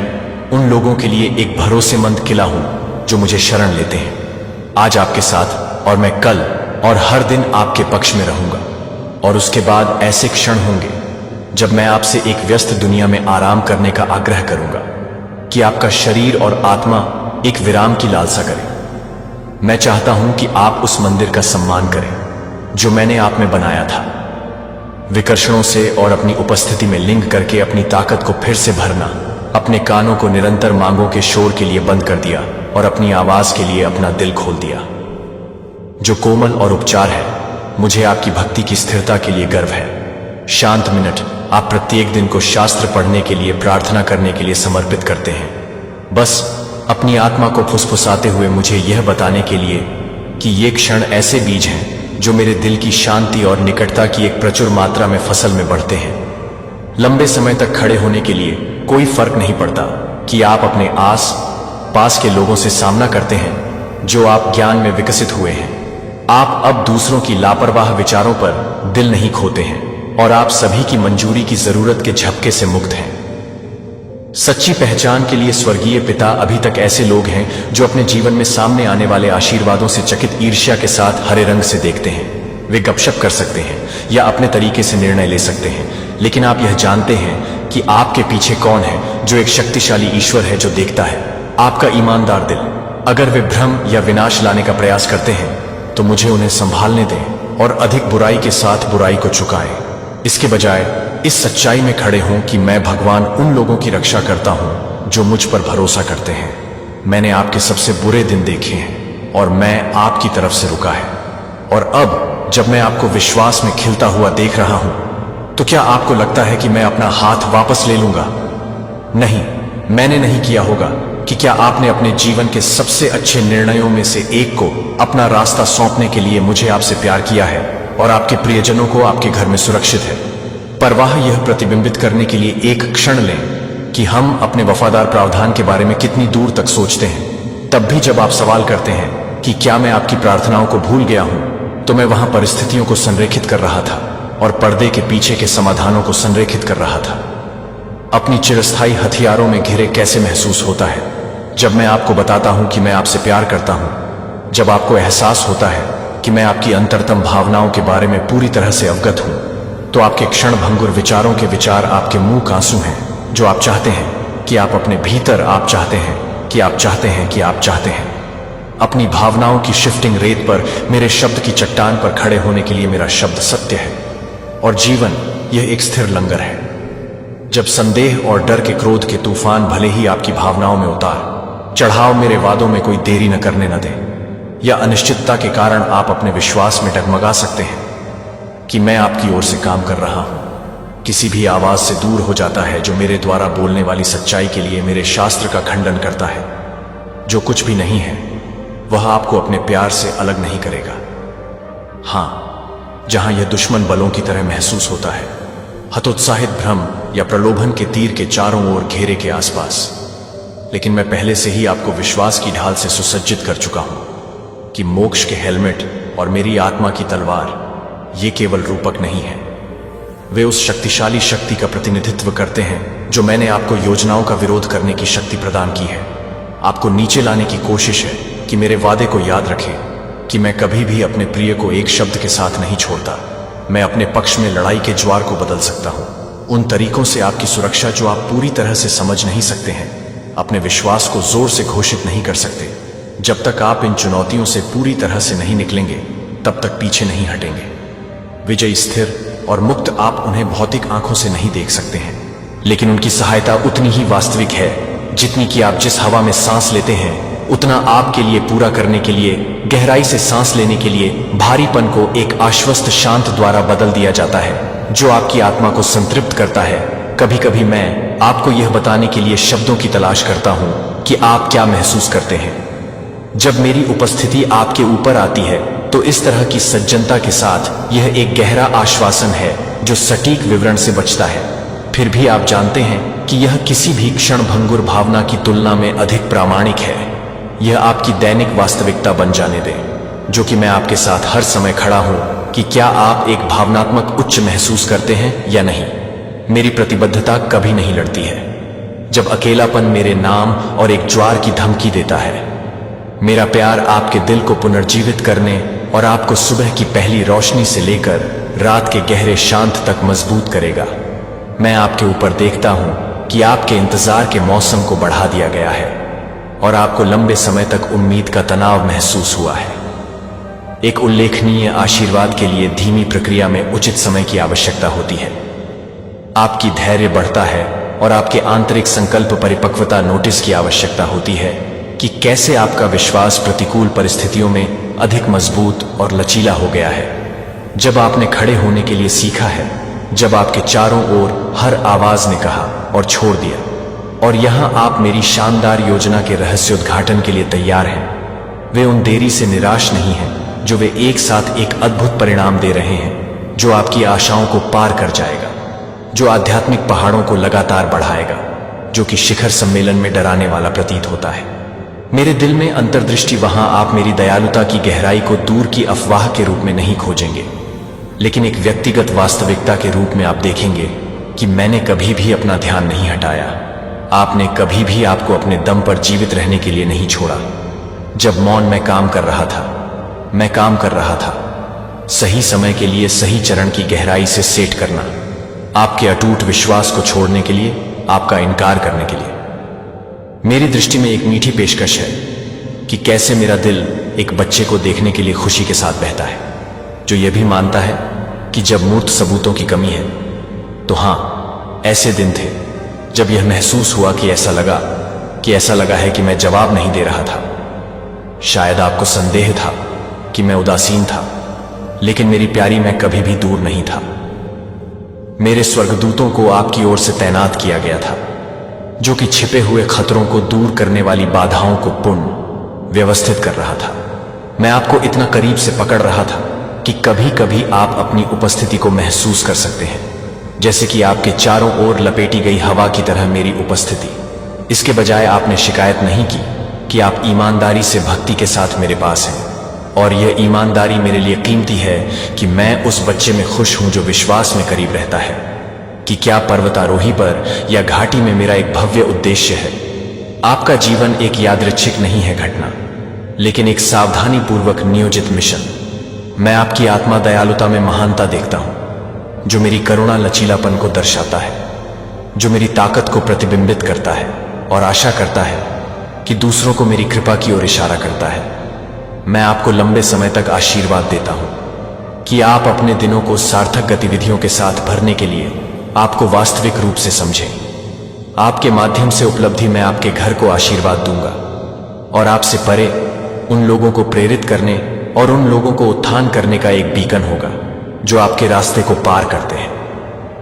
उन लोगों के लिए एक भरोसेमंद किला हूं जो मुझे शरण लेते हैं। आज आपके साथ और मैं कल और हर दिन आपके पक्ष में रहूंगा। और उसके बाद ऐसे क्षण होंगे जब मैं आपसे एक व्यस्त दुनिया में आराम करने का आग्रह करूंगा कि आपका शरीर और आत्मा एक विराम की लालसा करें। मैं चाहता हूं कि आप उस मंदिर का सम्मान करें जो मैंने आप में बनाया था, विकर्षणों से और अपनी उपस्थिति में लिंग करके अपनी ताकत को फिर से भरना, अपने कानों को निरंतर मांगों के शोर के लिए बंद कर दिया और अपनी आवाज के लिए अपना दिल खोल दिया। जो कोमल और उपचार है, मुझे आपकी भक्ति की स्थिरता के लिए गर्व है। शांत मिनट आप प्रत्येक दिन को शास्त्र पढ़ने के लिए, प्रार्थना करने के लिए समर्पित करते हैं, बस अपनी आत्मा को फुसफुसाते हुए मुझे यह बताने के लिए कि ये क्षण ऐसे बीज हैं जो मेरे दिल की शांति और निकटता की एक प्रचुर मात्रा में फसल में बढ़ते हैं। लंबे समय तक खड़े होने के लिए कोई फर्क नहीं पड़ता कि आप अपने आस पास के लोगों से सामना करते हैं जो आप ज्ञान में विकसित हुए हैं। आप अब दूसरों की लापरवाह विचारों पर दिल नहीं खोते हैं और आप सभी की मंजूरी की जरूरत के झपके से मुक्त हैं। सच्ची पहचान के लिए स्वर्गीय पिता अभी तक ऐसे लोग हैं जो अपने जीवन में सामने आने वाले आशीर्वादों से चकित ईर्ष्या के साथ हरे रंग से देखते हैं। वे गपशप कर सकते हैं या अपने तरीके से निर्णय ले सकते हैं, लेकिन आप यह जानते हैं कि आपके पीछे कौन है, जो एक शक्तिशाली ईश्वर है जो देखता है आपका ईमानदार दिल। अगर वे भ्रम या विनाश लाने का प्रयास करते हैं तो मुझे उन्हें संभालने दें और अधिक बुराई के साथ बुराई को चुकाएं। इसके बजाय इस सच्चाई में खड़े हों कि मैं भगवान उन लोगों की रक्षा करता हूं जो मुझ पर भरोसा करते हैं। मैंने आपके सबसे बुरे दिन देखे हैं और मैं आपकी तरफ से रुका है, और अब जब मैं आपको विश्वास में खिलता हुआ देख रहा हूं तो क्या आपको लगता है कि मैं अपना हाथ वापस ले लूंगा? नहीं, मैंने नहीं किया होगा कि क्या आपने अपने जीवन के सबसे अच्छे निर्णयों में से एक को अपना रास्ता सौंपने के लिए मुझे आपसे प्यार किया है और आपके प्रियजनों को आपके घर में सुरक्षित है। पर वह यह प्रतिबिंबित करने के लिए एक क्षण लें कि हम अपने वफादार प्रावधान के बारे में कितनी दूर तक सोचते हैं। तब भी जब आप सवाल करते हैं कि क्या मैं आपकी प्रार्थनाओं को भूल गया हूं, तो मैं वहां परिस्थितियों को संरेखित कर रहा था और पर्दे के पीछे के समाधानों को संरेखित कर रहा था। अपनी चिरस्थायी हथियारों में घिरे कैसे महसूस होता है जब मैं आपको बताता हूं कि मैं आपसे प्यार करता हूं, जब आपको एहसास होता है कि मैं आपकी अंतरतम भावनाओं के बारे में पूरी तरह से अवगत हूं, तो आपके क्षण भंगुर विचारों के विचार आपके मुंह का आंसू हैं जो आप चाहते हैं कि आप अपने भीतर, आप चाहते हैं कि आप चाहते हैं कि आप चाहते हैं। अपनी भावनाओं की शिफ्टिंग रेत पर मेरे शब्द की चट्टान पर खड़े होने के लिए मेरा शब्द सत्य है, और जीवन यह एक स्थिर लंगर है। जब संदेह और डर के क्रोध के तूफान भले ही आपकी भावनाओं में उतार चढ़ाव मेरे वादों में कोई देरी न करने न दे, या अनिश्चितता के कारण आप अपने विश्वास में डगमगा सकते हैं कि मैं आपकी ओर से काम कर रहा हूं, किसी भी आवाज से दूर हो जाता है जो मेरे द्वारा बोलने वाली सच्चाई के लिए मेरे शास्त्र का खंडन करता है। जो कुछ भी नहीं है वह आपको अपने प्यार से अलग नहीं करेगा। हां, जहां यह दुश्मन बलों की तरह महसूस होता है, हतोत्साहित भ्रम या प्रलोभन के तीर के चारों ओर घेरे के आसपास, लेकिन मैं पहले से ही आपको विश्वास की ढाल से सुसज्जित कर चुका हूं कि मोक्ष के हेलमेट और मेरी आत्मा की तलवार ये केवल रूपक नहीं है, वे उस शक्तिशाली शक्ति का प्रतिनिधित्व करते हैं जो मैंने आपको योजनाओं का विरोध करने की शक्ति प्रदान की है। आपको नीचे लाने की कोशिश है कि मेरे वादे को याद रखें कि मैं कभी भी अपने प्रिय को एक शब्द के साथ नहीं छोड़ता। मैं अपने पक्ष में लड़ाई के ज्वार को बदल सकता हूं, उन तरीकों से आपकी सुरक्षा जो आप पूरी तरह से समझ नहीं सकते हैं। अपने विश्वास को जोर से घोषित नहीं कर सकते। जब तक आप इन चुनौतियों से पूरी तरह से नहीं निकलेंगे, तब तक पीछे नहीं हटेंगे। विजय स्थिर और मुक्त आप उन्हें भौतिक आंखों से नहीं देख सकते हैं, लेकिन उनकी सहायता उतनी ही वास्तविक है जितनी कि आप जिस हवा में सांस लेते हैं, उतना आपके लिए पूरा करने के लिए, गहराई से सांस लेने के लिए भारीपन को एक आश्वस्त शांत द्वारा बदल दिया जाता है जो आपकी आत्मा को संतृप्त करता है। कभी कभी मैं आपको यह बताने के लिए शब्दों की तलाश करता हूं कि आप क्या महसूस करते हैं जब मेरी उपस्थिति आपके ऊपर आती है। तो इस तरह की सज्जनता के साथ यह एक गहरा आश्वासन है जो सटीक विवरण से बचता है, फिर भी आप जानते हैं कि यह किसी भी क्षण भंगुर भावना की तुलना में अधिक प्रामाणिक है। यह आपकी दैनिक वास्तविकता बन जाने दे, जो कि मैं आपके साथ हर समय खड़ा हूं कि क्या आप एक भावनात्मक उच्च महसूस करते हैं या नहीं। मेरी प्रतिबद्धता कभी नहीं लड़ती है, जब अकेलापन मेरे नाम और एक ज्वार की धमकी देता है। मेरा प्यार आपके दिल को पुनर्जीवित करने और आपको सुबह की पहली रोशनी से लेकर रात के गहरे शांत तक मजबूत करेगा। मैं आपके ऊपर देखता हूं कि आपके इंतजार के मौसम को बढ़ा दिया गया है और आपको लंबे समय तक उम्मीद का तनाव महसूस हुआ है। एक उल्लेखनीय आशीर्वाद के लिए धीमी प्रक्रिया में उचित समय की आवश्यकता होती है। आपकी धैर्य बढ़ता है और आपके आंतरिक संकल्प परिपक्वता नोटिस की आवश्यकता होती है कि कैसे आपका विश्वास प्रतिकूल परिस्थितियों में अधिक मजबूत और लचीला हो गया है। जब आपने खड़े होने के लिए सीखा है, जब आपके चारों ओर हर आवाज ने कहा और छोड़ दिया, और यहां आप मेरी शानदार योजना के रहस्योद्घाटन के लिए तैयार हैं। वे उन देरी से निराश नहीं हैं जो वे एक साथ एक अद्भुत परिणाम दे रहे हैं जो आपकी आशाओं को पार कर जाएगा, जो आध्यात्मिक पहाड़ों को लगातार बढ़ाएगा, जो कि शिखर सम्मेलन में डराने वाला प्रतीत होता है। मेरे दिल में अंतर्दृष्टि वहां आप मेरी दयालुता की गहराई को दूर की अफवाह के रूप में नहीं खोजेंगे, लेकिन एक व्यक्तिगत वास्तविकता के रूप में आप देखेंगे कि मैंने कभी भी अपना ध्यान नहीं हटाया। आपने कभी भी आपको अपने दम पर जीवित रहने के लिए नहीं छोड़ा। जब मौन में काम कर रहा था, मैं काम कर रहा था, सही समय के लिए सही चरण की गहराई से सेट करना, आपके अटूट विश्वास को छोड़ने के लिए, आपका इनकार करने के लिए। मेरी दृष्टि में एक मीठी पेशकश है कि कैसे मेरा दिल एक बच्चे को देखने के लिए खुशी के साथ बहता है, जो यह भी मानता है कि जब मूर्त सबूतों की कमी है तो हां, ऐसे दिन थे जब यह महसूस हुआ कि ऐसा लगा है कि मैं जवाब नहीं दे रहा था। शायद आपको संदेह था कि मैं उदासीन था, लेकिन मेरी प्यारी मैं कभी भी दूर नहीं था। मेरे स्वर्गदूतों को आपकी ओर से तैनात किया गया था, जो कि छिपे हुए खतरों को दूर करने वाली बाधाओं को पुनः व्यवस्थित कर रहा था। मैं आपको इतना करीब से पकड़ रहा था कि कभी कभी आप अपनी उपस्थिति को महसूस कर सकते हैं, जैसे कि आपके चारों ओर लपेटी गई हवा की तरह मेरी उपस्थिति। इसके बजाय आपने शिकायत नहीं की कि आप ईमानदारी से भक्ति के साथ मेरे पास हैं, और यह ईमानदारी मेरे लिए कीमती है कि मैं उस बच्चे में खुश हूं जो विश्वास में करीब रहता है कि क्या पर्वतारोही पर या घाटी में मेरा एक भव्य उद्देश्य है। आपका जीवन एक यादृच्छिक नहीं है घटना, लेकिन एक सावधानी पूर्वक नियोजित मिशन। मैं आपकी आत्मा दयालुता में महानता देखता हूं, जो मेरी करुणा लचीलापन को दर्शाता है, जो मेरी ताकत को प्रतिबिंबित करता है और आशा करता है कि दूसरों को मेरी कृपा की ओर इशारा करता है। मैं आपको लंबे समय तक आशीर्वाद देता हूं कि आप अपने दिनों को सार्थक गतिविधियों के साथ भरने के लिए आपको वास्तविक रूप से समझें। आपके माध्यम से उपलब्धि मैं आपके घर को आशीर्वाद दूंगा और आपसे परे उन लोगों को प्रेरित करने और उन लोगों को उत्थान करने का एक बीकन होगा जो आपके रास्ते को पार करते हैं।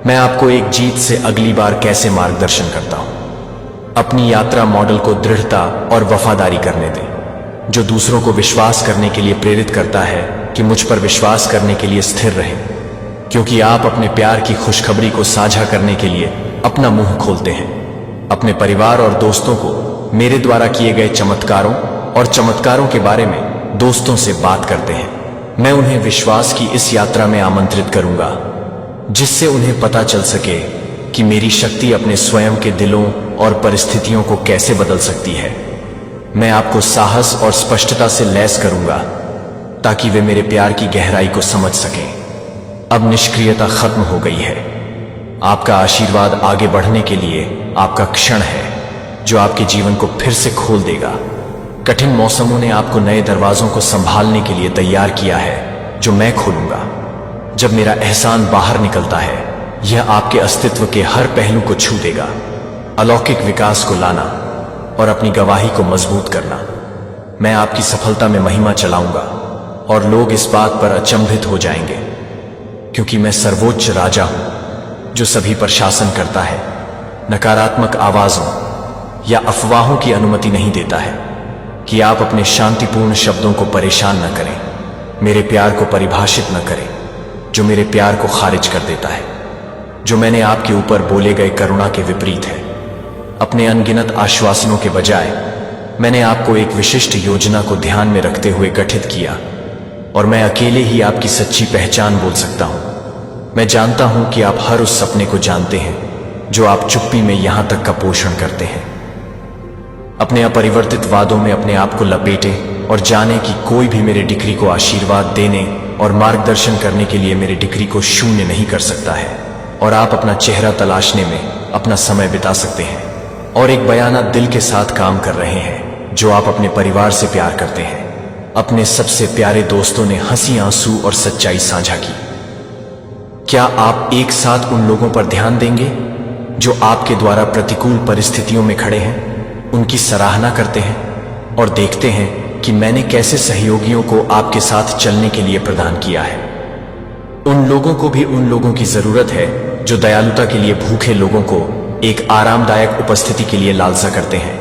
मैं आपको एक जीत से अगली बार कैसे मार्गदर्शन करता हूं। अपनी यात्रा मॉडल को दृढ़ता और वफादारी करने दें, जो दूसरों को विश्वास करने के लिए प्रेरित करता है कि मुझ पर विश्वास करने के लिए स्थिर रहें, क्योंकि आप अपने प्यार की खुशखबरी को साझा करने के लिए अपना मुंह खोलते हैं। अपने परिवार और दोस्तों को मेरे द्वारा किए गए चमत्कारों और चमत्कारों के बारे में दोस्तों से बात करते हैं। मैं उन्हें विश्वास की इस यात्रा में आमंत्रित करूंगा, जिससे उन्हें पता चल सके कि मेरी शक्ति अपने स्वयं के दिलों और परिस्थितियों को कैसे बदल सकती है। मैं आपको साहस और स्पष्टता से लैस करूंगा ताकि वे मेरे प्यार की गहराई को समझ सकें। अब निष्क्रियता खत्म हो गई है। आपका आशीर्वाद आगे बढ़ने के लिए आपका क्षण है, जो आपके जीवन को फिर से खोल देगा। कठिन मौसमों ने आपको नए दरवाजों को संभालने के लिए तैयार किया है, जो मैं खोलूंगा। जब मेरा एहसान बाहर निकलता है, यह आपके अस्तित्व के हर पहलू को छू देगा। अलौकिक विकास को लाना और अपनी गवाही को मजबूत करना। मैं आपकी सफलता में महिमा चलाऊंगा और लोग इस बात पर अचंभित हो जाएंगे, क्योंकि मैं सर्वोच्च राजा हूं जो सभी पर शासन करता है, नकारात्मक आवाजों या अफवाहों की अनुमति नहीं देता है कि आप अपने शांतिपूर्ण शब्दों को परेशान न करें, मेरे प्यार को परिभाषित न करें जो मेरे प्यार को खारिज कर देता है, जो मैंने आपके ऊपर बोले गए करुणा के विपरीत है। अपने अनगिनत आश्वासनों के बजाय मैंने आपको एक विशिष्ट योजना को ध्यान में रखते हुए गठित किया, और मैं अकेले ही आपकी सच्ची पहचान बोल सकता हूं। मैं जानता हूं कि आप हर उस सपने को जानते हैं जो आप चुप्पी में यहां तक का पोषण करते हैं। अपने अपरिवर्तित वादों में अपने आप को लपेटें और जाने कि कोई भी मेरे डिक्री को आशीर्वाद देने और मार्गदर्शन करने के लिए मेरे डिक्री को शून्य नहीं कर सकता है, और आप अपना चेहरा तलाशने में अपना समय बिता सकते हैं और एक बयाना दिल के साथ काम कर रहे हैं जो आप अपने परिवार से प्यार करते हैं। अपने सबसे प्यारे दोस्तों ने हंसी, आंसू और सच्चाई साझा की। क्या आप एक साथ उन लोगों पर ध्यान देंगे जो आपके द्वारा प्रतिकूल परिस्थितियों में खड़े हैं, उनकी सराहना करते हैं और देखते हैं कि मैंने कैसे सहयोगियों को आपके साथ चलने के लिए प्रदान किया है? उन लोगों को भी उन लोगों की जरूरत है जो दयालुता के लिए भूखे लोगों को एक आरामदायक उपस्थिति के लिए लालसा करते हैं,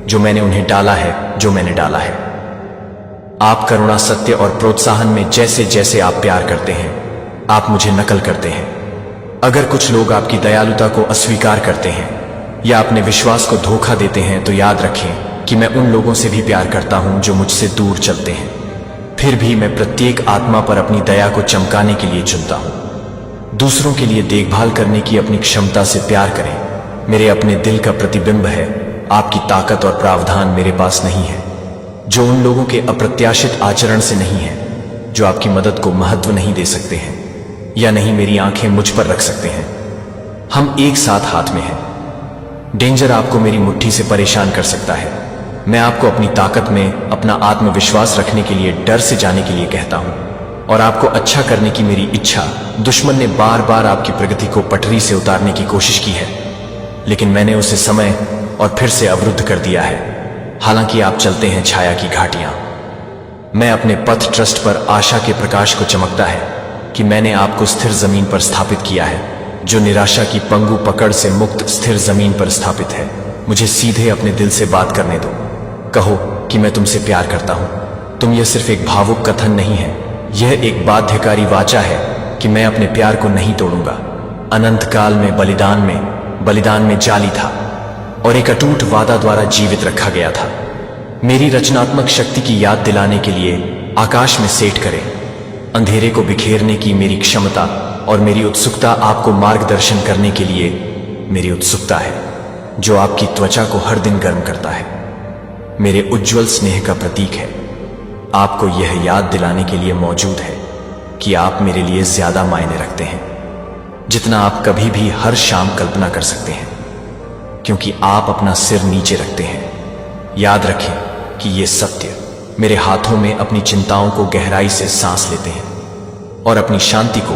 जो मैंने उन्हें डाला है, जो मैंने डाला है। आप करुणा, सत्य और प्रोत्साहन में जैसे जैसे आप प्यार करते हैं, आप मुझे नकल करते हैं। अगर कुछ लोग आपकी दयालुता को अस्वीकार करते हैं या अपने विश्वास को धोखा देते हैं, तो याद रखें कि मैं उन लोगों से भी प्यार करता हूं जो मुझसे दूर चलते हैं। फिर भी मैं प्रत्येक आत्मा पर अपनी दया को चमकाने के लिए चुनता हूं। दूसरों के लिए देखभाल करने की अपनी क्षमता से प्यार करें। मेरे अपने दिल का प्रतिबिंब है। आपकी ताकत और प्रावधान मेरे पास नहीं है, जो उन लोगों के अप्रत्याशित आचरण से नहीं है, जो आपकी मदद को महत्व नहीं दे सकते हैं या नहीं मेरी आंखें मुझ पर रख सकते हैं। हम एक साथ हाथ में हैं। डेंजर आपको मेरी मुट्ठी से परेशान कर सकता है। मैं आपको अपनी ताकत में अपना आत्मविश्वास रखने के लिए डर से जाने के लिए कहता हूं, और आपको अच्छा करने की मेरी इच्छा। दुश्मन ने बार बार आपकी प्रगति को पटरी से उतारने की कोशिश की है, लेकिन मैंने उसे समय और फिर से अवरुद्ध कर दिया है। हालांकि आप चलते हैं छाया की घाटियां, मैं अपने पथ ट्रस्ट पर आशा के प्रकाश को चमकता है कि मैंने आपको स्थिर जमीन पर स्थापित किया है, जो निराशा की पंगु पकड़ से मुक्त स्थिर जमीन पर स्थापित है। मुझे सीधे अपने दिल से बात करने दो। कहो कि मैं तुमसे प्यार करता हूं। तुम यह सिर्फ एक भावुक कथन नहीं है, यह एक बाध्यकारी वाचा है कि मैं अपने प्यार को नहीं तोड़ूंगा। अनंत काल में बलिदान में जाली था और एक अटूट वादा द्वारा जीवित रखा गया था। मेरी रचनात्मक शक्ति की याद दिलाने के लिए आकाश में सेट करें। अंधेरे को बिखेरने की मेरी क्षमता और मेरी उत्सुकता आपको मार्गदर्शन करने के लिए मेरी उत्सुकता है, जो आपकी त्वचा को हर दिन गर्म करता है। मेरे उज्जवल स्नेह का प्रतीक है। आपको यह याद दिलाने के लिए मौजूद है कि आप मेरे लिए ज्यादा मायने रखते हैं, जितना आप कभी भी हर शाम कल्पना कर सकते हैं, क्योंकि आप अपना सिर नीचे रखते हैं। याद रखें कि ये सत्य मेरे हाथों में अपनी चिंताओं को गहराई से सांस लेते हैं और अपनी शांति को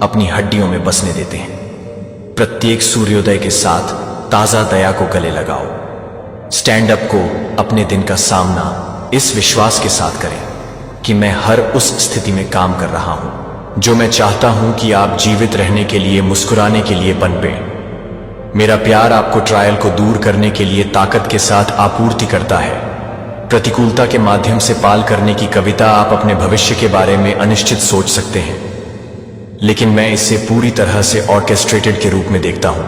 अपनी हड्डियों में बसने देते हैं। प्रत्येक सूर्योदय के साथ ताजा दया को गले लगाओ। स्टैंड अप को अपने दिन का सामना इस विश्वास के साथ करें कि मैं हर उस स्थिति में काम कर रहा हूं जो मैं चाहता हूं कि आप जीवित रहने के लिए, मुस्कुराने के लिए पनपे। मेरा प्यार आपको ट्रायल को दूर करने के लिए ताकत के साथ आपूर्ति करता है। प्रतिकूलता के माध्यम से पाल करने की कविता। आप अपने भविष्य के बारे में अनिश्चित सोच सकते हैं, लेकिन मैं इसे पूरी तरह से ऑर्केस्ट्रेटेड के रूप में देखता हूं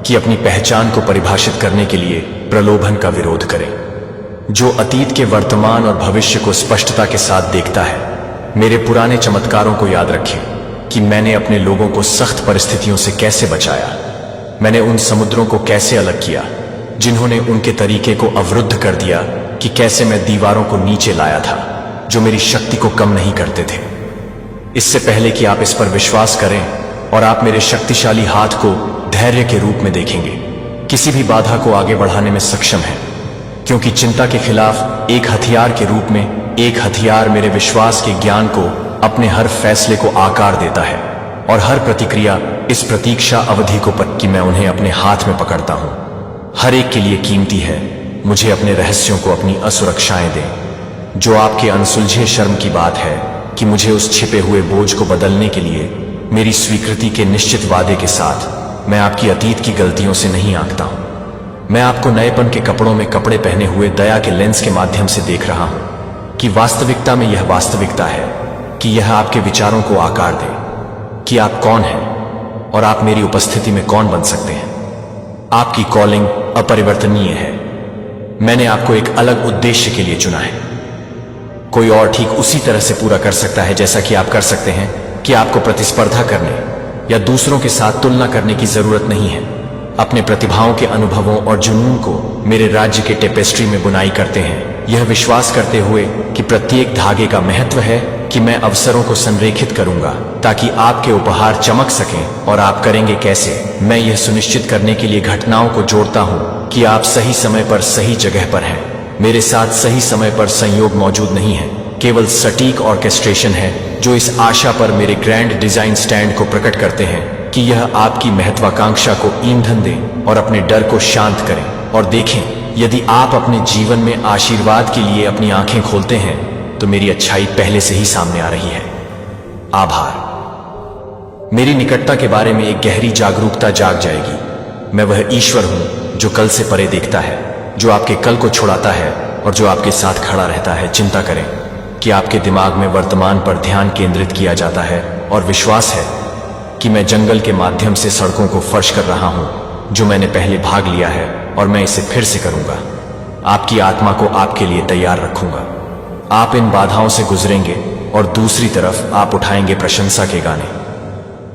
कि अपनी पहचान को परिभाषित करने के लिए प्रलोभन का विरोध करें, जो अतीत के वर्तमान और भविष्य को स्पष्टता के साथ देखता है। मेरे पुराने चमत्कारों को याद रखें कि मैंने अपने लोगों को सख्त परिस्थितियों से कैसे बचाया। मैंने उन समुद्रों को कैसे अलग किया जिन्होंने उनके तरीके को अवरुद्ध कर दिया, कि कैसे मैं दीवारों को नीचे लाया था जो मेरी शक्ति को कम नहीं करते थे। इससे पहले कि आप इस पर विश्वास करें, और आप मेरे शक्तिशाली हाथ को धैर्य के रूप में देखेंगे, किसी भी बाधा को आगे बढ़ाने में सक्षम है, क्योंकि चिंता के खिलाफ एक हथियार के रूप में एक हथियार मेरे विश्वास के ज्ञान को अपने हर फैसले को आकार देता है, और हर प्रतिक्रिया इस प्रतीक्षा अवधि को पर कि मैं उन्हें अपने हाथ में पकड़ता हूं। हर एक के लिए कीमती है। मुझे अपने रहस्यों को अपनी असुरक्षाएं दें। जो आपके अनसुलझे शर्म की बात है कि मुझे उस छिपे हुए बोझ को बदलने के लिए मेरी स्वीकृति के निश्चित वादे के साथ मैं आपकी अतीत की गलतियों से नहीं आंकता हूं। मैं आपको नएपन के कपड़ों में कपड़े पहने हुए दया के लेंस के माध्यम से देख रहा हूं कि वास्तविकता में यह वास्तविकता है कि यह आपके विचारों को आकार दे कि आप कौन हैं और आप मेरी उपस्थिति में कौन बन सकते हैं। आपकी कॉलिंग अपरिवर्तनीय है। मैंने आपको एक अलग उद्देश्य के लिए चुना है। कोई और ठीक उसी तरह से पूरा कर सकता है जैसा कि आप कर सकते हैं, कि आपको प्रतिस्पर्धा करने या दूसरों के साथ तुलना करने की जरूरत नहीं है। अपने प्रतिभाओं के अनुभवों और जुनून को मेरे राज्य के टेपेस्ट्री में बुनाई करते हैं, यह विश्वास करते हुए कि प्रत्येक धागे का महत्व है कि मैं अवसरों को संरेखित करूंगा ताकि आपके उपहार चमक सकें। और आप करेंगे कैसे? मैं यह सुनिश्चित करने के लिए घटनाओं को जोड़ता हूं कि आप सही समय पर सही जगह पर हैं। मेरे साथ सही समय पर संयोग मौजूद नहीं है, केवल सटीक ऑर्केस्ट्रेशन है जो इस आशा पर मेरे ग्रैंड डिजाइन स्टैंड को प्रकट करते हैं कि यह आपकी महत्वाकांक्षा को ईंधन दे और अपने डर को शांत करें। और देखें, यदि आप अपने जीवन में आशीर्वाद के लिए अपनी आंखें खोलते हैं तो मेरी अच्छाई पहले से ही सामने आ रही है। आभार। मेरी निकटता के बारे में एक गहरी जागरूकता जाग जाएगी। मैं वह ईश्वर हूं जो कल से परे देखता है, जो आपके कल को छुड़ाता है और जो आपके साथ खड़ा रहता है। चिंता करें कि आपके दिमाग में वर्तमान पर ध्यान केंद्रित किया जाता है और विश्वास है कि मैं जंगल के माध्यम से सड़कों को फर्श कर रहा हूं जो मैंने पहले भाग लिया है और मैं इसे फिर से करूंगा। आपकी आत्मा को आपके लिए तैयार रखूंगा। आप इन बाधाओं से गुजरेंगे और दूसरी तरफ आप उठाएंगे प्रशंसा के गाने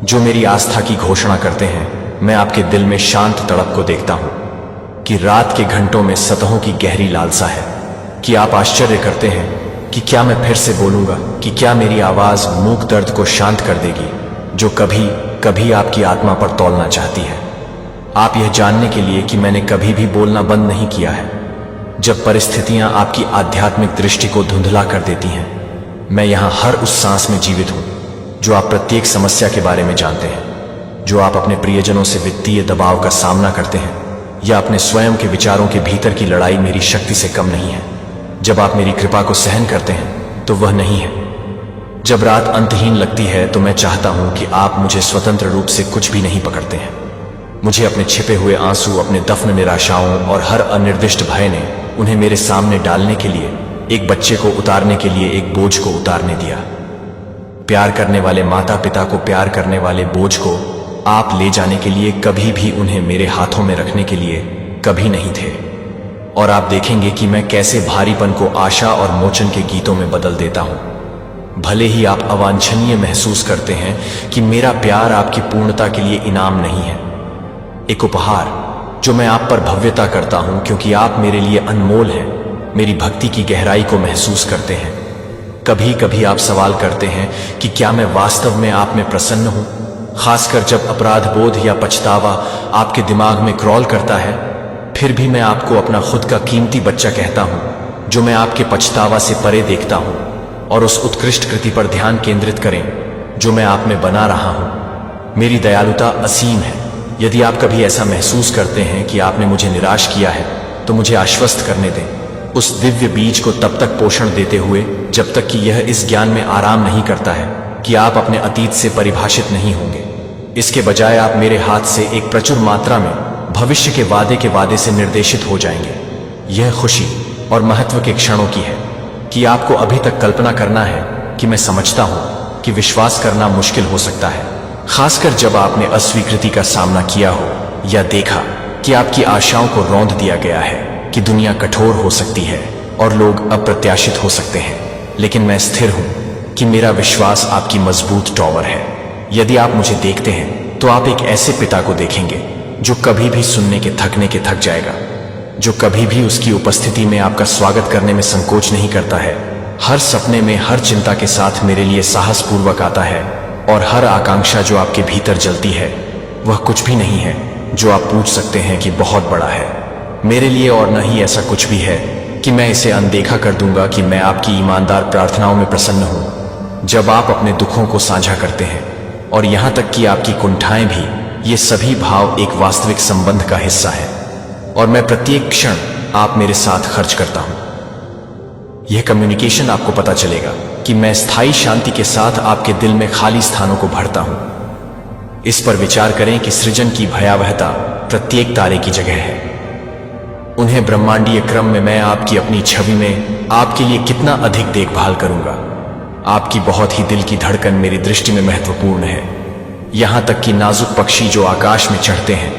जो मेरी आस्था की घोषणा करते हैं। मैं आपके दिल में शांत तड़प को देखता हूं कि रात के घंटों में सतहों की गहरी लालसा है कि आप आश्चर्य करते हैं कि क्या मैं फिर से बोलूंगा, कि क्या मेरी आवाज मूक दर्द को शांत कर देगी जो कभी कभी आपकी आत्मा पर तौलना चाहती है। आप यह जानने के लिए कि मैंने कभी भी बोलना बंद नहीं किया है जब परिस्थितियां आपकी आध्यात्मिक दृष्टि को धुंधला कर देती हैं। मैं यहां हर उस सांस में जीवित हूं जो आप प्रत्येक समस्या के बारे में जानते हैं, जो आप अपने प्रियजनों से वित्तीय दबाव का सामना करते हैं या अपने स्वयं के विचारों के भीतर की लड़ाई मेरी शक्ति से कम नहीं है। जब आप मेरी कृपा को सहन करते हैं तो वह नहीं है। जब रात अंतहीन लगती है तो मैं चाहता हूं कि आप मुझे स्वतंत्र रूप से कुछ भी नहीं पकड़ते हैं। मुझे अपने छिपे हुए आंसू, अपने दफन निराशाओं और हर अनिर्दिष्ट भय ने उन्हें मेरे सामने डालने के लिए, एक बच्चे को उतारने के लिए एक बोझ को उतारने दिया। प्यार करने वाले माता पिता को प्यार करने वाले बोझ को आप ले जाने के लिए कभी भी उन्हें मेरे हाथों में रखने के लिए कभी नहीं थे। और आप देखेंगे कि मैं कैसे भारीपन को आशा और मोचन के गीतों में बदल देता हूं। भले ही आप अवांछनीय महसूस करते हैं कि मेरा प्यार आपकी पूर्णता के लिए इनाम नहीं है, एक उपहार जो मैं आप पर भव्यता करता हूं क्योंकि आप मेरे लिए अनमोल हैं, मेरी भक्ति की गहराई को महसूस करते हैं। कभी कभी आप सवाल करते हैं कि क्या मैं वास्तव में आप में प्रसन्न हूं, खासकर जब अपराध बोध या पछतावा आपके दिमाग में क्रॉल करता है। फिर भी मैं आपको अपना खुद का कीमती बच्चा कहता हूं जो मैं आपके पछतावा से परे देखता हूं, और उस उत्कृष्ट कृति पर ध्यान केंद्रित करें जो मैं आप में बना रहा हूं। मेरी दयालुता असीम है। यदि आप कभी ऐसा महसूस करते हैं कि आपने मुझे निराश किया है तो मुझे आश्वस्त करने दें, उस दिव्य बीज को तब तक पोषण देते हुए जब तक कि यह इस ज्ञान में आराम नहीं करता है कि आप अपने अतीत से परिभाषित नहीं होंगे। इसके बजाय आप मेरे हाथ से एक प्रचुर मात्रा में भविष्य के वादे से निर्देशित हो जाएंगे। यह खुशी और महत्व के क्षणों की है कि आपको अभी तक कल्पना करना है कि मैं समझता हूं कि विश्वास करना मुश्किल हो सकता है, खासकर जब आपने अस्वीकृति का सामना किया हो या देखा कि आपकी आशाओं को रौंद दिया गया है, कि दुनिया कठोर हो सकती है और लोग अप्रत्याशित हो सकते हैं। लेकिन मैं स्थिर हूं कि मेरा विश्वास आपकी मजबूत टॉवर है। यदि आप मुझे देखते हैं तो आप एक ऐसे पिता को देखेंगे जो कभी भी सुनने के थक जाएगा, जो कभी भी उसकी उपस्थिति में आपका स्वागत करने में संकोच नहीं करता है, हर सपने में हर चिंता के साथ मेरे लिए साहसपूर्वक आता है, और हर आकांक्षा जो आपके भीतर जलती है वह कुछ भी नहीं है जो आप पूछ सकते हैं कि बहुत बड़ा है मेरे लिए, और न ही ऐसा कुछ भी है कि मैं इसे अनदेखा कर दूंगा कि मैं आपकी ईमानदार प्रार्थनाओं में प्रसन्न हूं जब आप अपने दुखों को साझा करते हैं, और यहां तक कि आपकी कुंठाएं भी। ये सभी भाव एक वास्तविक संबंध का हिस्सा है और मैं प्रत्येक क्षण आप मेरे साथ खर्च करता हूं। यह कम्युनिकेशन आपको पता चलेगा कि मैं स्थायी शांति के साथ आपके दिल में खाली स्थानों को भरता हूं। इस पर विचार करें कि सृजन की भयावहता प्रत्येक तारे की जगह है। उन्हें ब्रह्मांडीय क्रम में मैं आपकी अपनी छवि में आपके लिए कितना अधिक देखभाल करूंगा। आपकी बहुत ही दिल की धड़कन मेरी दृष्टि में महत्वपूर्ण है, यहां तक कि नाजुक पक्षी जो आकाश में चढ़ते हैं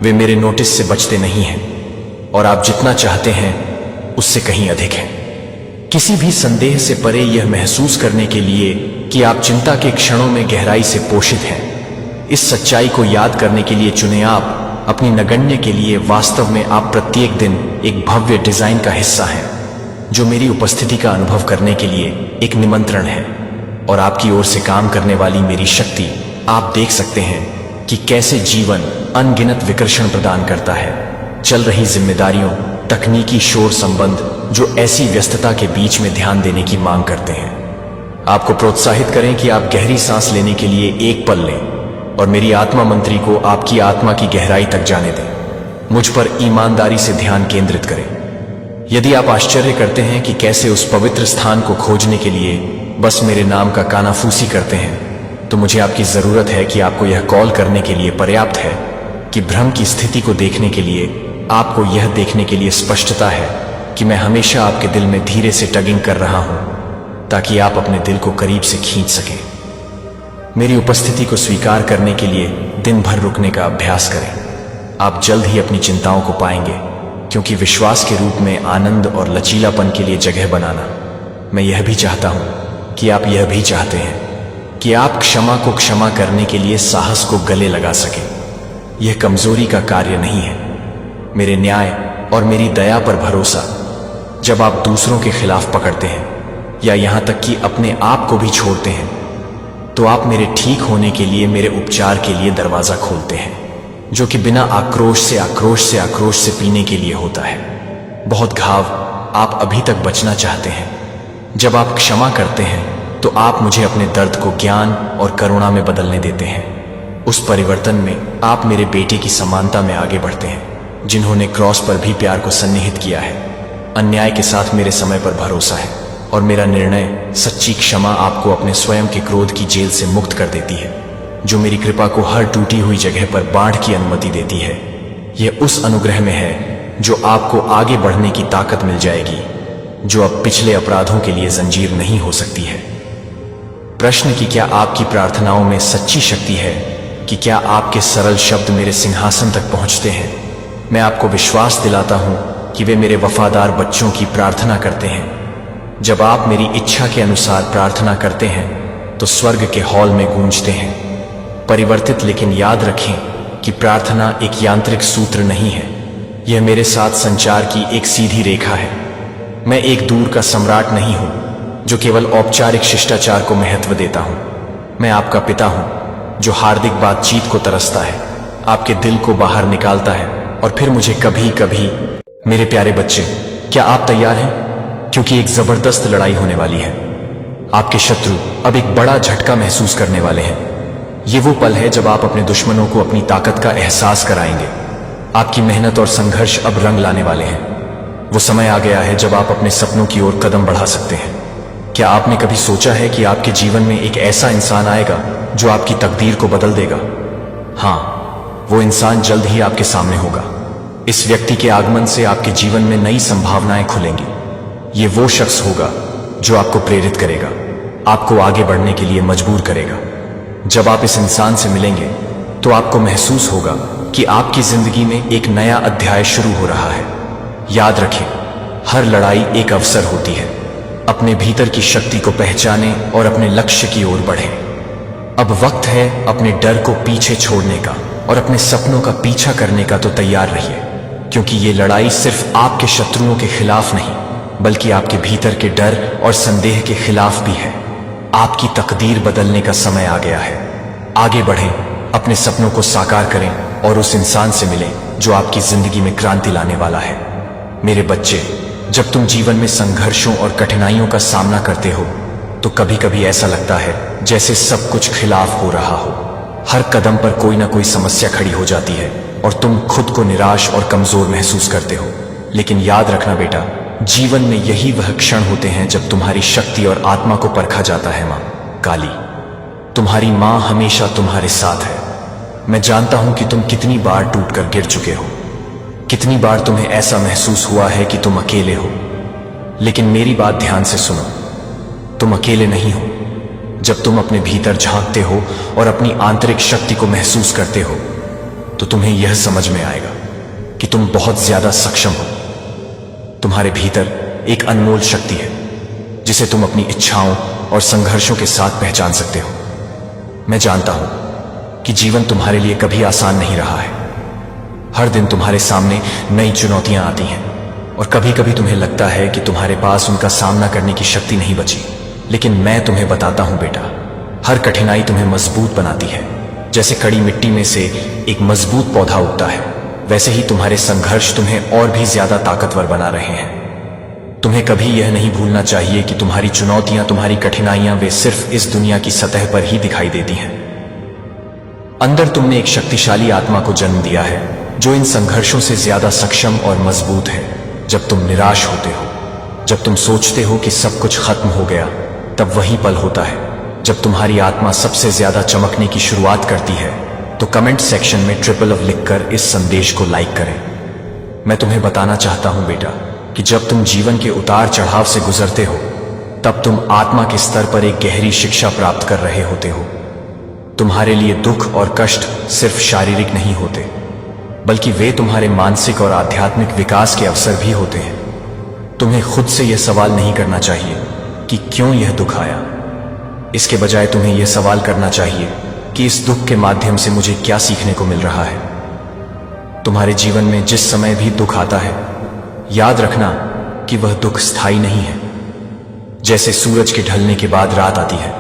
वे मेरे नोटिस से बचते नहीं हैं, और आप जितना चाहते हैं उससे कहीं अधिक हैं। किसी भी संदेह से परे यह महसूस करने के लिए कि आप चिंता के क्षणों में गहराई से पोषित हैं, इस सच्चाई को याद करने के लिए चुने आप अपनी नगण्य के लिए वास्तव में आप प्रत्येक दिन एक भव्य डिजाइन का हिस्सा हैं, जो मेरी उपस्थिति का अनुभव करने के लिए एक निमंत्रण है। और आपकी ओर से काम करने वाली मेरी शक्ति, आप देख सकते हैं कि कैसे जीवन अनगिनत विकर्षण प्रदान करता है। चल रही जिम्मेदारियों, तकनीकी शोर संबंध जो ऐसी व्यस्तता के बीच में ध्यान देने की मांग करते हैं। आपको प्रोत्साहित करें कि आप गहरी सांस लेने के लिए एक पल लें और मेरी आत्मा मंत्री को आपकी आत्मा की गहराई तक जाने दें। मुझ पर ईमानदारी से ध्यान केंद्रित करें। यदि आप आश्चर्य करते हैं कि कैसे उस पवित्र स्थान को खोजने के लिए बस मेरे नाम का कानाफूसी करते हैं, तो मुझे आपकी जरूरत है कि आपको यह कॉल करने के लिए पर्याप्त है कि भ्रम की स्थिति को देखने के लिए आपको यह देखने के लिए स्पष्टता है कि मैं हमेशा आपके दिल में धीरे से टगिंग कर रहा हूं, ताकि आप अपने दिल को करीब से खींच सकें। मेरी उपस्थिति को स्वीकार करने के लिए दिन भर रुकने का अभ्यास करें। आप जल्द ही अपनी चिंताओं को पाएंगे, क्योंकि विश्वास के रूप में आनंद और लचीलापन के लिए जगह बनाना। मैं यह भी चाहता हूं कि आप यह भी चाहते हैं कि आप क्षमा को क्षमा करने के लिए साहस को गले लगा सकें। यह कमजोरी का कार्य नहीं है। मेरे न्याय और मेरी दया पर भरोसा, जब आप दूसरों के खिलाफ पकड़ते हैं या यहां तक कि अपने आप को भी छोड़ते हैं, तो आप मेरे ठीक होने के लिए, मेरे उपचार के लिए दरवाजा खोलते हैं, जो कि बिना आक्रोश से पीने के लिए होता है। बहुत घाव आप अभी तक बचना चाहते हैं। जब आप क्षमा करते हैं तो आप मुझे अपने दर्द को ज्ञान और करुणा में बदलने देते हैं। उस परिवर्तन में आप मेरे बेटे की समानता में आगे बढ़ते हैं, जिन्होंने क्रॉस पर भी प्यार को सन्निहित किया है। अन्याय के साथ मेरे समय पर भरोसा है और मेरा निर्णय, सच्ची क्षमा आपको अपने स्वयं के क्रोध की जेल से मुक्त कर देती है, जो मेरी कृपा को हर टूटी हुई जगह पर बाढ़ की अनुमति देती है। यह उस अनुग्रह में है जो आपको आगे बढ़ने की ताकत मिल जाएगी, जो अब पिछले अपराधों के लिए जंजीर नहीं हो सकती है। प्रश्न कि क्या आपकी प्रार्थनाओं में सच्ची शक्ति है, कि क्या आपके सरल शब्द मेरे सिंहासन तक पहुंचते हैं। मैं आपको विश्वास दिलाता हूं कि वे मेरे वफादार बच्चों की प्रार्थना करते हैं। जब आप मेरी इच्छा के अनुसार प्रार्थना करते हैं तो स्वर्ग के हॉल में गूंजते हैं। परिवर्तित, लेकिन याद रखें कि प्रार्थना एक यांत्रिक सूत्र नहीं है। यह मेरे साथ संचार की एक सीधी रेखा है। मैं एक दूर का सम्राट नहीं हूं जो केवल औपचारिक शिष्टाचार को महत्व देता हूं। मैं आपका पिता हूं जो हार्दिक बातचीत को तरसता है, आपके दिल को बाहर निकालता है और फिर मुझे कभी कभी। मेरे प्यारे बच्चे, क्या आप तैयार हैं? क्योंकि एक जबरदस्त लड़ाई होने वाली है। आपके शत्रु अब एक बड़ा झटका महसूस करने वाले हैं। ये वो पल है जब आप अपने दुश्मनों को अपनी ताकत का एहसास कराएंगे। आपकी मेहनत और संघर्ष अब रंग लाने वाले हैं। वो समय आ गया है जब आप अपने सपनों की ओर कदम बढ़ा सकते हैं। क्या आपने कभी सोचा है कि आपके जीवन में एक ऐसा इंसान आएगा जो आपकी तकदीर को बदल देगा? हाँ, वो इंसान जल्द ही आपके सामने होगा। इस व्यक्ति के आगमन से आपके जीवन में नई संभावनाएं खुलेंगी। ये वो शख्स होगा जो आपको प्रेरित करेगा, आपको आगे बढ़ने के लिए मजबूर करेगा। जब आप इस इंसान से मिलेंगे तो आपको महसूस होगा कि आपकी जिंदगी में एक नया अध्याय शुरू हो रहा है। याद रखें, हर लड़ाई एक अवसर होती है। अपने भीतर की शक्ति को पहचानें और अपने लक्ष्य की ओर बढ़ें। अब वक्त है अपने डर को पीछे छोड़ने का और अपने सपनों का पीछा करने का। तो तैयार रहिए, क्योंकि ये लड़ाई सिर्फ आपके शत्रुओं के खिलाफ नहीं, बल्कि आपके भीतर के डर और संदेह के खिलाफ भी है। आपकी तकदीर बदलने का समय आ गया है। आगे बढ़ें, अपने सपनों को साकार करें और उस इंसान से मिलें जो आपकी जिंदगी में क्रांति लाने वाला है। मेरे बच्चे, जब तुम जीवन में संघर्षों और कठिनाइयों का सामना करते हो तो कभी कभी ऐसा लगता है जैसे सब कुछ खिलाफ हो रहा हो। हर कदम पर कोई ना कोई समस्या खड़ी हो जाती है और तुम खुद को निराश और कमजोर महसूस करते हो। लेकिन याद रखना बेटा, जीवन में यही वह क्षण होते हैं जब तुम्हारी शक्ति और आत्मा को परखा जाता है। माँ काली, तुम्हारी माँ हमेशा तुम्हारे साथ है। मैं जानता हूं कि तुम कितनी बार टूटकर गिर चुके हो, कितनी बार तुम्हें ऐसा महसूस हुआ है कि तुम अकेले हो। लेकिन मेरी बात ध्यान से सुनो, तुम अकेले नहीं हो। जब तुम अपने भीतर झांकते हो और अपनी आंतरिक शक्ति को महसूस करते हो तो तुम्हें यह समझ में आएगा कि तुम बहुत ज्यादा सक्षम हो। तुम्हारे भीतर एक अनमोल शक्ति है जिसे तुम अपनी इच्छाओं और संघर्षों के साथ पहचान सकते हो। मैं जानता हूं कि जीवन तुम्हारे लिए कभी आसान नहीं रहा है, हर दिन तुम्हारे सामने नई चुनौतियां आती हैं और कभी कभी तुम्हें लगता है कि तुम्हारे पास उनका सामना करने की शक्ति नहीं बची। लेकिन मैं तुम्हें बताता हूं बेटा, हर कठिनाई तुम्हें मजबूत बनाती है। जैसे कड़ी मिट्टी में से एक मजबूत पौधा उगता है, वैसे ही तुम्हारे संघर्ष तुम्हें और भी ज्यादा ताकतवर बना रहे हैं। तुम्हें कभी यह नहीं भूलना चाहिए कि तुम्हारी चुनौतियां, तुम्हारी कठिनाइयां वे सिर्फ इस दुनिया की सतह पर ही दिखाई देती हैं। अंदर तुमने एक शक्तिशाली आत्मा को जन्म दिया है जो इन संघर्षों से ज्यादा सक्षम और मजबूत है। जब तुम निराश होते हो, जब तुम सोचते हो कि सब कुछ खत्म हो गया, तब वही पल होता है जब तुम्हारी आत्मा सबसे ज्यादा चमकने की शुरुआत करती है। तो कमेंट सेक्शन में FFF लिखकर इस संदेश को लाइक करें। मैं तुम्हें बताना चाहता हूं बेटा कि जब तुम जीवन के उतार चढ़ाव से गुजरते हो, तब तुम आत्मा के स्तर पर एक गहरी शिक्षा प्राप्त कर रहे होते हो। तुम्हारे लिए दुख और कष्ट सिर्फ शारीरिक नहीं होते, बल्कि वे तुम्हारे मानसिक और आध्यात्मिक विकास के अवसर भी होते हैं। तुम्हें खुद से यह सवाल नहीं करना चाहिए कि क्यों यह दुख आया। इसके बजाय तुम्हें यह सवाल करना चाहिए कि इस दुख के माध्यम से मुझे क्या सीखने को मिल रहा है। तुम्हारे जीवन में जिस समय भी दुख आता है, याद रखना कि वह दुख स्थायी नहीं है। जैसे सूरज के ढलने के बाद रात आती है,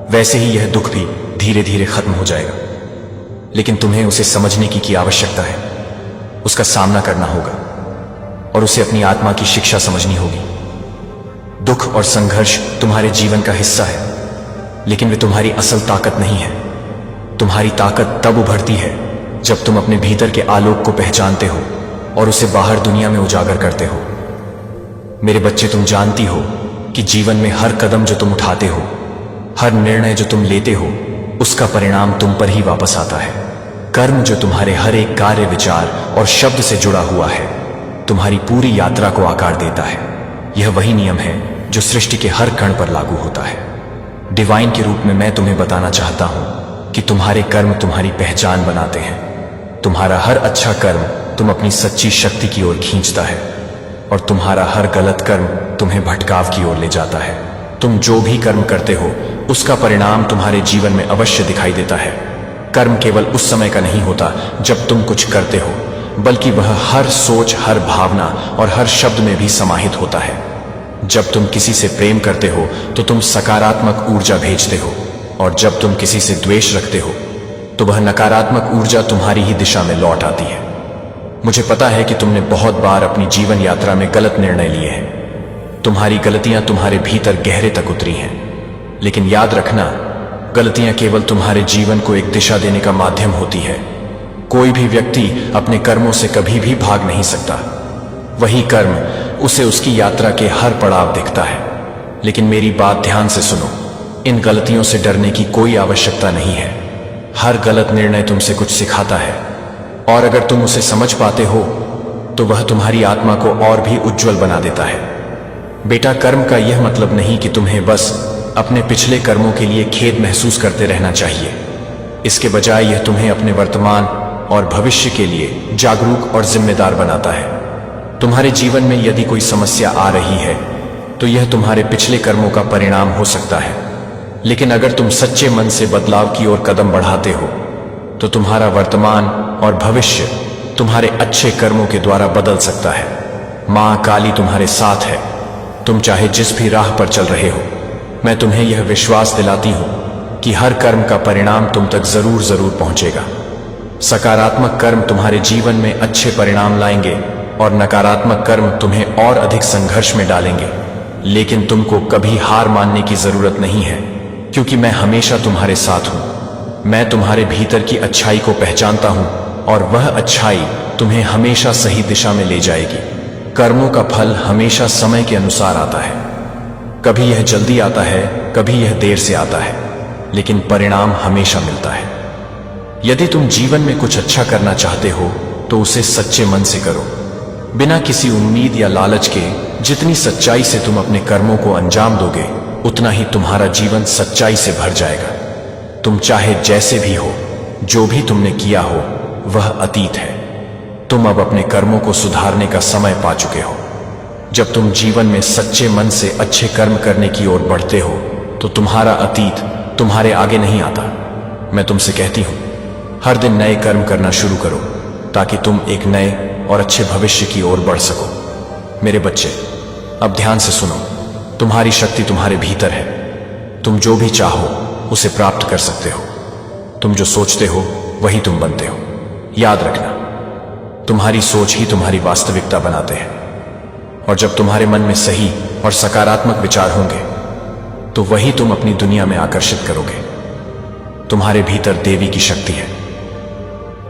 वैसे ही यह दुख भी धीरे धीरे खत्म हो जाएगा। लेकिन तुम्हें उसे समझने की आवश्यकता है, उसका सामना करना होगा और उसे अपनी आत्मा की शिक्षा समझनी होगी। दुख और संघर्ष तुम्हारे जीवन का हिस्सा है, लेकिन वे तुम्हारी असल ताकत नहीं है। तुम्हारी ताकत तब उभरती है जब तुम अपने भीतर के आलोक को पहचानते हो और उसे बाहर दुनिया में उजागर करते हो। मेरे बच्चे, तुम जानती हो कि जीवन में हर कदम जो तुम उठाते हो, हर निर्णय जो तुम लेते हो, उसका परिणाम तुम पर ही वापस आता है। कर्म जो तुम्हारे हर एक कार्य, विचार और शब्द से जुड़ा हुआ है, तुम्हारी पूरी यात्रा को आकार देता है। यह वही नियम है जो सृष्टि के हर कण पर लागू होता है। डिवाइन के रूप में मैं तुम्हें बताना चाहता हूं कि तुम्हारे कर्म तुम्हारी पहचान बनाते हैं। तुम्हारा हर अच्छा कर्म तुम अपनी सच्ची शक्ति की ओर खींचता है और तुम्हारा हर गलत कर्म तुम्हें भटकाव की ओर ले जाता है। तुम जो भी कर्म करते हो, उसका परिणाम तुम्हारे जीवन में अवश्य दिखाई देता है। कर्म केवल उस समय का नहीं होता जब तुम कुछ करते हो, बल्कि वह हर सोच, हर भावना और हर शब्द में भी समाहित होता है। जब तुम किसी से प्रेम करते हो तो तुम सकारात्मक ऊर्जा भेजते हो, और जब तुम किसी से द्वेष रखते हो तो वह नकारात्मक ऊर्जा तुम्हारी ही दिशा में लौट आती है। मुझे पता है कि तुमने बहुत बार अपनी जीवन यात्रा में गलत निर्णय लिए हैं। तुम्हारी गलतियां तुम्हारे भीतर गहरे तक उतरी हैं, लेकिन याद रखना, गलतियां केवल तुम्हारे जीवन को एक दिशा देने का माध्यम होती है। कोई भी व्यक्ति अपने कर्मों से कभी भी भाग नहीं सकता। वही कर्म उसे उसकी यात्रा के हर पड़ाव दिखता है। लेकिन मेरी बात ध्यान से सुनो, इन गलतियों से डरने की कोई आवश्यकता नहीं है। हर गलत निर्णय तुमसे कुछ सिखाता है, और अगर तुम उसे समझ पाते हो तो वह तुम्हारी आत्मा को और भी उज्जवल बना देता है। बेटा, कर्म का यह मतलब नहीं कि तुम्हें बस अपने पिछले कर्मों के लिए खेद महसूस करते रहना चाहिए। इसके बजाय यह तुम्हें अपने वर्तमान और भविष्य के लिए जागरूक और जिम्मेदार बनाता है। तुम्हारे जीवन में यदि कोई समस्या आ रही है तो यह तुम्हारे पिछले कर्मों का परिणाम हो सकता है, लेकिन अगर तुम सच्चे मन से बदलाव की ओर कदम बढ़ाते हो तो तुम्हारा वर्तमान और भविष्य तुम्हारे अच्छे कर्मों के द्वारा बदल सकता है। मां काली तुम्हारे साथ है। तुम चाहे जिस भी राह पर चल रहे हो, मैं तुम्हें यह विश्वास दिलाती हूं कि हर कर्म का परिणाम तुम तक जरूर पहुंचेगा। सकारात्मक कर्म तुम्हारे जीवन में अच्छे परिणाम लाएंगे और नकारात्मक कर्म तुम्हें और अधिक संघर्ष में डालेंगे। लेकिन तुमको कभी हार मानने की जरूरत नहीं है, क्योंकि मैं हमेशा तुम्हारे साथ हूं। मैं तुम्हारे भीतर की अच्छाई को पहचानता हूं और वह अच्छाई तुम्हें हमेशा सही दिशा में ले जाएगी। कर्मों का फल हमेशा समय के अनुसार आता है। कभी यह जल्दी आता है, कभी यह देर से आता है, लेकिन परिणाम हमेशा मिलता है। यदि तुम जीवन में कुछ अच्छा करना चाहते हो तो उसे सच्चे मन से करो, बिना किसी उम्मीद या लालच के। जितनी सच्चाई से तुम अपने कर्मों को अंजाम दोगे, उतना ही तुम्हारा जीवन सच्चाई से भर जाएगा। तुम चाहे जैसे भी हो, जो भी तुमने किया हो वह अतीत है। तुम अब अपने कर्मों को सुधारने का समय पा चुके हो। जब तुम जीवन में सच्चे मन से अच्छे कर्म करने की ओर बढ़ते हो तो तुम्हारा अतीत तुम्हारे आगे नहीं आता। मैं तुमसे कहती हूं, हर दिन नए कर्म करना शुरू करो। ताकि तुम एक नए और अच्छे भविष्य की ओर बढ़ सको। मेरे बच्चे, अब ध्यान से सुनो। तुम्हारी शक्ति तुम्हारे भीतर है। तुम जो भी चाहो उसे प्राप्त कर सकते हो। तुम जो सोचते हो वही तुम बनते हो। याद रखना, तुम्हारी सोच ही तुम्हारी वास्तविकता बनाते हैं। और जब तुम्हारे मन में सही और सकारात्मक विचार होंगे तो वही तुम अपनी दुनिया में आकर्षित करोगे। तुम्हारे भीतर देवी की शक्ति है।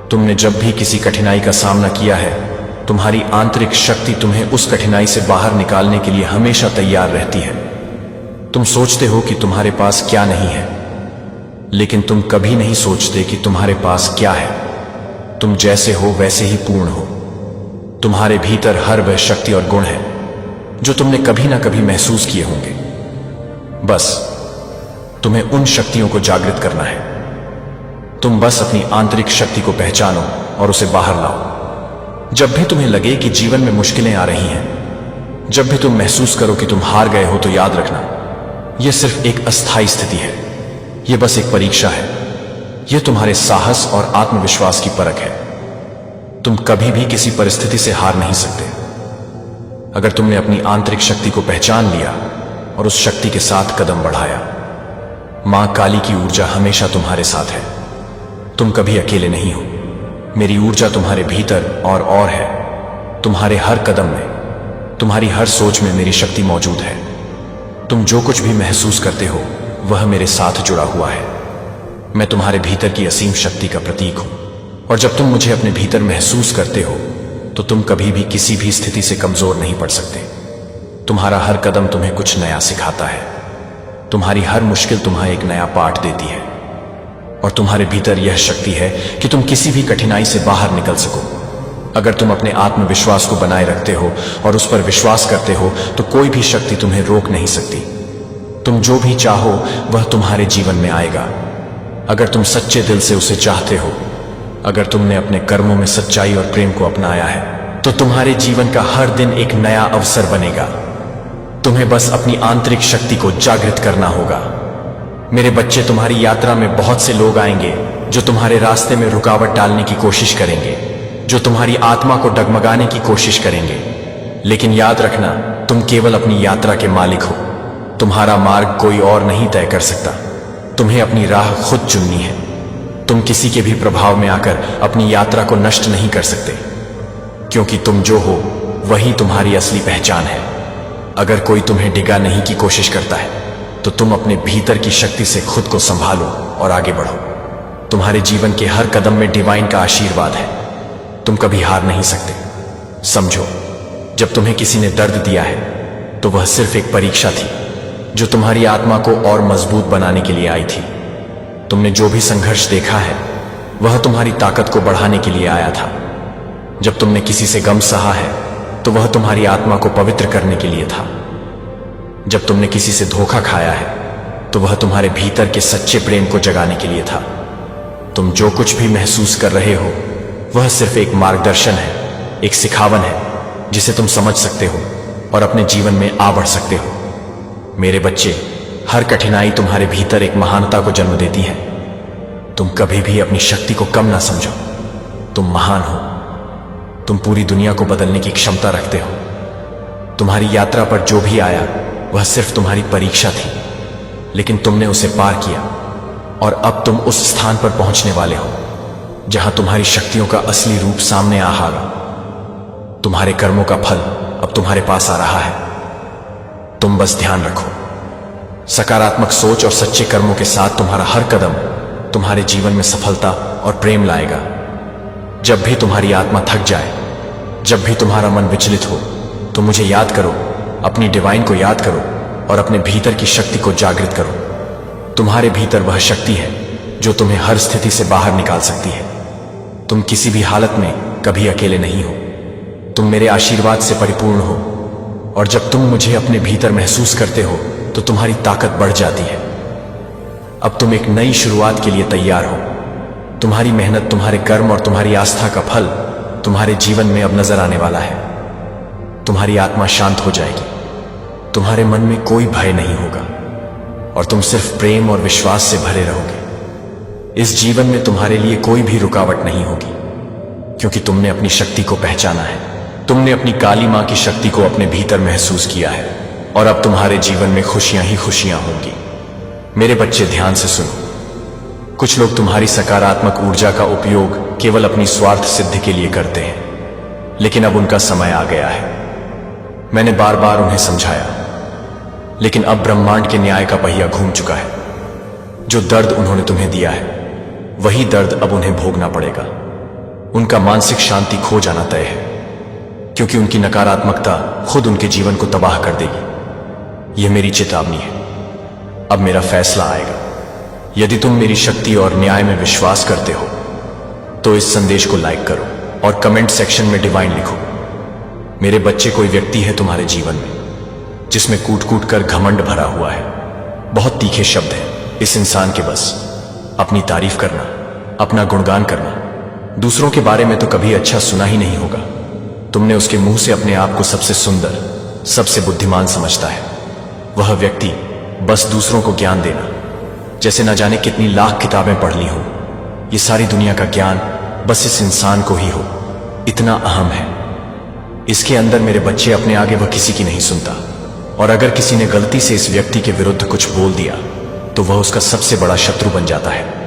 तुमने जब भी किसी कठिनाई का सामना किया है, तुम्हारी आंतरिक शक्ति तुम्हें उस कठिनाई से बाहर निकालने के लिए हमेशा तैयार रहती है। तुम सोचते हो कि तुम्हारे पास क्या नहीं है, लेकिन तुम कभी नहीं सोचते कि तुम्हारे पास क्या है। तुम जैसे हो वैसे ही पूर्ण हो। तुम्हारे भीतर हर वह शक्ति और गुण है जो तुमने कभी ना कभी महसूस किए होंगे। बस तुम्हें उन शक्तियों को जागृत करना है। तुम बस अपनी आंतरिक शक्ति को पहचानो और उसे बाहर लाओ। जब भी तुम्हें लगे कि जीवन में मुश्किलें आ रही हैं, जब भी तुम महसूस करो कि तुम हार गए हो, तो याद रखना, यह सिर्फ एक अस्थायी स्थिति है। यह बस एक परीक्षा है। यह तुम्हारे साहस और आत्मविश्वास की परख है। तुम कभी भी किसी परिस्थिति से हार नहीं सकते। अगर तुमने अपनी आंतरिक शक्ति को पहचान लिया और उस शक्ति के साथ कदम बढ़ाया, मां काली की ऊर्जा हमेशा तुम्हारे साथ है। तुम कभी अकेले नहीं हो। मेरी ऊर्जा तुम्हारे भीतर और है। तुम्हारे हर कदम में, तुम्हारी हर सोच में मेरी शक्ति मौजूद है। तुम जो कुछ भी महसूस करते हो वह मेरे साथ जुड़ा हुआ है। मैं तुम्हारे भीतर की असीम शक्ति का प्रतीक हूं। और जब तुम मुझे अपने भीतर महसूस करते हो तो तुम कभी भी किसी भी स्थिति से कमजोर नहीं पड़ सकते। तुम्हारा हर कदम तुम्हें कुछ नया सिखाता है। तुम्हारी हर मुश्किल तुम्हें एक नया पाठ देती है। और तुम्हारे भीतर यह शक्ति है कि तुम किसी भी कठिनाई से बाहर निकल सको। अगर तुम अपने आत्मविश्वास को बनाए रखते हो और उस पर विश्वास करते हो तो कोई भी शक्ति तुम्हें रोक नहीं सकती। तुम जो भी चाहो वह तुम्हारे जीवन में आएगा, अगर तुम सच्चे दिल से उसे चाहते हो। अगर तुमने अपने कर्मों में सच्चाई और प्रेम को अपनाया है तो तुम्हारे जीवन का हर दिन एक नया अवसर बनेगा। तुम्हें बस अपनी आंतरिक शक्ति को जागृत करना होगा। मेरे बच्चे, तुम्हारी यात्रा में बहुत से लोग आएंगे जो तुम्हारे रास्ते में रुकावट डालने की कोशिश करेंगे, जो तुम्हारी आत्मा को डगमगाने की कोशिश करेंगे। लेकिन याद रखना, तुम केवल अपनी यात्रा के मालिक हो। तुम्हारा मार्ग कोई और नहीं तय कर सकता। तुम्हें अपनी राह खुद चुननी है। तुम किसी के भी प्रभाव में आकर अपनी यात्रा को नष्ट नहीं कर सकते, क्योंकि तुम जो हो वही तुम्हारी असली पहचान है। अगर कोई तुम्हें डिगाने की कोशिश करता है तो तुम अपने भीतर की शक्ति से खुद को संभालो और आगे बढ़ो। तुम्हारे जीवन के हर कदम में डिवाइन का आशीर्वाद है। तुम कभी हार नहीं सकते। समझो, जब तुम्हें किसी ने दर्द दिया है तो वह सिर्फ एक परीक्षा थी जो तुम्हारी आत्मा को और मजबूत बनाने के लिए आई थी। तुमने जो भी संघर्ष देखा है वह तुम्हारी ताकत को बढ़ाने के लिए आया था। जब तुमने किसी से गम सहा है तो वह तुम्हारी आत्मा को पवित्र करने के लिए था। जब तुमने किसी से धोखा खाया है तो वह तुम्हारे भीतर के सच्चे प्रेम को जगाने के लिए था। तुम जो कुछ भी महसूस कर रहे हो वह सिर्फ एक मार्गदर्शन है, एक सिखावन है जिसे तुम समझ सकते हो और अपने जीवन में आ बढ़ सकते हो। मेरे बच्चे, हर कठिनाई तुम्हारे भीतर एक महानता को जन्म देती है। तुम कभी भी अपनी शक्ति को कम ना समझो। तुम महान हो। तुम पूरी दुनिया को बदलने की क्षमता रखते हो। तुम्हारी यात्रा पर जो भी आया वह सिर्फ तुम्हारी परीक्षा थी, लेकिन तुमने उसे पार किया और अब तुम उस स्थान पर पहुंचने वाले हो जहां तुम्हारी शक्तियों का असली रूप सामने आ रहा। तुम्हारे कर्मों का फल अब तुम्हारे पास आ रहा है। तुम बस ध्यान रखो, सकारात्मक सोच और सच्चे कर्मों के साथ तुम्हारा हर कदम तुम्हारे जीवन में सफलता और प्रेम लाएगा। जब भी तुम्हारी आत्मा थक जाए, जब भी तुम्हारा मन विचलित हो, तो मुझे याद करो, अपनी डिवाइन को याद करो और अपने भीतर की शक्ति को जागृत करो। तुम्हारे भीतर वह शक्ति है जो तुम्हें हर स्थिति से बाहर निकाल सकती है। तुम किसी भी हालत में कभी अकेले नहीं हो। तुम मेरे आशीर्वाद से परिपूर्ण हो और जब तुम मुझे अपने भीतर महसूस करते हो तो तुम्हारी ताकत बढ़ जाती है। अब तुम एक नई शुरुआत के लिए तैयार हो। तुम्हारी मेहनत, तुम्हारे कर्म और तुम्हारी आस्था का फल तुम्हारे जीवन में अब नजर आने वाला है। तुम्हारी आत्मा शांत हो जाएगी। तुम्हारे मन में कोई भय नहीं होगा और तुम सिर्फ प्रेम और विश्वास से भरे रहोगे। इस जीवन में तुम्हारे लिए कोई भी रुकावट नहीं होगी, क्योंकि तुमने अपनी शक्ति को पहचाना है। तुमने अपनी काली मां की शक्ति को अपने भीतर महसूस किया है और अब तुम्हारे जीवन में खुशियां ही खुशियां होंगी। मेरे बच्चे, ध्यान से सुनो। कुछ लोग तुम्हारी सकारात्मक ऊर्जा का उपयोग केवल अपनी स्वार्थ सिद्धि के लिए करते हैं, लेकिन अब उनका समय आ गया है। मैंने बार बार उन्हें समझाया, लेकिन अब ब्रह्मांड के न्याय का पहिया घूम चुका है। जो दर्द उन्होंने तुम्हें दिया है, वही दर्द अब उन्हें भोगना पड़ेगा। उनका मानसिक शांति खो जाना तय है, क्योंकि उनकी नकारात्मकता खुद उनके जीवन को तबाह कर देगी। यह मेरी चेतावनी है। अब मेरा फैसला आएगा। यदि तुम मेरी शक्ति और न्याय में विश्वास करते हो तो इस संदेश को लाइक करो और कमेंट सेक्शन में डिवाइन लिखो। मेरे बच्चे, कोई व्यक्ति है तुम्हारे जीवन में जिसमें कूट कूट कर घमंड भरा हुआ है। बहुत तीखे शब्द हैं इस इंसान के बस। अपनी तारीफ करना, अपना गुणगान करना, दूसरों के बारे में तो कभी अच्छा सुना ही नहीं होगा। तुमने उसके मुंह से अपने आप को सबसे सुंदर, सबसे बुद्धिमान समझता है। वह व्यक्ति बस दूसरों को ज्ञान देना, जैसे न जाने कितनी लाख किताबें पढ़ ली हो। ये सारी दुनिया का ज्ञान बस इस इंसान को ही हो, इतना अहम है इसके अंदर। मेरे बच्चे, अपने आगे वह किसी की नहीं सुनता, और अगर किसी ने गलती से इस व्यक्ति के विरुद्ध कुछ बोल दिया तो वह उसका सबसे बड़ा शत्रु बन जाता है।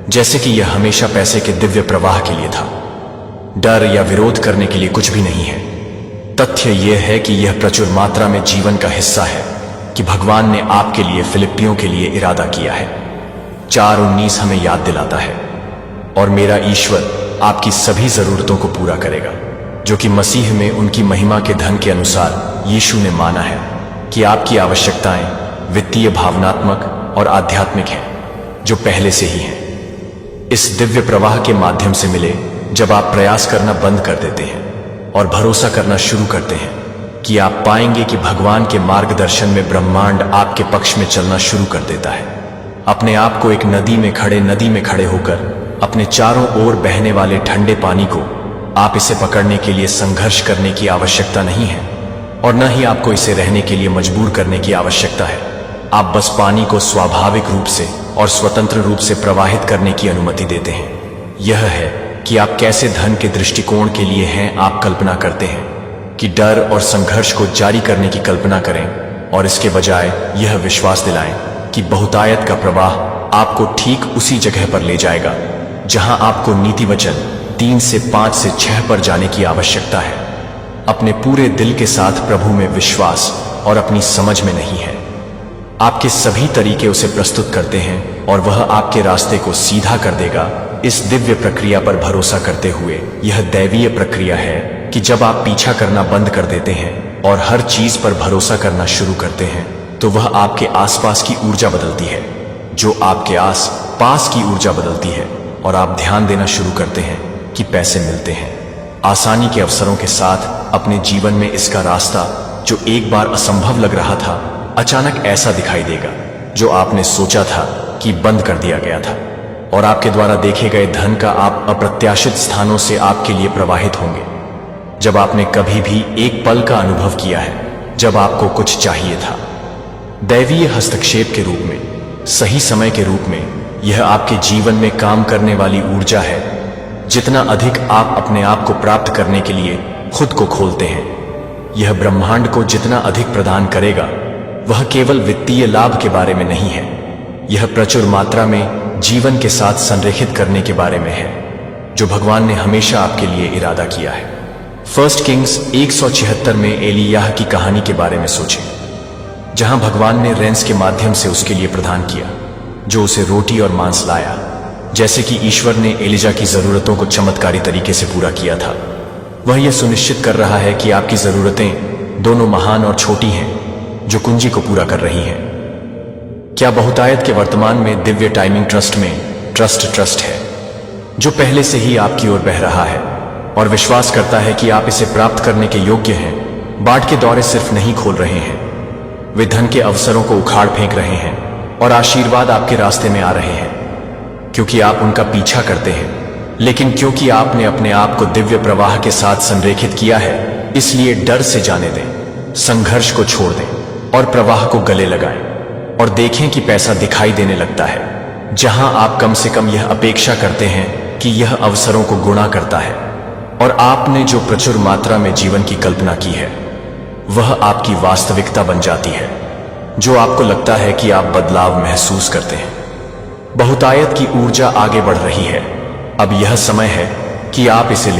जैसे कि यह हमेशा पैसे के दिव्य प्रवाह के लिए था। डर या विरोध करने के लिए कुछ भी नहीं है। तथ्य यह है कि यह प्रचुर मात्रा में जीवन का हिस्सा है कि भगवान ने आपके लिए, फिलिपियों के लिए इरादा किया है। 4:19 हमें याद दिलाता है, और मेरा ईश्वर आपकी सभी जरूरतों को पूरा करेगा, जो कि मसीह में उनकी महिमा के धन के अनुसार यीशु ने माना है कि आपकी आवश्यकताएं वित्तीय, भावनात्मक और आध्यात्मिक हैं, जो पहले से ही हैं। इस दिव्य प्रवाह के माध्यम से मिले जब आप प्रयास करना बंद कर देते हैं और भरोसा करना शुरू करते हैं कि आप पाएंगे कि भगवान के मार्गदर्शन में ब्रह्मांड आपके पक्ष में चलना शुरू कर देता है। अपने आप को एक नदी में खड़े होकर अपने चारों ओर बहने वाले ठंडे पानी को, आप इसे पकड़ने के लिए संघर्ष करने की आवश्यकता नहीं है, और न ही आपको इसे रहने के लिए मजबूर करने की आवश्यकता है। आप बस पानी को स्वाभाविक रूप से और स्वतंत्र रूप से प्रवाहित करने की अनुमति देते हैं। यह है कि आप कैसे धन के दृष्टिकोण के लिए हैं। आप कल्पना करते हैं कि डर और संघर्ष को जारी करने की कल्पना करें, और इसके बजाय यह विश्वास दिलाएं कि बहुतायत का प्रवाह आपको ठीक उसी जगह पर ले जाएगा जहां आपको नीति वचन 3 से 5 से 6 पर जाने की आवश्यकता है। अपने पूरे दिल के साथ प्रभु में विश्वास और अपनी समझ में नहीं है। आपके सभी तरीके उसे प्रस्तुत करते हैं और वह आपके रास्ते को सीधा कर देगा। इस दिव्य प्रक्रिया पर भरोसा करते हुए, यह दैवीय प्रक्रिया है कि जब आप पीछा करना बंद कर देते हैं और हर चीज पर भरोसा करना शुरू करते हैं, तो वह आपके आसपास की ऊर्जा बदलती है, जो आपके आस पास की ऊर्जा बदलती है, और आप ध्यान देना शुरू करते हैं कि पैसे मिलते हैं आसानी के अवसरों के साथ अपने जीवन में। इसका रास्ता, जो एक बार असंभव लग रहा था, अचानक ऐसा दिखाई देगा जो आपने सोचा था कि बंद कर दिया गया था, और आपके द्वारा देखे गए धन का आप अप्रत्याशित स्थानों से आपके लिए प्रवाहित होंगे। जब आपने कभी भी एक पल का अनुभव किया है जब आपको कुछ चाहिए था, दैवीय हस्तक्षेप के रूप में, सही समय के रूप में, यह आपके जीवन में काम करने वाली ऊर्जा है। जितना अधिक आप अपने आप को प्राप्त करने के लिए खुद को खोलते हैं, यह ब्रह्मांड को जितना अधिक प्रदान करेगा। वह केवल वित्तीय लाभ के बारे में नहीं है, यह प्रचुर मात्रा में जीवन के साथ संरेखित करने के बारे में है, जो भगवान ने हमेशा आपके लिए इरादा किया है। 1 किंग्स 176 में एलियाह की कहानी के बारे में सोचें, जहां भगवान ने रेंस के माध्यम से उसके लिए प्रदान किया, जो उसे रोटी और मांस लाया। जैसे कि ईश्वर ने एलिजा की जरूरतों को चमत्कारी तरीके से पूरा किया था, वह यह सुनिश्चित कर रहा है कि आपकी जरूरतें दोनों महान और छोटी हैं, जो कुंजी को पूरा कर रही हैं। क्या बहुतायत के वर्तमान में दिव्य टाइमिंग ट्रस्ट में ट्रस्ट है, जो पहले से ही आपकी ओर बह रहा है और विश्वास करता है कि आप इसे प्राप्त करने के योग्य हैं। बाढ़ के दौरे सिर्फ नहीं खोल रहे हैं, वे धन के अवसरों को उखाड़ फेंक रहे हैं, और आशीर्वाद आपके रास्ते में आ रहे हैं, क्योंकि आप उनका पीछा करते हैं। लेकिन क्योंकि आपने अपने आप को दिव्य प्रवाह के साथ संरेखित किया है, इसलिए डर से जाने दें, संघर्ष को छोड़ दें और प्रवाह को गले लगाएं, और देखें कि पैसा दिखाई देने लगता है जहां आप कम से कम यह अपेक्षा करते हैं कि यह अवसरों को गुणा करता है। और आपने जो प्रचुर मात्रा में जीवन की कल्पना की है वह आपकी वास्तविकता बन जाती है। जो आपको लगता है कि आप बदलाव महसूस करते हैं। बहुतायत की ऊर्जा आगे बढ़ रही है। अब यह समय है कि आप इसे